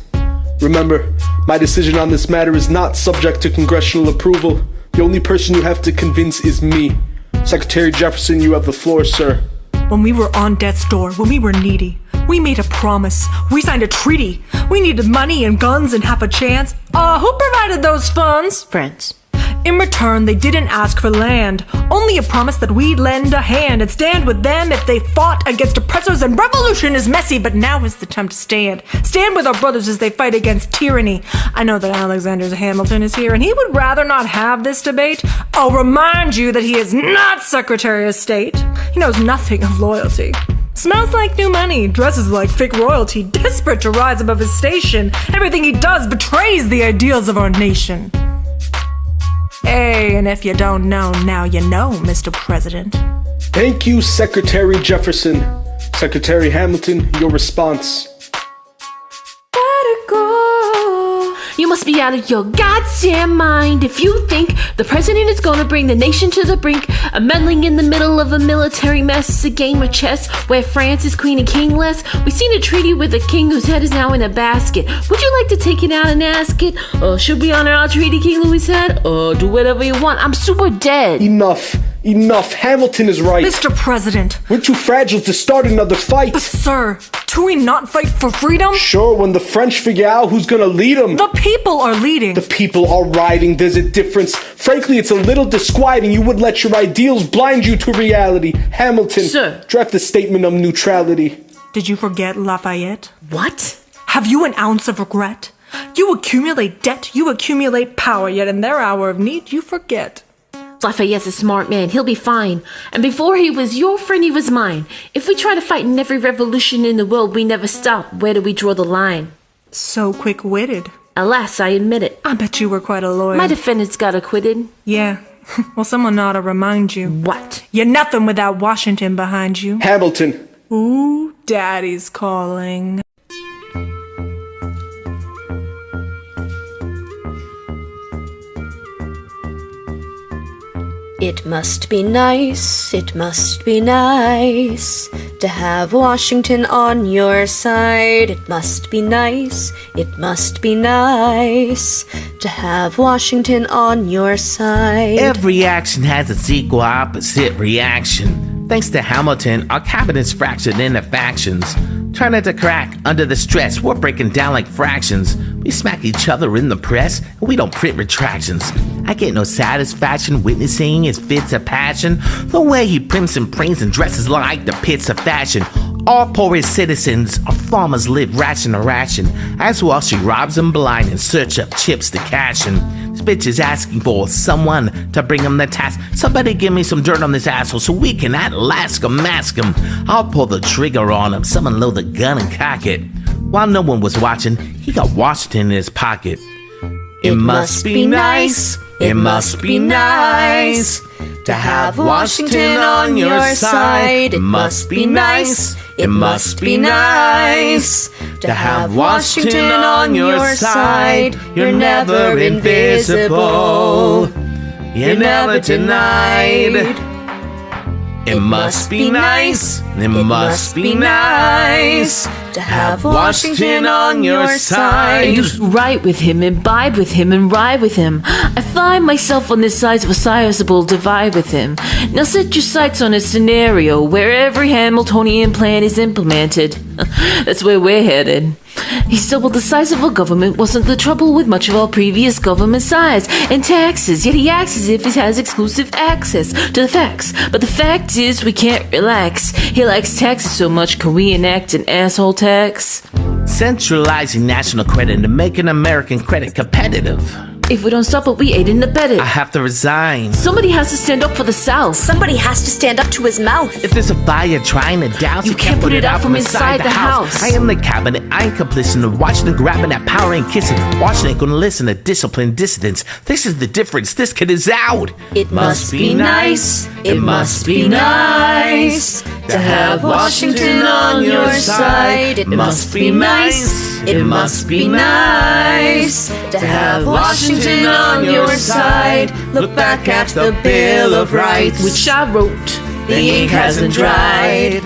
[SPEAKER 7] Remember, my decision on this matter is not subject to congressional approval. The only person you have to convince is me. Secretary Jefferson, you have the floor, sir.
[SPEAKER 18] When we were on death's door, when we were needy, we made a promise. We signed a treaty. We needed money and guns and half a chance. Who provided those funds?
[SPEAKER 19] France.
[SPEAKER 18] In return, they didn't ask for land, only a promise that we'd lend a hand and stand with them if they fought against oppressors. And revolution is messy, but now is the time to stand. Stand with our brothers as they fight against tyranny. I know that Alexander Hamilton is here, and he would rather not have this debate. I'll remind you that he is not Secretary of State. He knows nothing of loyalty. Smells like new money, dresses like fake royalty, desperate to rise above his station. Everything he does betrays the ideals of our nation. Hey, and if you don't know, now you know, Mr. President.
[SPEAKER 7] Thank you, Secretary Jefferson. Secretary Hamilton, your response.
[SPEAKER 19] You must be out of your goddamn mind if you think the president is gonna bring the nation to the brink of meddling in the middle of a military mess. It's a game of chess where France is queen and kingless. We've seen a treaty with a king whose head is now in a basket. Would you like to take it out and ask it? Should we honor our treaty, King Louis said? Do whatever you want. I'm super dead.
[SPEAKER 7] Enough. Hamilton is right.
[SPEAKER 18] Mr. President.
[SPEAKER 7] We're too fragile to start another fight.
[SPEAKER 18] But sir, do we not fight for freedom?
[SPEAKER 7] Sure, when the French figure out who's gonna lead them.
[SPEAKER 18] The people are leading.
[SPEAKER 7] The people are riding. There's a difference. Frankly, it's a little disquieting. You would let your ideals blind you to reality. Hamilton,
[SPEAKER 19] sir,
[SPEAKER 7] draft a statement of neutrality.
[SPEAKER 18] Did you forget Lafayette?
[SPEAKER 19] What?
[SPEAKER 18] Have you an ounce of regret? You accumulate debt, you accumulate power, yet in their hour of need, you forget.
[SPEAKER 19] Lafayette's a smart man. He'll be fine. And before he was your friend, he was mine. If we try to fight in every revolution in the world, we never stop. Where do we draw the line?
[SPEAKER 18] So quick-witted.
[SPEAKER 19] Alas, I admit it.
[SPEAKER 18] I bet you were quite a lawyer.
[SPEAKER 19] My defendants got acquitted.
[SPEAKER 18] Yeah. Well, someone ought to remind you.
[SPEAKER 19] What?
[SPEAKER 18] You're nothing without Washington behind you.
[SPEAKER 7] Hamilton.
[SPEAKER 18] Ooh, Daddy's calling.
[SPEAKER 1] It must be nice, it must be nice to have Washington on your side. It must be nice, it must be nice to have Washington on your side.
[SPEAKER 9] Every action has its equal opposite reaction. Thanks to Hamilton, our cabinet's fractured into factions. Try not to crack under the stress, we're breaking down like fractions. We smack each other in the press, and we don't print retractions. I get no satisfaction witnessing his fits of passion. The way he primps and prays and dresses like the pits of fashion. All poor citizens, our farmers live ration to ration, as while she robs them blind in search of chips to cash in. This bitch is asking for someone to bring him the task. Somebody give me some dirt on this asshole so we can at last mask him. I'll pull the trigger on him, someone load the gun and cock it. While no one was watching, he got Washington in his pocket. It must be nice, it must be nice to have Washington on your side. It must be nice, it must be nice to have Washington on your side. You're never invisible, you're never denied. It must be nice, it must be nice to have Washington on your side.
[SPEAKER 19] I used to write with him, imbibe with him, and ride with him. I find myself on the sides of a sizable divide with him. Now set your sights on a scenario where every Hamiltonian plan is implemented. That's where we're headed. He doubled the size of our government wasn't the trouble with much of our previous government size and taxes, yet he acts as if he has exclusive access to the facts. But the fact is, we can't relax. He likes taxes so much, can we enact an asshole tax?
[SPEAKER 9] Centralizing national credit and making American credit competitive.
[SPEAKER 19] If we don't stop it, we aid and abet it.
[SPEAKER 9] I have to resign.
[SPEAKER 19] Somebody has to stand up for the South.
[SPEAKER 1] Somebody has to stand up to his mouth.
[SPEAKER 9] If there's a fire trying to douse,
[SPEAKER 19] you can't put it out from inside the house.
[SPEAKER 9] I am the cabinet, I ain't complicit in Washington grabbing that power and kissing. Washington ain't gonna listen to disciplined dissidents. This is the difference, this kid is out.
[SPEAKER 1] It must be nice, it must be nice to have Washington on your side. It must be nice, it must be nice to have Washington on your side. Look back at the Bill of Rights,
[SPEAKER 19] which I wrote.
[SPEAKER 1] The ink hasn't dried.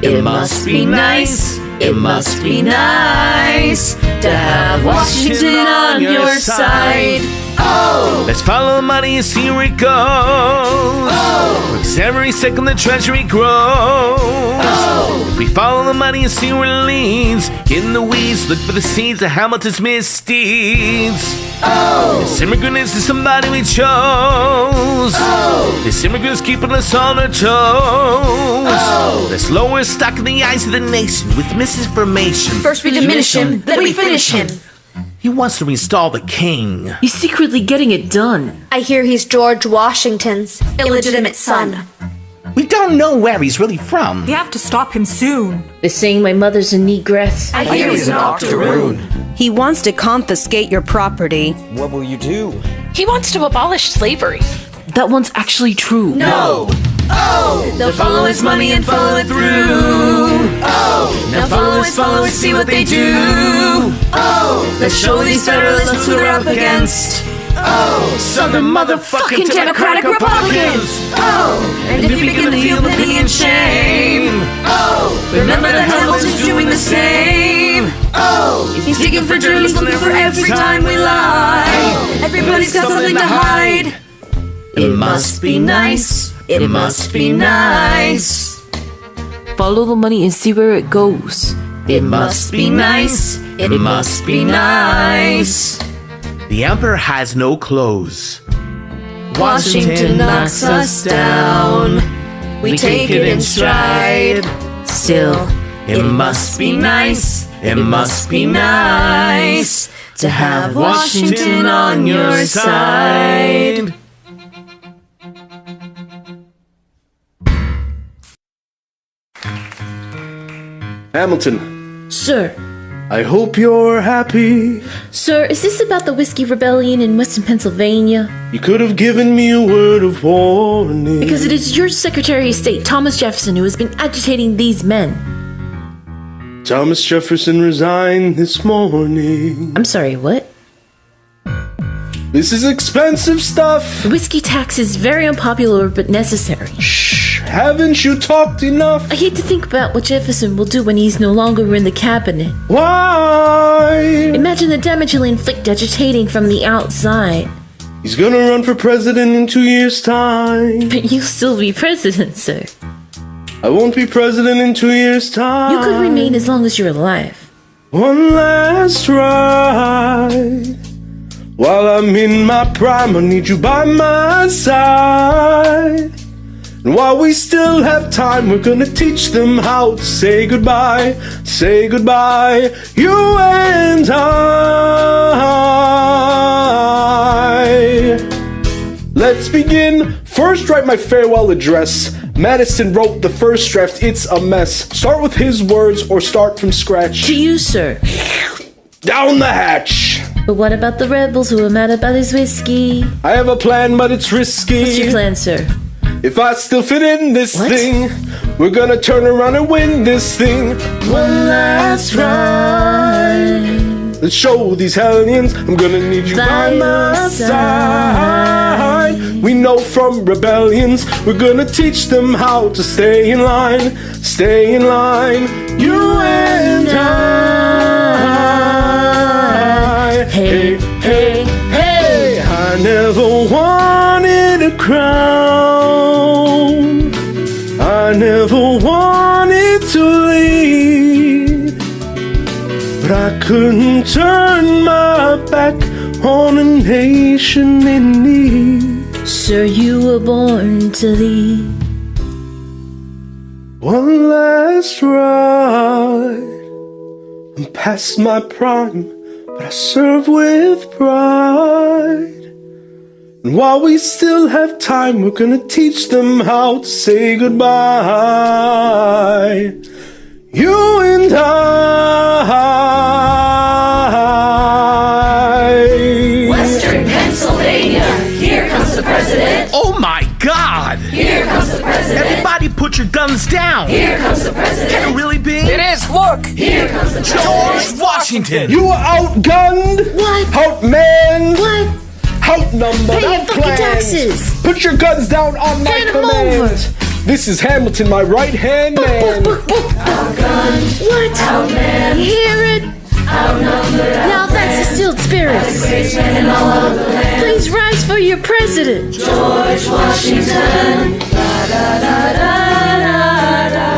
[SPEAKER 19] It must be nice. It must be nice to have Washington on your side. Oh!
[SPEAKER 9] Let's follow the money and see where it goes.
[SPEAKER 19] Oh!
[SPEAKER 9] Because every second the treasury grows.
[SPEAKER 19] Oh!
[SPEAKER 9] If we follow the money and see where it leads, get in the weeds, look for the seeds of Hamilton's misdeeds.
[SPEAKER 19] Oh!
[SPEAKER 9] This immigrant is somebody we chose.
[SPEAKER 19] Oh!
[SPEAKER 9] This immigrant's keeping us on our toes.
[SPEAKER 19] Oh!
[SPEAKER 9] Let's lower stock in the eyes of the nation with misinformation.
[SPEAKER 1] First we diminish him, then we finish him.
[SPEAKER 9] He wants to install the king.
[SPEAKER 19] He's secretly getting it done.
[SPEAKER 1] I hear he's George Washington's illegitimate son.
[SPEAKER 20] We don't know where he's really from.
[SPEAKER 18] We have to stop him soon.
[SPEAKER 19] They're saying my mother's a negress.
[SPEAKER 1] I hear he's an octoroon.
[SPEAKER 21] He wants to confiscate your property.
[SPEAKER 17] What will you do?
[SPEAKER 10] He wants to abolish slavery.
[SPEAKER 19] That one's actually true.
[SPEAKER 1] No! Oh! They'll follow his money and follow it through. Oh! Now follow us, see what they do. Oh! Let's show these Federalists who we're up against. Oh!
[SPEAKER 9] Southern motherfucking
[SPEAKER 1] Democratic Republicans! Oh! And if you begin to feel pity and shame, oh! Remember that Hamilton's doing the same. Oh! He's digging for dreams, looking for every time we lie. Everybody's got something to hide.
[SPEAKER 19] It must be nice. It must be nice. Follow the money and see where it goes. It must be nice. It must be nice.
[SPEAKER 9] The emperor has no clothes.
[SPEAKER 1] Washington knocks us down. We take it in stride.
[SPEAKER 19] Still,
[SPEAKER 9] It must be nice.
[SPEAKER 19] it must be nice to have Washington on your side.
[SPEAKER 7] Hamilton,
[SPEAKER 19] Sir,
[SPEAKER 7] I hope you're happy.
[SPEAKER 19] sir, is this about the Whiskey Rebellion in Western Pennsylvania?
[SPEAKER 7] You could have given me a word of warning.
[SPEAKER 19] Because it is your Secretary of State, Thomas Jefferson, who has been agitating these men.
[SPEAKER 7] Thomas Jefferson resigned this morning.
[SPEAKER 19] I'm sorry, what?
[SPEAKER 7] This is expensive stuff.
[SPEAKER 19] The whiskey tax is very unpopular but necessary.
[SPEAKER 7] Shh, haven't you talked enough?
[SPEAKER 19] I hate to think about what Jefferson will do when he's no longer in the cabinet.
[SPEAKER 7] Why?
[SPEAKER 19] Imagine the damage he'll inflict agitating from the outside.
[SPEAKER 7] He's gonna run for president in 2 years' time.
[SPEAKER 19] But you'll still be president, sir.
[SPEAKER 7] I won't be president in 2 years' time.
[SPEAKER 19] You could remain as long as you're alive.
[SPEAKER 7] One last ride. While I'm in my prime, I need you by my side. And while we still have time, we're gonna teach them how to say goodbye. Say goodbye, you and I. Let's begin. First, write my farewell address. Madison wrote the first draft, it's a mess. Start with his words or start from scratch.
[SPEAKER 19] To you, sir.
[SPEAKER 7] Down the hatch.
[SPEAKER 19] But what about the rebels who are mad about his whiskey?
[SPEAKER 7] I have a plan, but it's risky.
[SPEAKER 19] What's your plan, sir?
[SPEAKER 7] If I still fit in this thing, we're gonna turn around and win this thing.
[SPEAKER 19] One last ride.
[SPEAKER 7] Let's show these hellions I'm gonna need you by my side. We know from rebellions, we're gonna teach them how to stay in line. Stay in line, you and I. Hey, hey, hey, I never wanted a crown. I never wanted to lead. But I couldn't turn my back on a nation in need.
[SPEAKER 19] Sir, you were born to lead.
[SPEAKER 7] One last ride. I'm past my prime, but I serve with pride. And while we still have time, we're gonna teach them how to say goodbye. You and I.
[SPEAKER 6] Western Pennsylvania, here comes the president.
[SPEAKER 9] Oh my God!
[SPEAKER 6] Here comes the president.
[SPEAKER 9] Everybody put your guns down!
[SPEAKER 6] Here comes the president.
[SPEAKER 9] Can it really be?
[SPEAKER 6] It is, look! Here comes the president.
[SPEAKER 9] George Washington!
[SPEAKER 7] You were outgunned!
[SPEAKER 19] What?
[SPEAKER 7] Outmanned!
[SPEAKER 19] What?
[SPEAKER 7] Outnumbered!
[SPEAKER 19] Pay your fucking taxes!
[SPEAKER 7] Put your guns down on my
[SPEAKER 19] Hand 'em
[SPEAKER 7] command!
[SPEAKER 19] over.
[SPEAKER 7] This is Hamilton, my right-hand man.
[SPEAKER 6] Outgunned,
[SPEAKER 19] What?
[SPEAKER 6] outmanned,
[SPEAKER 19] Hear it?
[SPEAKER 6] outnumbered,
[SPEAKER 19] Now that's distilled spirits.
[SPEAKER 6] great men in all of the land.
[SPEAKER 19] Please rise for your president.
[SPEAKER 6] George Washington. Da da da da da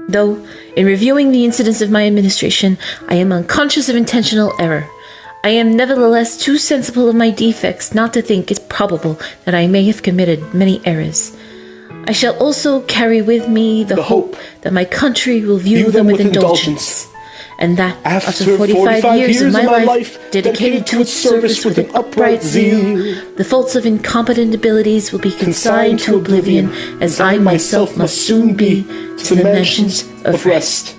[SPEAKER 19] Though, in reviewing the incidents of my administration, I am unconscious of intentional error. I am nevertheless too sensible of my defects not to think it probable that I may have committed many errors. I shall also carry with me the hope that my country will view them with indulgence, and that after 45 years of my life dedicated to its service with an upright zeal, the faults of incompetent abilities will be consigned to oblivion, as I myself must soon be to the mansions of rest.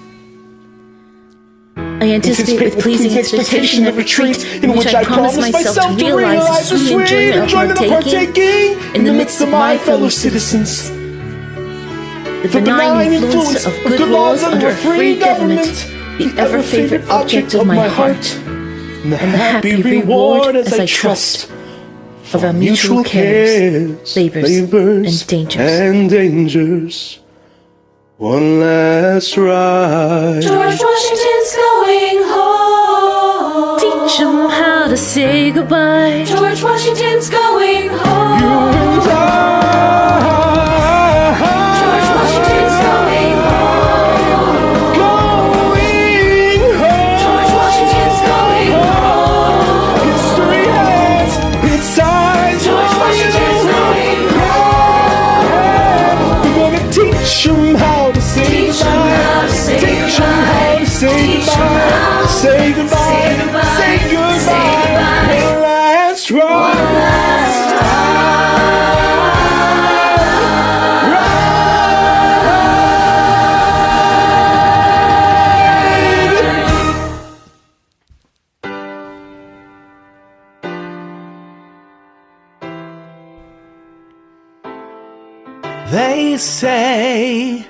[SPEAKER 19] I anticipate with pleasing expectation the retreat in which I promise myself to realize the sweet enjoyment of partaking in the midst of my fellow citizens. The benign influence of good laws under a free government, the ever-favorite object of my heart, and the happy reward, as I trust, of our mutual cares, labors, and dangers.
[SPEAKER 7] One last ride.
[SPEAKER 6] George Washington's going home.
[SPEAKER 19] Teach him how to say goodbye.
[SPEAKER 6] George Washington's going home.
[SPEAKER 7] You and I.
[SPEAKER 6] George Washington's going home.
[SPEAKER 7] Going home.
[SPEAKER 6] George Washington's going home.
[SPEAKER 7] History has its eyes.
[SPEAKER 6] George Washington's going home.
[SPEAKER 7] We're gonna teach him how to say goodbye. Teach him how to say goodbye. Say goodbye. Say goodbye. One last
[SPEAKER 9] They say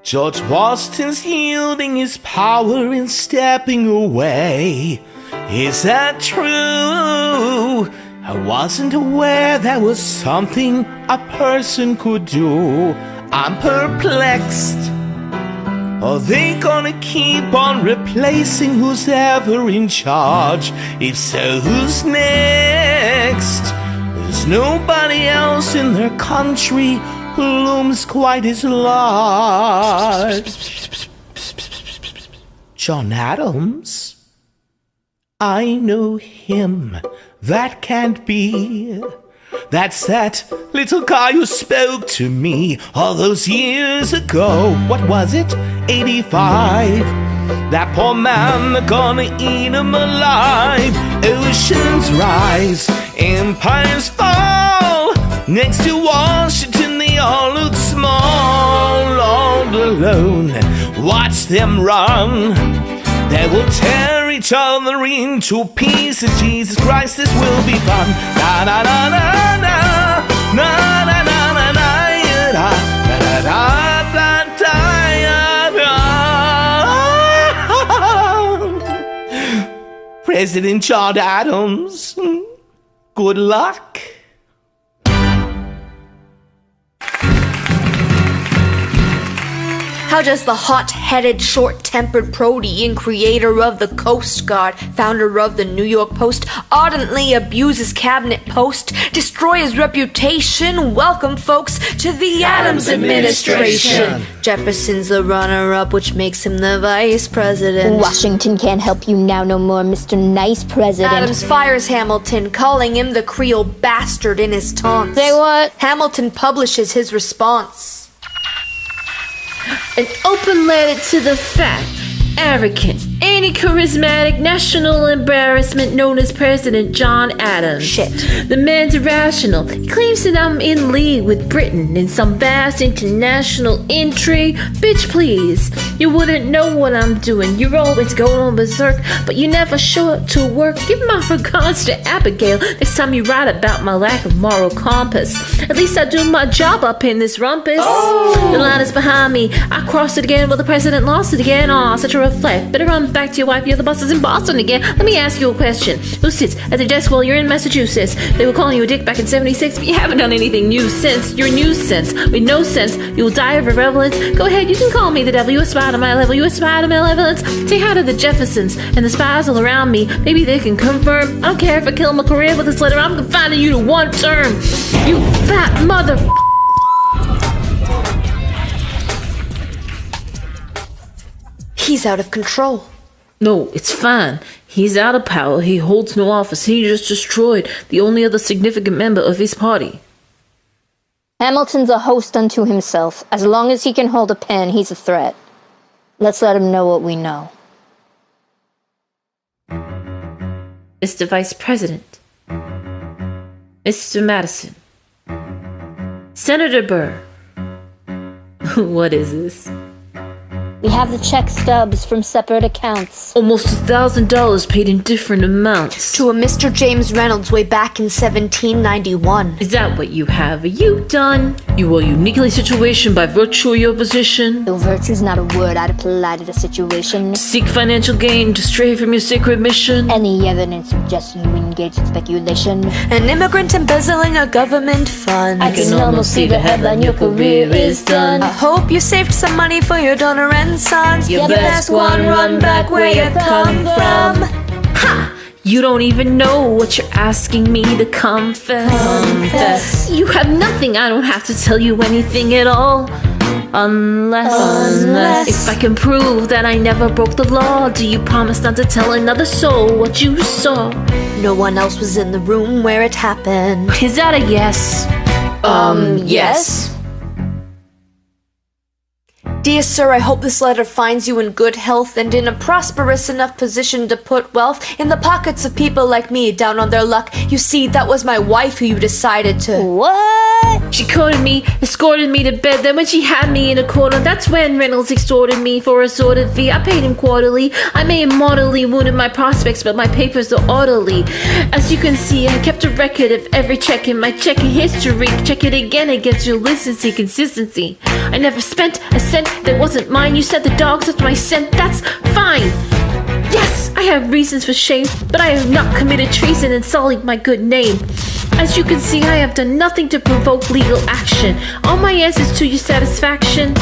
[SPEAKER 9] George Washington's yielding his power and stepping away. Is that true? I wasn't aware that was something a person could do. I'm perplexed. Are they gonna keep on replacing who's ever in charge? If so, who's next? There's nobody else in their country who looms quite as large. John Adams? I know him. That can't be. That's that little guy who spoke to me all those years ago. What was it? 85. That poor man, they're gonna eat him alive. Oceans rise, empires fall. Next to Washington, they all look small, all alone. Watch them run. They will tear each other into pieces. Jesus Christ, this will be fun. Na na na na na na na na na na da da da da da. President John Adams, good luck.
[SPEAKER 1] How does the hot-headed, short-tempered protean, creator of the Coast Guard, founder of the New York Post, ardently abuse his cabinet post, destroy his reputation? Welcome, folks, to the Adams administration. Jefferson's the runner-up, which makes him the vice president.
[SPEAKER 15] Washington can't help you now no more, Mr. Nice President.
[SPEAKER 1] Adams fires Hamilton, calling him the Creole bastard in his taunts.
[SPEAKER 15] Say what?
[SPEAKER 1] Hamilton publishes his response.
[SPEAKER 19] An open letter to the fat, arrogant, zany, charismatic, national embarrassment known as President John Adams.
[SPEAKER 1] Shit.
[SPEAKER 19] The man's irrational. He claims that I'm in league with Britain in some vast international intrigue. Bitch, please. You wouldn't know what I'm doing. You're always going berserk, but you never show up to work. Give my regards to Abigail next time you write about my lack of moral compass. At least I do my job up in this rumpus. The line is behind me. I crossed it again, but the president lost it again. Aw, such a reflect. Better run back to your wife. The other boss is in Boston again. Let me ask you a question. Who sits at the desk while you're in Massachusetts? They were calling you a dick back in 76, but you haven't done anything new since. You're a nuisance with no sense. You will die of irrelevance. Go ahead, you can call me the devil. You aspire to my level. You aspire to malevolence. Say hi to the Jeffersons and the spies all around me. Maybe they can confirm. I don't care if I kill my career with this letter. I'm confining you to one term. You fat mother.
[SPEAKER 1] He's out of control.
[SPEAKER 19] No, it's fine. He's out of power. He holds no office. He just destroyed the only other significant member of his party.
[SPEAKER 15] Hamilton's a host unto himself. As long as he can hold a pen, he's a threat. Let's let him know what we know.
[SPEAKER 19] Mr. Vice President. Mr. Madison. Senator Burr. What is this?
[SPEAKER 15] We have the check stubs from separate accounts.
[SPEAKER 19] Almost $1,000 paid in different amounts.
[SPEAKER 1] To a Mr. James Reynolds way back in 1791.
[SPEAKER 19] Is that what you have? Are you done? You are uniquely situated by virtue of your position.
[SPEAKER 15] Though virtue's not a word, I'd apply to the situation.
[SPEAKER 19] To seek financial gain, to stray from your sacred mission.
[SPEAKER 15] Any evidence suggests you engage in speculation.
[SPEAKER 1] An immigrant embezzling a government fund.
[SPEAKER 15] I can almost see the headline, your career is done.
[SPEAKER 1] I hope you saved some money for your donor and sons.
[SPEAKER 15] You best one run back where you come from.
[SPEAKER 19] Ha! You don't even know what you're asking me to confess. You have nothing, I don't have to tell you anything at all. Unless if I can prove that I never broke the law, do you promise not to tell another soul what you saw?
[SPEAKER 1] No one else was in the room where it happened.
[SPEAKER 19] Is that a yes?
[SPEAKER 1] Yes. Dear sir, I hope this letter finds you in good health and in a prosperous enough position to put wealth in the pockets of people like me down on their luck. You see, that was my wife who you decided to...
[SPEAKER 15] What?
[SPEAKER 19] She courted me, escorted me to bed, then when she had me in a corner, that's when Reynolds extorted me for a sordid fee. I paid him quarterly. I may have mortally wounded my prospects, but my papers are orderly. As you can see, I kept a record of every check in my checking history. Check it again against your license consistency. I never spent a cent that wasn't mine. You said the dogs left my scent. That's fine. Yes, I have reasons for shame, but I have not committed treason and sullied my good name. As you can see, I have done nothing to provoke legal action. All my answers to your satisfaction.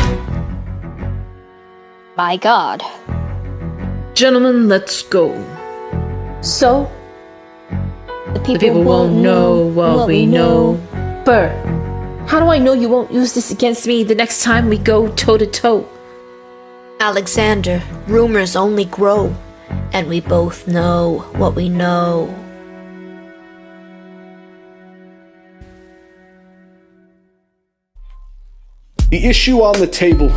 [SPEAKER 15] My God.
[SPEAKER 19] Gentlemen, let's go.
[SPEAKER 15] So?
[SPEAKER 19] The people won't know what we know. Burr, how do I know you won't use this against me the next time we go toe-to-toe?
[SPEAKER 1] Alexander, rumors only grow, and we both know what we know.
[SPEAKER 7] The issue on the table.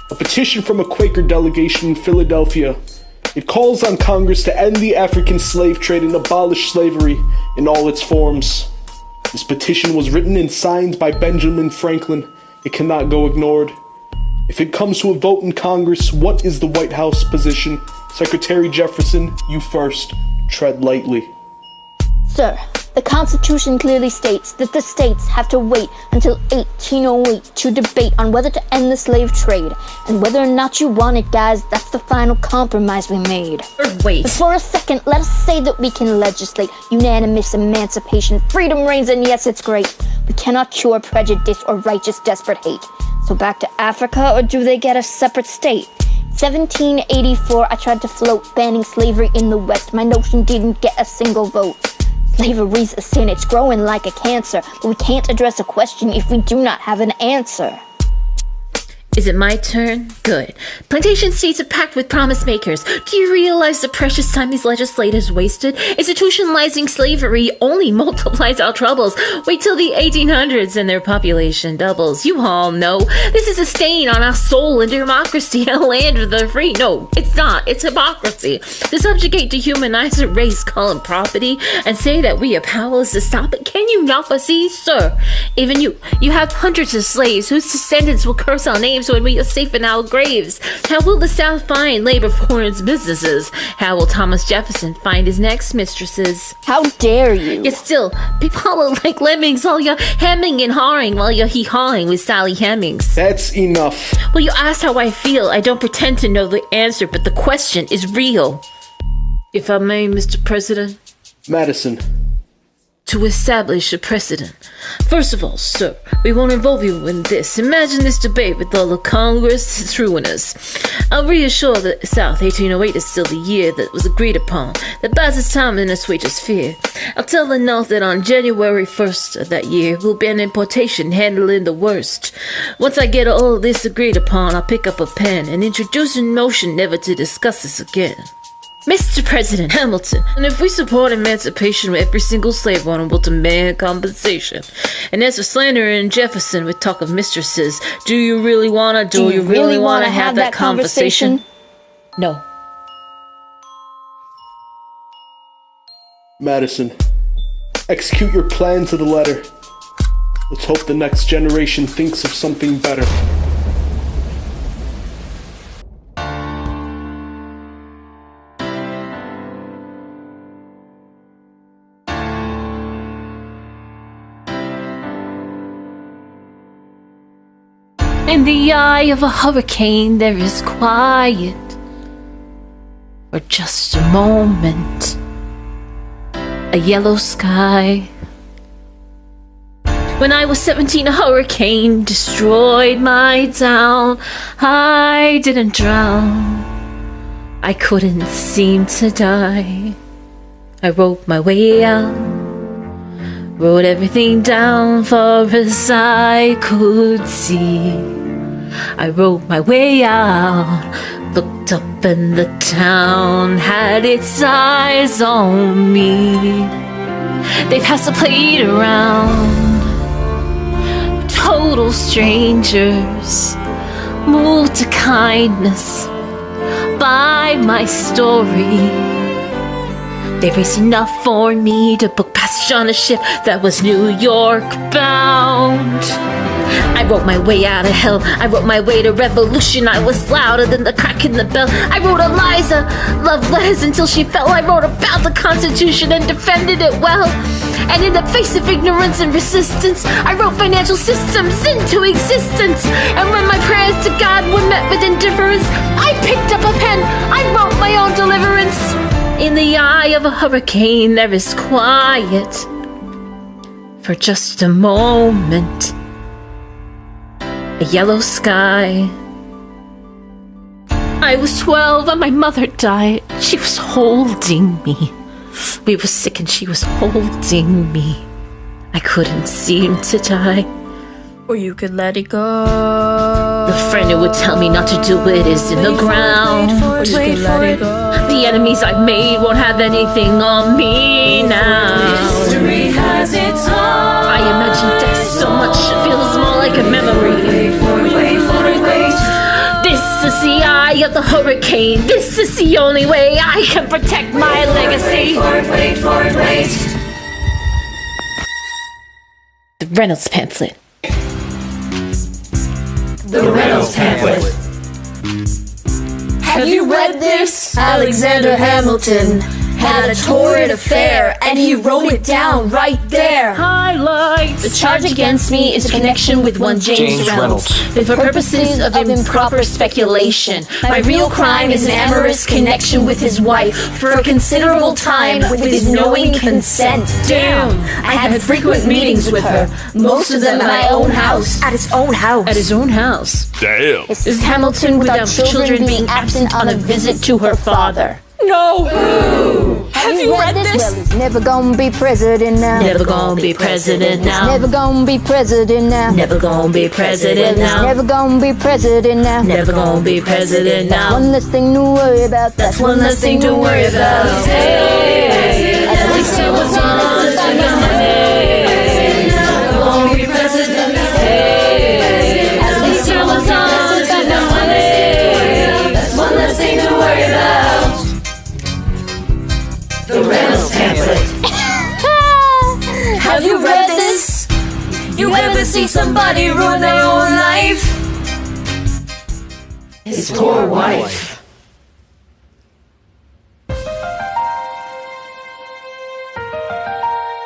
[SPEAKER 7] A petition from a Quaker delegation in Philadelphia. It calls on Congress to end the African slave trade and abolish slavery in all its forms. This petition was written and signed by Benjamin Franklin. It cannot go ignored. If it comes to a vote in Congress, what is the White House position? Secretary Jefferson, you first. Tread lightly.
[SPEAKER 15] Sir, the Constitution clearly states that the states have to wait until 1808 to debate on whether to end the slave trade. And whether or not you want it, guys, that's the final compromise we made.
[SPEAKER 19] Wait.
[SPEAKER 15] But for a second, let us say that we can legislate unanimous emancipation. Freedom reigns, and yes, it's great. We cannot cure prejudice or righteous desperate hate. So back to Africa, or do they get a separate state? 1784, I tried to float banning slavery in the West. My notion didn't get a single vote. Slavery's a sin, it's growing like a cancer, but we can't address a question if we do not have an answer.
[SPEAKER 19] Is it my turn? Good. Plantation states are packed with promise makers. Do you realize the precious time these legislators wasted? Institutionalizing slavery only multiplies our troubles. Wait till the 1800s and their population doubles. You all know this is a stain on our soul and democracy, a land of the free. No, it's not. It's hypocrisy. To subjugate, dehumanize a race, call them property, and say that we are powerless to stop it. Can you not see, sir? Even you have hundreds of slaves whose descendants will curse our names when we are safe in our graves. How will the South find labor for its businesses? How will Thomas Jefferson find his next mistresses?
[SPEAKER 15] How dare you?
[SPEAKER 19] Yet still, people are like lemmings, all you're hemming and hawing while you're hee-hawing with Sally Hemings.
[SPEAKER 7] That's enough.
[SPEAKER 19] Well, you asked how I feel. I don't pretend to know the answer, but the question is real. If I may, Mr. President.
[SPEAKER 7] Madison.
[SPEAKER 19] To establish a precedent. First of all, sir, we won't involve you in this. Imagine this debate with all of Congress. It's ruinous. I'll reassure the South 1808 is still the year that was agreed upon, that buys its time and assuages fear. I'll tell the North that on January 1st of that year, we'll ban importation, handling the worst. Once I get all of this agreed upon, I'll pick up a pen and introduce a motion never to discuss this again. Mr. President Hamilton, and if we support emancipation, every single slave owner will demand compensation. And as for slandering Jefferson with talk of mistresses, do you really want to have that conversation? No.
[SPEAKER 7] Madison, execute your plan to the letter. Let's hope the next generation thinks of something better.
[SPEAKER 19] In the eye of a hurricane, there is quiet for just a moment. A yellow sky. When I was 17, a hurricane destroyed my town. I didn't drown. I couldn't seem to die. I wrote my way out. Wrote everything down far as I could see. I wrote my way out, looked up and the town had its eyes on me. They passed the plate around, total strangers, moved to kindness by my story. They raised enough for me to book passage on a ship that was New York bound. I wrote my way out of hell. I wrote my way to revolution. I was louder than the crack in the bell. I wrote Eliza love letters until she fell. I wrote about the Constitution and defended it well. And in the face of ignorance and resistance, I wrote financial systems into existence. And when my prayers to God were met with indifference, I picked up a pen. I wrote my own deliverance. In the eye of a hurricane, there is quiet for just a moment. A yellow sky. I was 12 and my mother died. She was holding me. We were sick and she was holding me. I couldn't seem to die.
[SPEAKER 5] Or you could let it go.
[SPEAKER 19] The friend who would tell me not to do it is in the ground.
[SPEAKER 5] Or you could let it go.
[SPEAKER 19] The enemies I've made won't have anything on me now.
[SPEAKER 6] History has its own.
[SPEAKER 19] I imagine death so much it feels more like a memory.
[SPEAKER 6] Wait.
[SPEAKER 19] This is the eye of the hurricane. This is the only way I can protect my legacy.
[SPEAKER 6] Wait.
[SPEAKER 19] The Reynolds pamphlet.
[SPEAKER 6] The Reynolds pamphlet.
[SPEAKER 5] Have you read this? Alexander Hamilton had a torrid affair, and he wrote it down right there.
[SPEAKER 19] Highlights.
[SPEAKER 5] The charge against me is a connection with one James Reynolds.
[SPEAKER 19] For purposes of improper speculation.
[SPEAKER 5] My real crime is an amorous connection with his wife for a considerable time with his knowing consent.
[SPEAKER 19] Damn.
[SPEAKER 5] I had frequent meetings with her, most of them at my own house.
[SPEAKER 19] At his own house.
[SPEAKER 9] Damn.
[SPEAKER 19] Is Hamilton without children being absent on a visit to her father.
[SPEAKER 12] No!
[SPEAKER 15] Ooh.
[SPEAKER 12] Have you read this?
[SPEAKER 15] Well, he's never gonna be president now.
[SPEAKER 19] Never gonna be president now.
[SPEAKER 15] Never gonna be president now.
[SPEAKER 19] Never gonna be president
[SPEAKER 15] Well,
[SPEAKER 19] now.
[SPEAKER 15] he's never gonna be president now.
[SPEAKER 19] Never gonna be president
[SPEAKER 15] That's
[SPEAKER 19] now.
[SPEAKER 15] one less thing to worry about.
[SPEAKER 19] That's one less thing to worry about. Hey, at least it was honest in the hey. Never gonna be president. Hey, at least it was honest in the hey. That's one less thing to worry about. The Reynolds pamphlet.
[SPEAKER 12] Have you read this?
[SPEAKER 13] You ever see somebody ruin their own life?
[SPEAKER 19] His poor wife.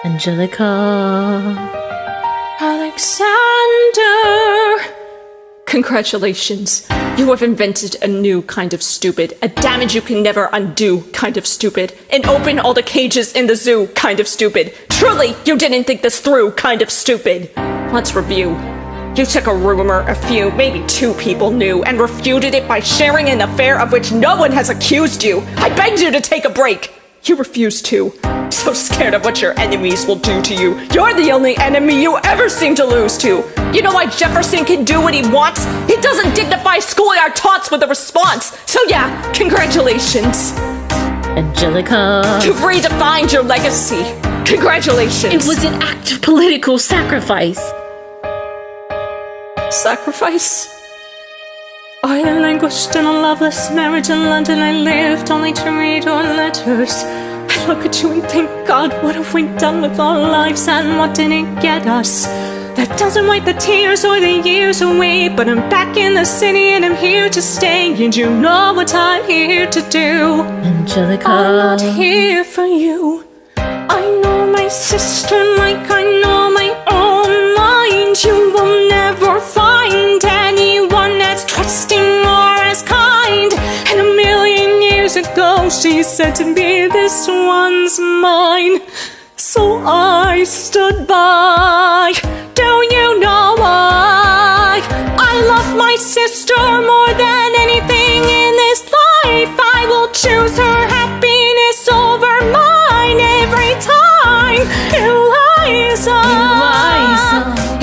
[SPEAKER 19] Angelica.
[SPEAKER 12] Alexander! Congratulations. You have invented a new kind of stupid, a damage you can never undo kind of stupid, and open all the cages in the zoo kind of stupid. Truly, you didn't think this through kind of stupid. Let's review. You took a rumor a few, maybe 2 people knew, and refuted it by sharing an affair of which no one has accused you. I begged you to take a break. You refused to. So scared of what your enemies will do to you. You're the only enemy you ever seem to lose to. You know why Jefferson can do what he wants? He doesn't dignify schoolyard taunts with a response. So yeah, congratulations.
[SPEAKER 19] Angelica.
[SPEAKER 12] You've redefined your legacy. Congratulations.
[SPEAKER 19] It was an act of political sacrifice.
[SPEAKER 12] Sacrifice? I languished in a loveless marriage in London. I lived only to read your letters. I look at you and think, God, what have we done with our lives and what did it get us? That doesn't wipe the tears or the years away, but I'm back in the city and I'm here to stay, and you know what I'm here to do.
[SPEAKER 19] Angelica.
[SPEAKER 12] I'm not here for you. I know my sister like I know my own mind. You will never find anyone as trusting or as kind. And a million years ago she said to me, this one's mine. So I stood by. Do you know why? I love my sister more than anything in this life. I will choose her happiness over mine every time. Eliza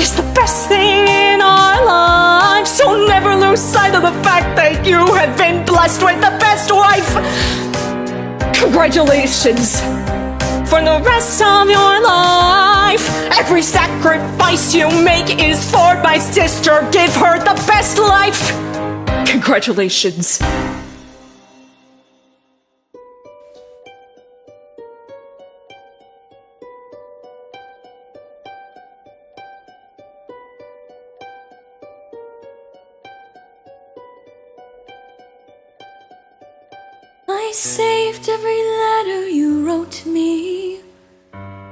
[SPEAKER 12] is the best thing in our lives. So never lose sight of the fact that you have been blessed with the best wife. Congratulations. For the rest of your life, every sacrifice you make is for my sister. Give her the best life. Congratulations.
[SPEAKER 6] I saved every letter you wrote me.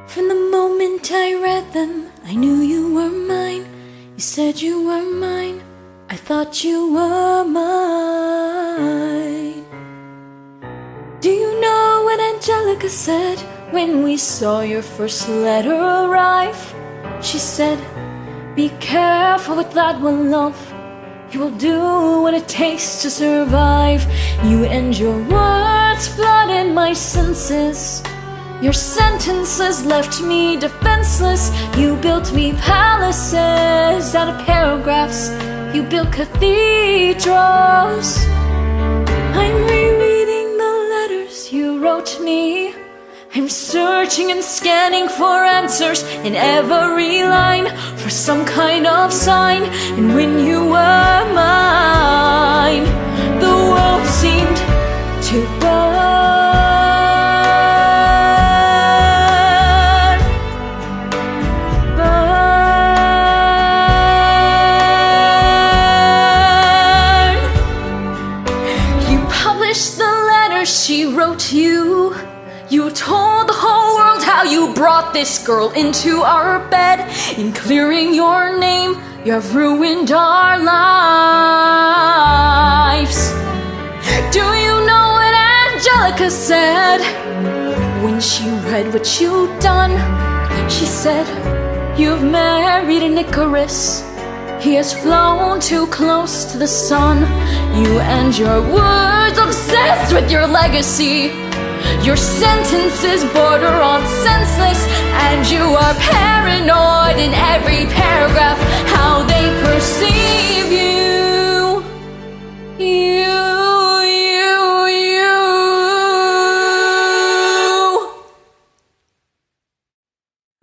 [SPEAKER 6] From the moment I read them, I knew you were mine. You said you were mine. I thought you were mine. Do you know what Angelica said when we saw your first letter arrive? She said, be careful with that one, love. You will do what it takes to survive. You and your words flooded my senses. Your sentences left me defenseless. You built me palaces out of paragraphs. You built cathedrals. I'm rereading the letters you wrote me. I'm searching and scanning for answers in every line, for some kind of sign. And when you were mine, the world seemed to burn, burn. You published the letters she wrote you. You told the whole world how you brought this girl into our bed. In clearing your name, you have ruined our lives. Do you know what Angelica said when she read what you'd done? She said, you've married an Icarus.
[SPEAKER 5] He has flown too close to the sun. You and your words obsessed with your legacy. Your sentences border on senseless, and you are paranoid in every paragraph how they perceive you.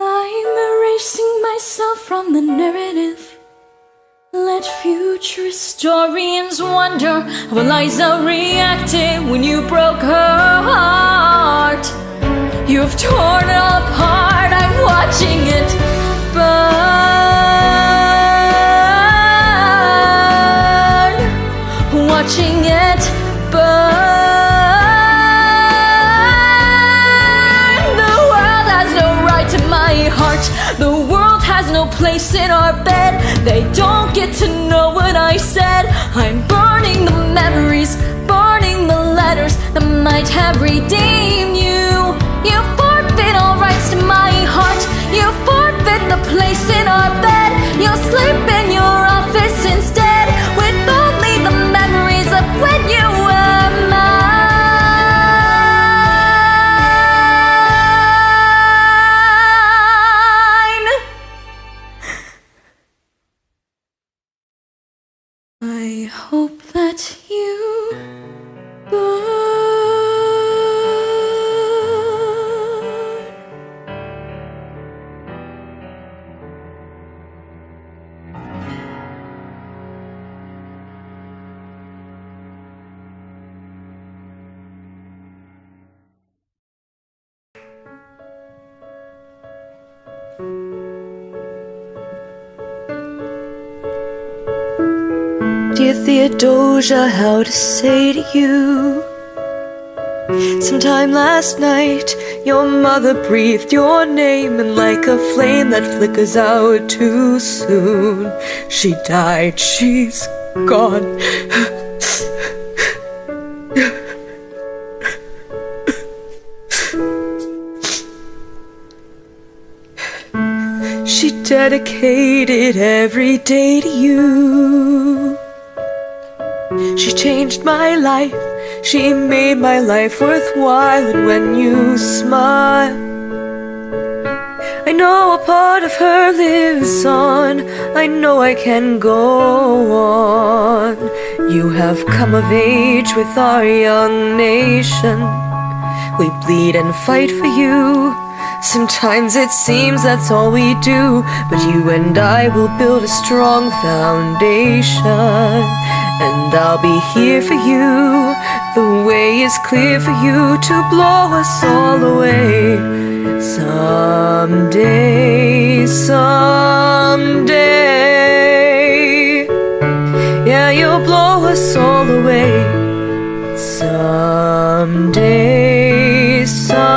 [SPEAKER 5] I'm erasing myself from the narrative. Let future historians wonder how Eliza reacted when you broke her heart. You've torn it apart, I'm watching it burn. Watching it burn. The world has no right to my heart. The world has no place in our bed. They don't get to know what I said. I'm burning the memories, burning the letters that might have redeemed you. You forfeit all rights to my heart. You forfeit the place in our bed. You'll sleep in your office instead, with only the memories of when you were mine. I hope that you burn.
[SPEAKER 1] Dear Theodosia, how to say to you? Sometime last night, your mother breathed your name, and like a flame that flickers out too soon, she died, she's gone. She dedicated every day to you. She changed my life, she made my life worthwhile, and when you smile, I know a part of her lives on. I know I can go on. You have come of age with our young nation. We bleed and fight for you. Sometimes it seems that's all we do, but you and I will build a strong foundation. And I'll be here for you. The way is clear for you to blow us all away. Someday, someday. Yeah, you'll blow us all away. Someday, someday.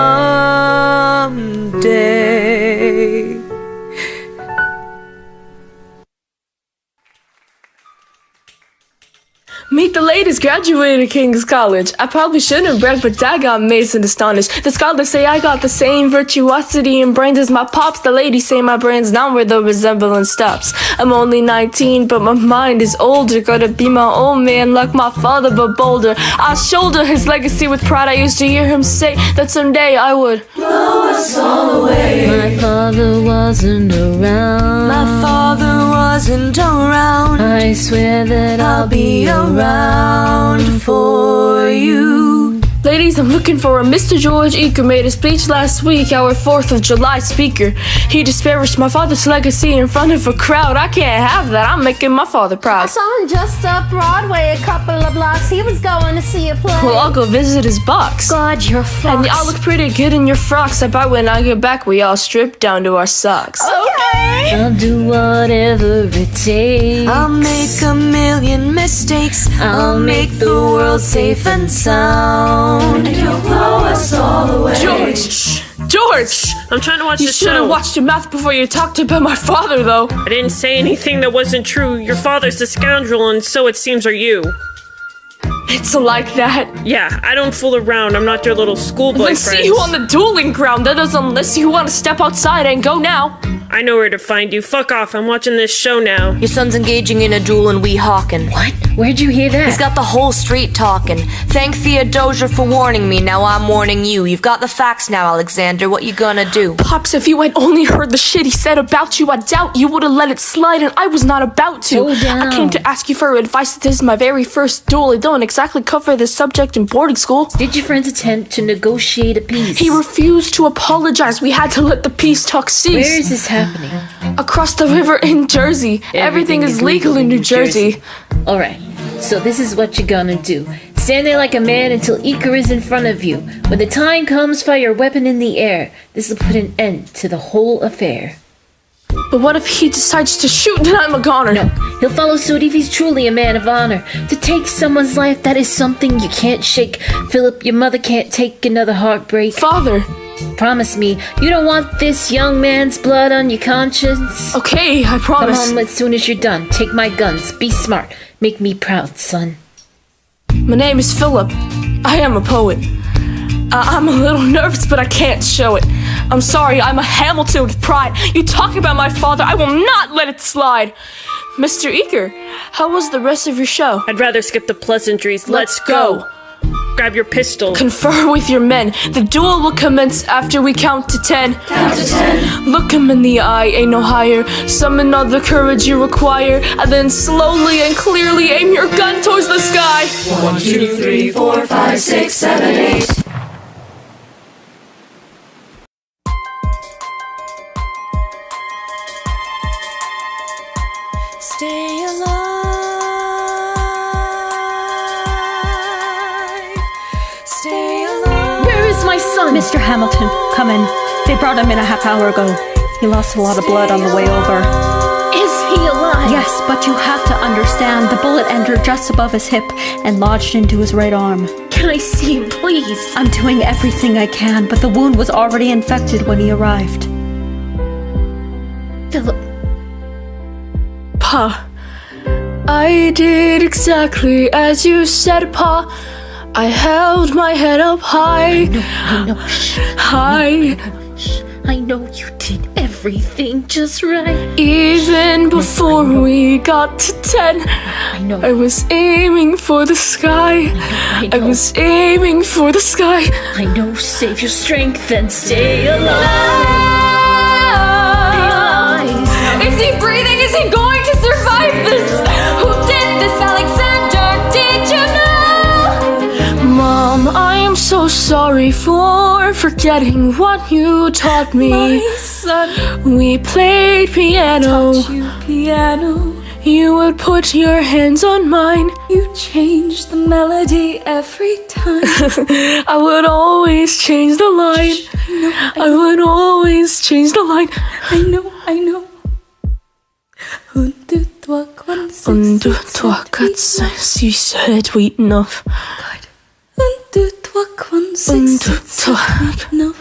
[SPEAKER 12] Meet the ladies graduated at King's College. I probably shouldn't have bragged, but I got amazed and astonished. The scholars say I got the same virtuosity and brains as my pops. The ladies say my brain's not where the resemblance stops. I'm only 19, but my mind is older. Gotta be my own man like my father, but bolder. I shoulder his legacy with pride. I used to hear him say that someday I would blow us all away.
[SPEAKER 13] My father wasn't around.
[SPEAKER 1] My father wasn't around.
[SPEAKER 13] I swear that I'll be around
[SPEAKER 1] for you.
[SPEAKER 12] Ladies, I'm looking for a Mr. George Eaker. Made a speech last week, our 4th of July speaker. He disparaged my father's legacy in front of a crowd. I can't have that. I'm making my father proud.
[SPEAKER 8] I saw him just up Broadway a couple of blocks. He was going to see a play.
[SPEAKER 12] Well, I'll go visit his box.
[SPEAKER 8] God, your fox.
[SPEAKER 12] And y'all look pretty good in your frocks. I bet when I get back, we all strip down to our socks.
[SPEAKER 8] Okay.
[SPEAKER 13] I'll do whatever it takes.
[SPEAKER 1] I'll make a million mistakes. I'll make the world safe and sound.
[SPEAKER 6] And you'll blow us all away.
[SPEAKER 12] George!
[SPEAKER 22] I'm trying to watch the
[SPEAKER 12] You should
[SPEAKER 22] show.
[SPEAKER 12] have watched your mouth before you talked about my father, though.
[SPEAKER 22] I didn't say anything that wasn't true. Your father's a scoundrel, and so it seems are you.
[SPEAKER 12] It's like that.
[SPEAKER 22] Yeah, I don't fool around. I'm not your little schoolboy
[SPEAKER 12] Then
[SPEAKER 22] friend.
[SPEAKER 12] see you on the dueling ground. That is unless you want to step outside and go now.
[SPEAKER 22] I know where to find you. Fuck off. I'm watching this show now.
[SPEAKER 1] Your son's engaging in a duel and we hawkin'.
[SPEAKER 13] What? Where'd you hear that?
[SPEAKER 1] He's got the whole street talking. Thank Theodosia for warning me. Now I'm warning you. You've got the facts now, Alexander. What you gonna do?
[SPEAKER 12] Pops, if you had only heard the shit he said about you, I doubt you would have let it slide, and I was not about to.
[SPEAKER 13] Go down.
[SPEAKER 12] I came to ask you for advice. This is my very first duel. I don't exactly cover this subject in boarding school.
[SPEAKER 19] Did your friends attempt to negotiate a peace?
[SPEAKER 12] He refused to apologize. We had to let the peace talk cease.
[SPEAKER 19] Where is this happening?
[SPEAKER 12] Across the river in Jersey. Everything is legal in New Jersey.
[SPEAKER 19] Alright, so this is what you're gonna do. Stand there like a man until Eaker is in front of you. When the time comes, fire your weapon in the air. This will put an end to the whole affair.
[SPEAKER 12] But what if he decides to shoot, then I'm a goner?
[SPEAKER 19] No, he'll follow suit if he's truly a man of honor. To take someone's life, that is something you can't shake. Philip, your mother can't take another heartbreak.
[SPEAKER 12] Father!
[SPEAKER 19] Promise me, you don't want this young man's blood on your conscience?
[SPEAKER 12] Okay, I promise.
[SPEAKER 19] Come home as soon as you're done. Take my guns. Be smart. Make me proud, son.
[SPEAKER 12] My name is Philip. I am a poet. I'm a little nervous, but I can't show it. I'm sorry, I'm a Hamilton with pride. You talk about my father, I will not let it slide. Mr. Eaker, how was the rest of your show?
[SPEAKER 22] I'd rather skip the pleasantries. Let's go. Grab your pistol.
[SPEAKER 12] Confer with your men. The duel will commence after we count to 10.
[SPEAKER 6] Count to 10.
[SPEAKER 12] Look him in the eye, ain't no higher. Summon all the courage you require, and then slowly and clearly aim your gun towards the sky.
[SPEAKER 6] 1, 2, 3, 4, 5, 6, 7, 8. Stay alive. Stay alive.
[SPEAKER 19] Where is my son?
[SPEAKER 3] Mr. Hamilton, come in. They brought him in a half hour ago. He lost a lot of blood on the way over.
[SPEAKER 19] Is he alive?
[SPEAKER 3] Yes, but you have to understand, the bullet entered just above his hip and lodged into his right arm.
[SPEAKER 19] Can I see him, please?
[SPEAKER 3] I'm doing everything I can, but the wound was already infected when he arrived.
[SPEAKER 19] Philip.
[SPEAKER 12] Pa, I did exactly as you said, Pa. I held my head up high.
[SPEAKER 19] I know.
[SPEAKER 12] High.
[SPEAKER 19] I know you did everything just right.
[SPEAKER 12] Even before we got to 10, I was aiming for the sky. I was aiming for the sky.
[SPEAKER 19] I know, save your strength and stay alive.
[SPEAKER 12] Is he breathing? Is he going to survive this? Who did this, Alexander? Did you know? Mom, I am so sorry for forgetting what you taught me.
[SPEAKER 6] My son,
[SPEAKER 12] we played piano.
[SPEAKER 6] taught you piano.
[SPEAKER 12] You would put your hands on mine.
[SPEAKER 6] You changed the melody every time.
[SPEAKER 12] I would always change the line. I would always change the line.
[SPEAKER 6] I know. 1, 2, 3, 4,
[SPEAKER 12] 1, 2, 3, 4, 5, 6, 7, 8, 9.
[SPEAKER 6] 1, 2, 3, 4, 5, 6, 7, 8, 9.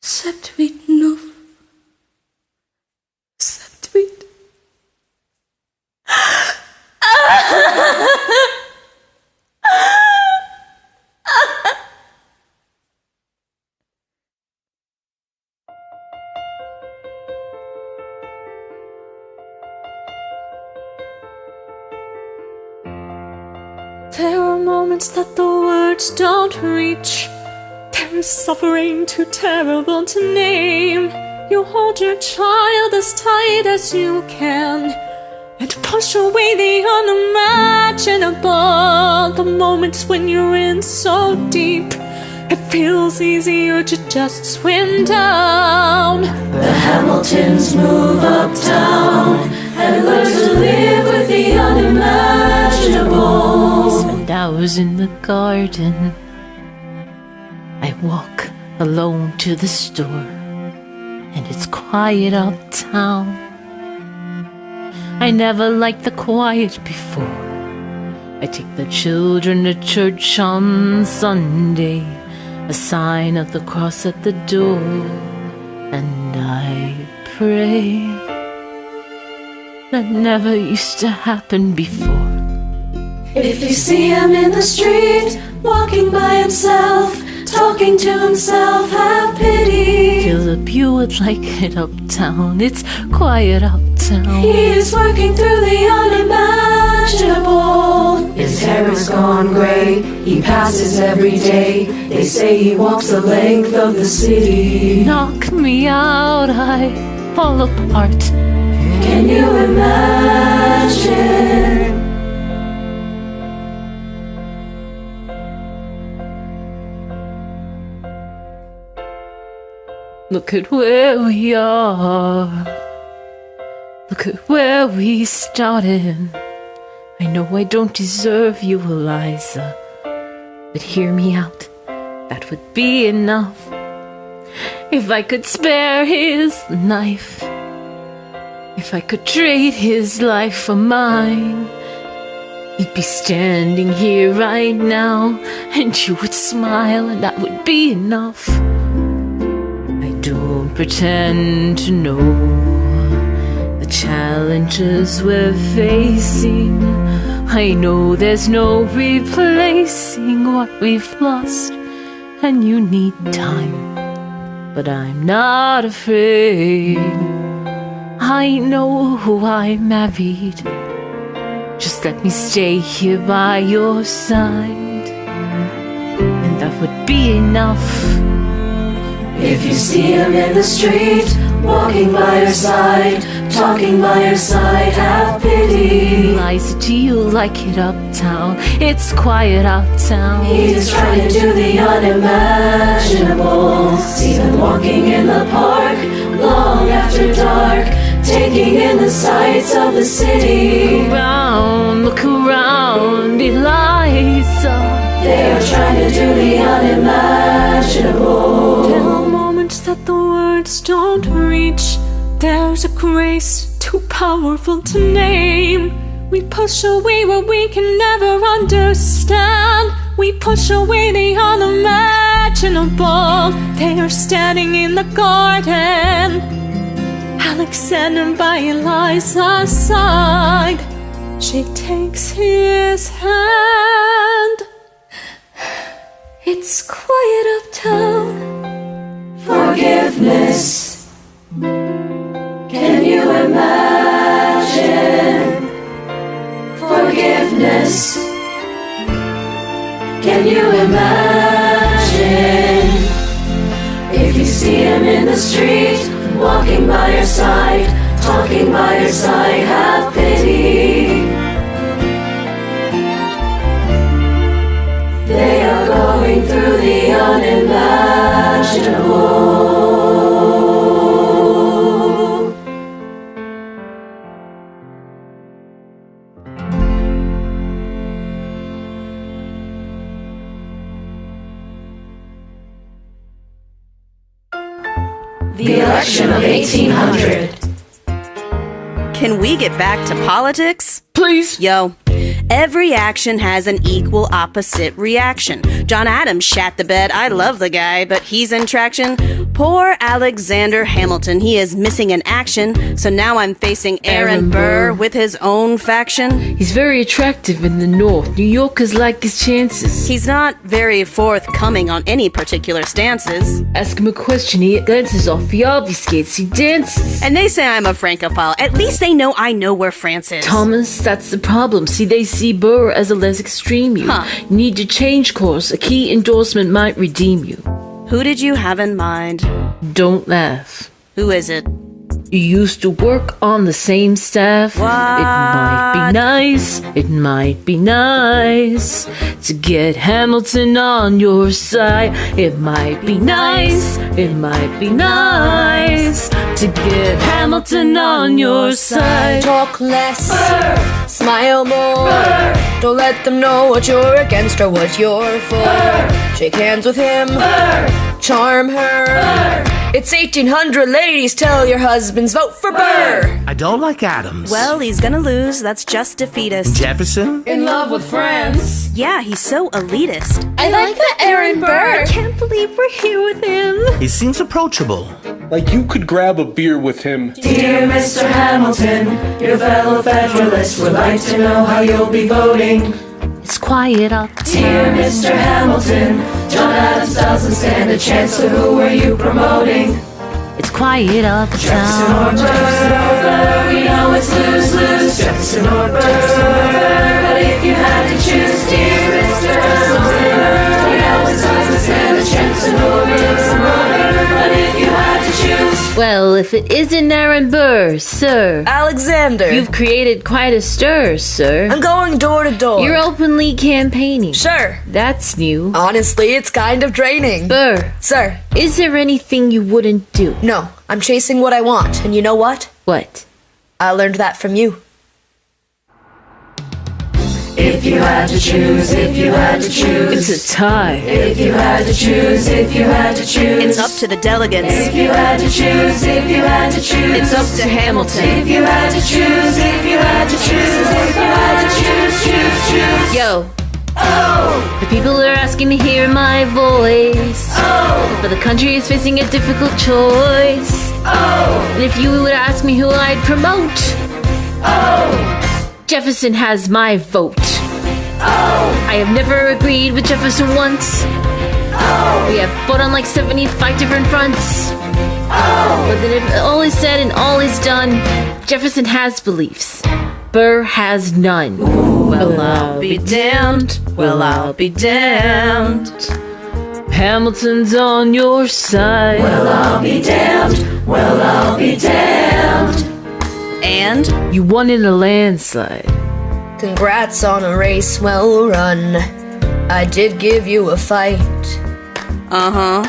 [SPEAKER 6] 7, 8, 9. 7, 8.
[SPEAKER 5] There are moments that the words don't reach. There is suffering too terrible to name. You hold your child as tight as you can and push away the unimaginable. The moments when you're in so deep, it feels easier to just swim down.
[SPEAKER 6] The Hamiltons move uptown and learn to live with the unimaginable.
[SPEAKER 19] Spend hours in the garden. I walk alone to the store, and it's quiet uptown. I never liked the quiet before. I take the children to church on Sunday, a sign of the cross at the door, and I pray. That never used to happen before.
[SPEAKER 6] If you see him in the street, walking by himself, talking to himself, have pity.
[SPEAKER 19] Philip, you would like it uptown. It's quiet uptown.
[SPEAKER 6] He is working through the unimaginable. His hair is gone gray. He passes every day. They say he walks the length of the city.
[SPEAKER 19] Knock me out, I fall apart.
[SPEAKER 6] Can you imagine?
[SPEAKER 19] Look at where we are. Look at where we started. I know I don't deserve you, Eliza, but hear me out. That would be enough. If I could spare his life, if I could trade his life for mine, he'd be standing here right now, and you would smile, and that would be enough. Don't pretend to know the challenges we're facing. I know there's no replacing what we've lost, and you need time, but I'm not afraid. I know who I married. Just let me stay here by your side, and that would be enough.
[SPEAKER 6] If you see him in the street, walking by your side, talking by your side, have pity.
[SPEAKER 19] Eliza, do you like it uptown? It's quiet uptown.
[SPEAKER 6] He's trying to do the unimaginable. See him walking in the park, long after dark, taking in the sights of the city.
[SPEAKER 19] Look around, Eliza.
[SPEAKER 6] They are trying to do the unimaginable.
[SPEAKER 5] There are moments that the words don't reach. There's a grace too powerful to name. We push away what we can never understand. We push away the unimaginable. They are standing in the garden, Alexander by Eliza's side. She takes his hand. It's quiet uptown.
[SPEAKER 6] Forgiveness. Can you imagine? Forgiveness. Can you imagine? If you see him in the street, walking by your side, talking by your side, have pity. They are going through the unimaginable. The election of 1800.
[SPEAKER 21] Can we get back to politics?
[SPEAKER 4] Please.
[SPEAKER 21] Yo. Every action has an equal opposite reaction. John Adams shat the bed. I love the guy, but he's in traction. Poor Alexander Hamilton, he is missing in action. So now I'm facing Aaron Burr with his own faction.
[SPEAKER 19] He's very attractive in the North. New Yorkers like his chances.
[SPEAKER 21] He's not very forthcoming on any particular stances.
[SPEAKER 19] Ask him a question, he glances off, he obfuscates, he dances.
[SPEAKER 21] And they say I'm a Francophile. At least they know I know where France is.
[SPEAKER 19] Thomas, that's the problem. See, they see Burr as a less extreme you. You need to change course. A key endorsement might redeem you.
[SPEAKER 21] Who did you have in mind?
[SPEAKER 19] Don't laugh.
[SPEAKER 21] Who is it?
[SPEAKER 19] You used to work on the same staff.
[SPEAKER 21] What?
[SPEAKER 19] It might be nice, it might be nice to get Hamilton on your side. It might be nice, it might be nice to get Hamilton on your side.
[SPEAKER 8] Talk less,
[SPEAKER 6] Burr.
[SPEAKER 8] smile more.
[SPEAKER 6] Burr.
[SPEAKER 8] Don't let them know what you're against or what you're for.
[SPEAKER 6] Burr.
[SPEAKER 8] Shake hands with him,
[SPEAKER 6] Burr.
[SPEAKER 8] charm her.
[SPEAKER 6] Burr.
[SPEAKER 8] It's 1800, ladies, tell your husbands, vote for Burr.
[SPEAKER 9] I don't like Adams.
[SPEAKER 21] Well, he's gonna lose. That's just defeatist.
[SPEAKER 9] Jefferson?
[SPEAKER 8] In love with France.
[SPEAKER 21] Yeah, he's so elitist.
[SPEAKER 8] I like that Aaron Burr. I can't believe we're here with him.
[SPEAKER 9] He seems approachable.
[SPEAKER 7] Like you could grab a beer with him.
[SPEAKER 6] Dear Mr. Hamilton, your fellow Federalists would like to know how you'll be voting.
[SPEAKER 19] It's quiet uptown.
[SPEAKER 6] Dear Mr. Hamilton, John Adams doesn't stand a chance, so who are you promoting?
[SPEAKER 19] It's quiet uptown.
[SPEAKER 6] Jefferson or Burr, we know it's lose-lose. Jefferson or Burr, but if you had to choose, dear Mr. Hamilton, we know it's doesn't stand a chance, so who are you promoting? But if you had to choose,
[SPEAKER 19] well, if it isn't Aaron Burr, sir.
[SPEAKER 1] Alexander.
[SPEAKER 19] You've created quite a stir, sir.
[SPEAKER 1] I'm going door to door.
[SPEAKER 19] You're openly campaigning.
[SPEAKER 1] Sure.
[SPEAKER 19] That's new.
[SPEAKER 1] Honestly, it's kind of draining.
[SPEAKER 19] Burr.
[SPEAKER 1] Sir.
[SPEAKER 19] Is there anything you wouldn't do?
[SPEAKER 1] No, I'm chasing what I want. And you know what?
[SPEAKER 19] What?
[SPEAKER 1] I learned that from you.
[SPEAKER 6] if you had to choose, if you had to choose.
[SPEAKER 19] It's a tie.
[SPEAKER 6] If you had to choose, if you had to choose.
[SPEAKER 21] It's up to the delegates.
[SPEAKER 6] If you had to choose, if you had to choose.
[SPEAKER 21] It's up to Hamilton.
[SPEAKER 6] If you had to choose, if you had to choose. If you had to choose.
[SPEAKER 19] Yo.
[SPEAKER 6] Oh!
[SPEAKER 19] The people are asking to hear my voice.
[SPEAKER 6] Oh!
[SPEAKER 19] But the country is facing a difficult choice.
[SPEAKER 6] Oh!
[SPEAKER 19] And if you would ask me who I'd promote,
[SPEAKER 6] oh!
[SPEAKER 19] Jefferson has my vote.
[SPEAKER 6] Oh!
[SPEAKER 19] I have never agreed with Jefferson once.
[SPEAKER 6] Oh!
[SPEAKER 19] We have fought on like 75 different fronts.
[SPEAKER 6] Oh!
[SPEAKER 19] But then if all is said and all is done, Jefferson has beliefs. Burr has none.
[SPEAKER 21] Ooh, well, I'll be damned. Well, I'll be damned.
[SPEAKER 19] Hamilton's on your side.
[SPEAKER 6] Well, I'll be damned. Well, I'll be damned.
[SPEAKER 21] And?
[SPEAKER 19] You won in a landslide.
[SPEAKER 1] Congrats on a race well run. I did give you a fight.
[SPEAKER 21] Uh-huh.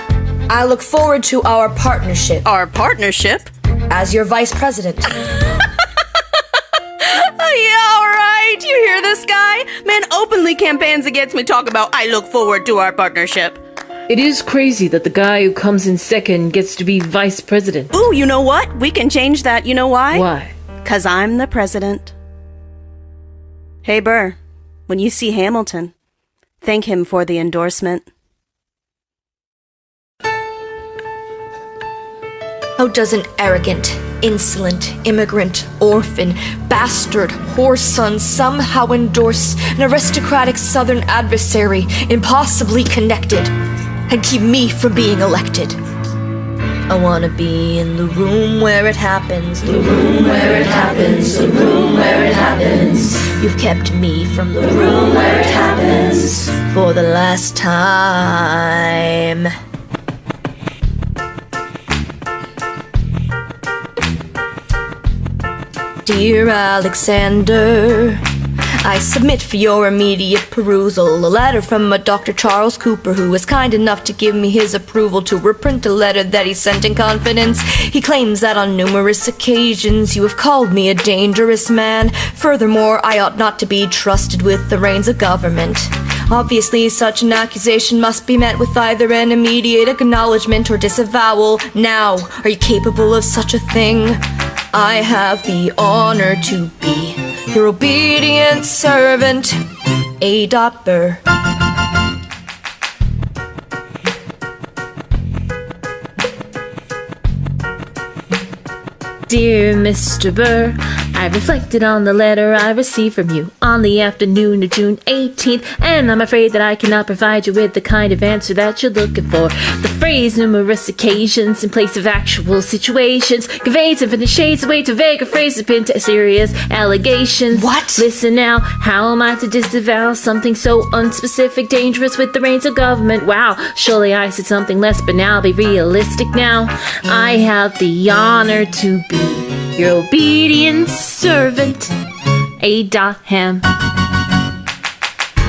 [SPEAKER 1] I look forward to our partnership.
[SPEAKER 21] Our partnership?
[SPEAKER 1] As your vice president.
[SPEAKER 21] Yeah, alright. You hear this guy? Man openly campaigns against me, talk about I look forward to our partnership.
[SPEAKER 19] It is crazy that the guy who comes in second gets to be vice president.
[SPEAKER 21] Ooh, you know what? We can change that. You know why?
[SPEAKER 19] Why?
[SPEAKER 21] 'Cause I'm the president. Hey, Burr, when you see Hamilton, thank him for the endorsement.
[SPEAKER 1] How does an arrogant, insolent, immigrant, orphan, bastard, whore son somehow endorse an aristocratic southern adversary, impossibly connected, and keep me from being elected? I wanna be in the room where it happens,
[SPEAKER 6] the room where it happens, the room where it happens.
[SPEAKER 1] You've kept me from the
[SPEAKER 6] room where it happens
[SPEAKER 1] for the last time. Dear Alexander, I submit for your immediate perusal a letter from a Dr. Charles Cooper, who is kind enough to give me his approval to reprint a letter that he sent in confidence. He claims that on numerous occasions you have called me a dangerous man. Furthermore, I ought not to be trusted with the reins of government. Obviously, such an accusation must be met with either an immediate acknowledgement or disavowal. Now, are you capable of such a thing? I have the honor to be your obedient servant, A. Burr.
[SPEAKER 19] Dear Mr. Burr, I reflected on the letter I received from you on the afternoon of June 18th, and I'm afraid that I cannot provide you with the kind of answer that you're looking for. The phrase numerous occasions in place of actual situations conveys infinite shades away to vague phrases pinned to serious allegations.
[SPEAKER 1] What?
[SPEAKER 19] Listen now, how am I to disavow something so unspecific, dangerous with the reins of government? Wow, surely I said something less, but now be realistic now. I have the honor to be your obedient servant, Abraham.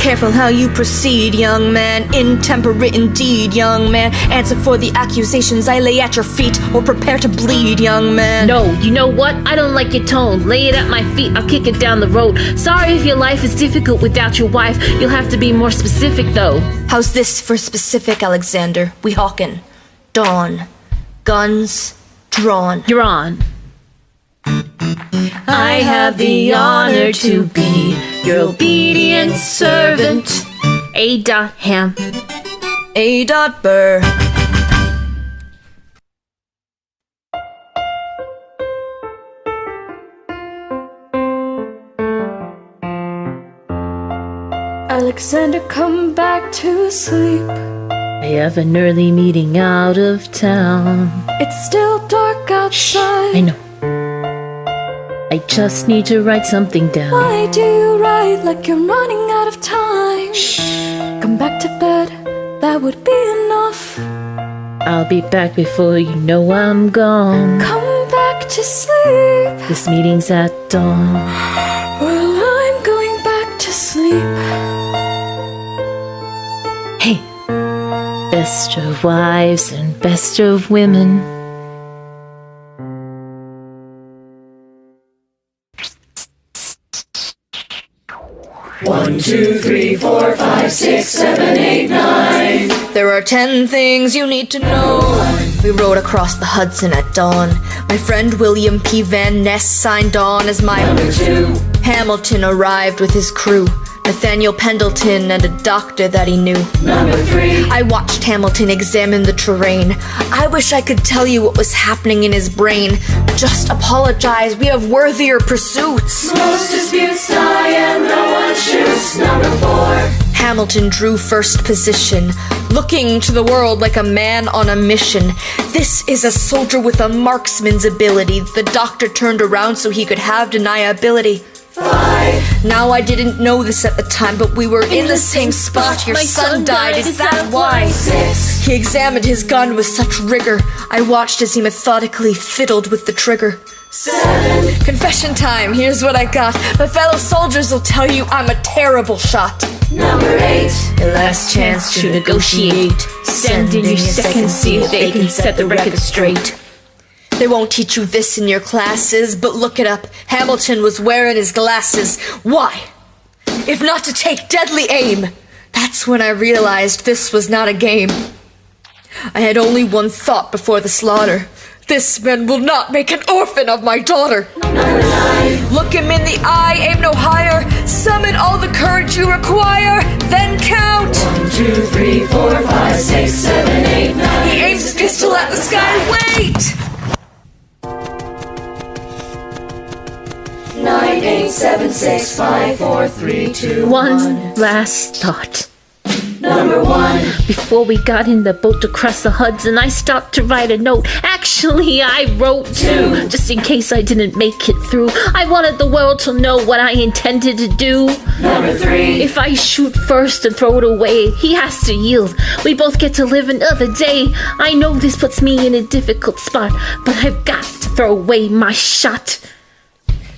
[SPEAKER 1] Careful how you proceed, young man. Intemperate indeed, young man. Answer for the accusations I lay at your feet, or prepare to bleed, young man.
[SPEAKER 19] No, you know what? I don't like your tone. Lay it at my feet, I'll kick it down the road. Sorry if your life is difficult without your wife. You'll have to be more specific, though.
[SPEAKER 1] How's this for specific, Alexander? We hawkin'. Dawn. Guns drawn.
[SPEAKER 19] You're on.
[SPEAKER 1] I have the honor to be your obedient servant,
[SPEAKER 19] Abraham.
[SPEAKER 1] A. Burr.
[SPEAKER 5] Alexander, come back to sleep.
[SPEAKER 19] I have an early meeting out of town.
[SPEAKER 5] It's still dark outside.
[SPEAKER 19] I know. I just need to write something down.
[SPEAKER 5] Why do you write like you're running out of time?
[SPEAKER 19] Shh.
[SPEAKER 5] Come back to bed, that would be enough.
[SPEAKER 19] I'll be back before you know I'm gone.
[SPEAKER 5] Come back to sleep.
[SPEAKER 19] This meeting's at dawn.
[SPEAKER 5] Well, I'm going back to sleep.
[SPEAKER 19] Hey, best of wives and best of women.
[SPEAKER 6] One, 2, 3, 4, 5, 6, 7, 8, 9.
[SPEAKER 1] There are 10 things you need to know. We rode across the Hudson at dawn. My friend William P. Van Ness signed on as my
[SPEAKER 6] Number 2.
[SPEAKER 1] Hamilton arrived with his crew. Nathaniel Pendleton and a doctor that he knew.
[SPEAKER 6] Number 3.
[SPEAKER 1] I watched Hamilton examine the terrain. I wish I could tell you what was happening in his brain. Just apologize, we have worthier pursuits.
[SPEAKER 6] Most disputes die and no one shoots. Number 4.
[SPEAKER 1] Hamilton drew first position, looking to the world like a man on a mission. This is a soldier with a marksman's ability. The doctor turned around so he could have deniability.
[SPEAKER 6] 5.
[SPEAKER 1] Now I didn't know this at the time, but we were in the same spot. Your son died, is that why?
[SPEAKER 6] 6.
[SPEAKER 1] He examined his gun with such rigor. I watched as he methodically fiddled with the trigger.
[SPEAKER 6] 7.
[SPEAKER 1] Confession time, here's what I got. My fellow soldiers will tell you I'm a terrible shot.
[SPEAKER 6] Number 8.
[SPEAKER 19] Your last chance to negotiate. Send in your second, see if they can set the record straight.
[SPEAKER 1] They won't teach you this in your classes, but look it up. Hamilton was wearing his glasses. Why? If not to take deadly aim. That's when I realized this was not a game. I had only one thought before the slaughter. This man will not make an orphan of my daughter.
[SPEAKER 6] Number 9.
[SPEAKER 1] Look him in the eye, aim no higher. Summon all the courage you require, then count.
[SPEAKER 6] 1, 2, 3, 4, 5, 6, 7, 8, 9.
[SPEAKER 1] He aims his pistol at the sky. Wait!
[SPEAKER 6] 9, 8, 7, 6, 5, 4, 3, 2, 1.
[SPEAKER 19] One last thought.
[SPEAKER 6] Number 1.
[SPEAKER 19] Before we got in the boat to cross the Hudson, I stopped to write a note. Actually, I wrote 2, just in case I didn't make it through. I wanted the world to know what I intended to do.
[SPEAKER 6] Number 3.
[SPEAKER 19] If I shoot first and throw it away, he has to yield. We both get to live another day. I know this puts me in a difficult spot, but I've got to throw away my shot.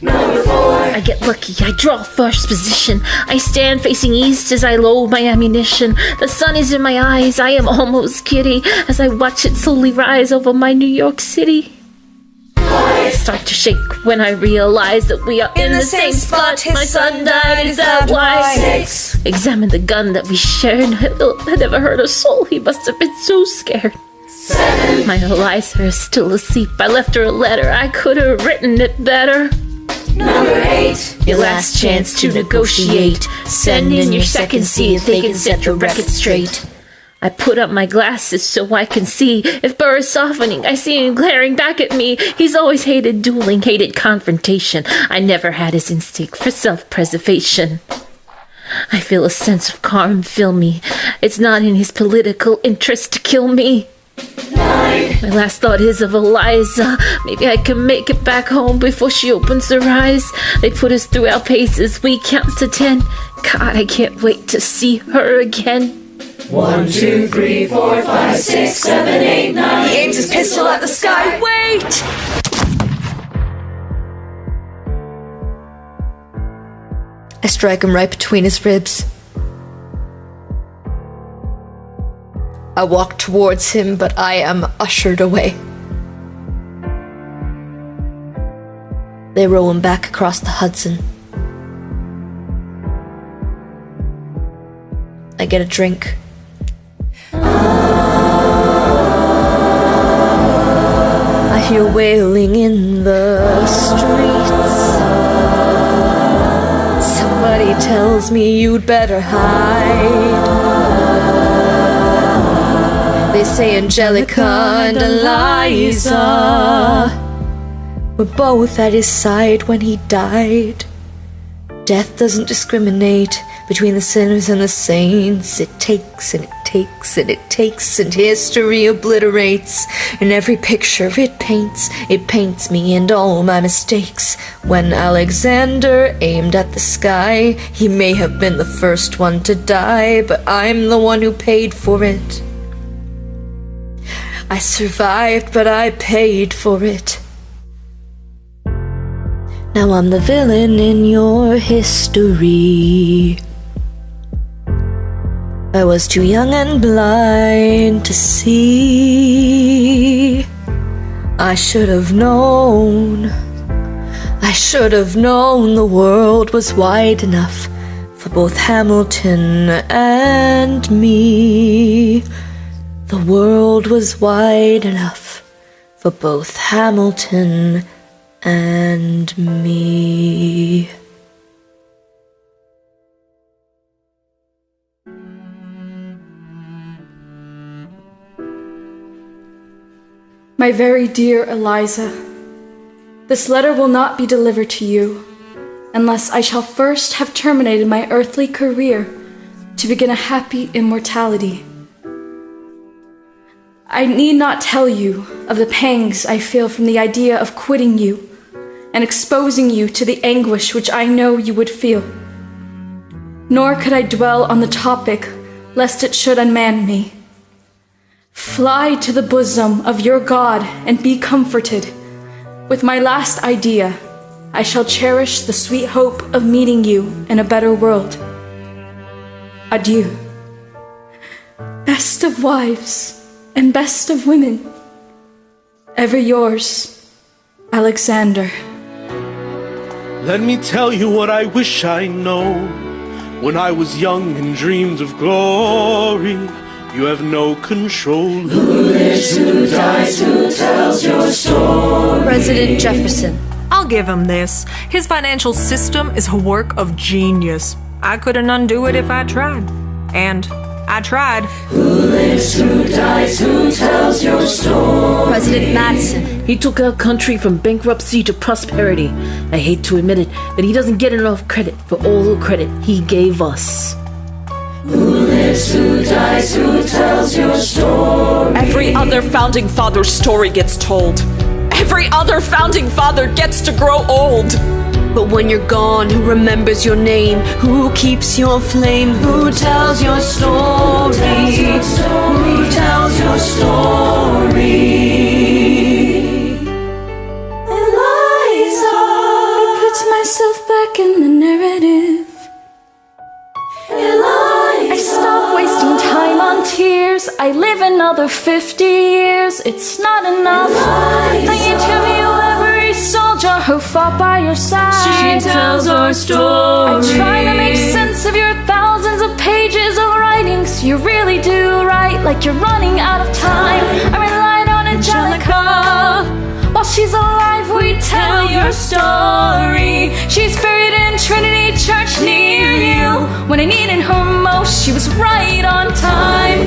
[SPEAKER 6] Number 4.
[SPEAKER 19] I get lucky, I draw first position. I stand facing east as I load my ammunition. The sun is in my eyes, I am almost giddy as I watch it slowly rise over my New York City. I start to shake when I realize that we are in the same spot. My son died, is that why?
[SPEAKER 6] 6.
[SPEAKER 19] Examine the gun that we shared. I never hurt a soul, he must have been so scared.
[SPEAKER 6] 7.
[SPEAKER 19] My Eliza is still asleep. I left her a letter, I could have written it better.
[SPEAKER 6] Number 8.
[SPEAKER 19] Your last chance to negotiate. Send in your second, see if they can set the record straight. I put up my glasses so I can see. If Burr is softening, I see him glaring back at me. He's always hated dueling, hated confrontation. I never had his instinct for self-preservation. I feel a sense of calm fill me. It's not in his political interest to kill me.
[SPEAKER 6] 9.
[SPEAKER 19] My last thought is of Eliza. Maybe I can make it back home before she opens her eyes. They put us through our paces. We count to 10. God, I can't wait to see her again.
[SPEAKER 6] 1, 2, 3, 4, 5, 6, 7, 8, 9.
[SPEAKER 1] He aims his pistol at the sky. Wait! I strike him right between his ribs. I walk towards him, but I am ushered away. They row him back across the Hudson. I get a drink. I hear wailing in the streets. Somebody tells me you'd better hide. They say Angelica and Eliza were both at his side when he died. Death doesn't discriminate. between the sinners and the saints. It takes and it takes and it takes, and history obliterates. In every picture it paints me and all my mistakes. When Alexander aimed at the sky, he may have been the first one to die, but I'm the one who paid for it. I survived, but I paid for it. Now I'm the villain in your history. I was too young and blind to see. I should have known. I should have known the world was wide enough for both Hamilton and me. The world was wide enough for both Hamilton and me.
[SPEAKER 14] My very dear Eliza, this letter will not be delivered to you unless I shall first have terminated my earthly career to begin a happy immortality. I need not tell you of the pangs I feel from the idea of quitting you and exposing you to the anguish which I know you would feel. Nor could I dwell on the topic, lest it should unman me. Fly to the bosom of your God and be comforted. With my last idea, I shall cherish the sweet hope of meeting you in a better world. Adieu. Best of wives and best of women. Ever yours, Alexander.
[SPEAKER 9] Let me tell you what I wish I know. When I was young and dreamed of glory, you have no control.
[SPEAKER 6] Who lives, who dies, who tells your story?
[SPEAKER 21] President Jefferson.
[SPEAKER 18] I'll give him this. His financial system is a work of genius. I couldn't undo it if I tried. And I tried.
[SPEAKER 6] Who lives, who dies, who tells your story?
[SPEAKER 21] President Madison.
[SPEAKER 19] He took our country from bankruptcy to prosperity. I hate to admit it, but he doesn't get enough credit for all the credit he gave us.
[SPEAKER 6] Who lives, who dies, who tells your story?
[SPEAKER 10] Every other founding father's story gets told. Every other founding father gets to grow old.
[SPEAKER 1] But when you're gone, who remembers your name? Who keeps your flame? Who tells your story?
[SPEAKER 6] Who tells your story? Eliza.
[SPEAKER 5] I put myself back in the narrative.
[SPEAKER 6] Eliza.
[SPEAKER 5] I stop wasting time on tears. I live another 50 years. It's not enough.
[SPEAKER 6] Eliza.
[SPEAKER 5] I interview every soldier who fought by your side.
[SPEAKER 13] She tells our story.
[SPEAKER 5] I try to make sense of your thousands of pages of writings. You really do write like you're running out of time. I relied on Angelica. While she's alive, we tell your story. She's buried in Trinity Church near you. When I needed her most, she was right on time.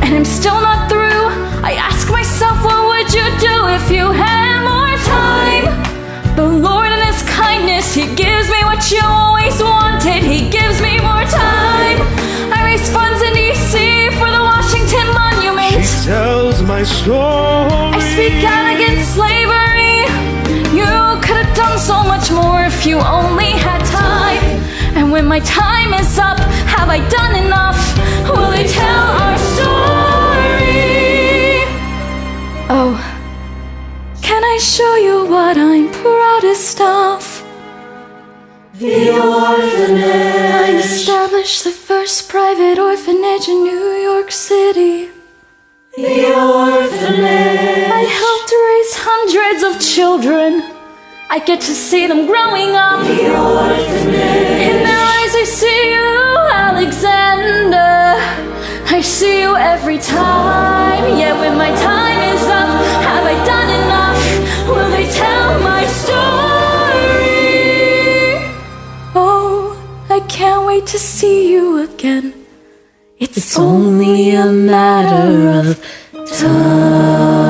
[SPEAKER 5] And I'm still not through. I ask myself, what would you do if you had more time? The Lord in His kindness, He gives me what you always wanted. He gives me more time. I raise funds in D.C. for the Washington Monument.
[SPEAKER 9] She tells my story.
[SPEAKER 5] I speak out against slavery. You could have done so much more if you only had time. And when my time is up, have I done enough? Will they tell our story? Oh, can I show you what I'm proudest of?
[SPEAKER 6] The orphanage.
[SPEAKER 5] I established the first private orphanage in New York City.
[SPEAKER 6] The orphanage.
[SPEAKER 5] I helped raise hundreds of children. I get to see them growing up.
[SPEAKER 6] The orphanage.
[SPEAKER 5] In their eyes I see you, Alexander. I see you every time. Yet when my time is up, have I done enough? Will they tell my story? Oh, I can't wait to see you again.
[SPEAKER 19] It's only a matter of time.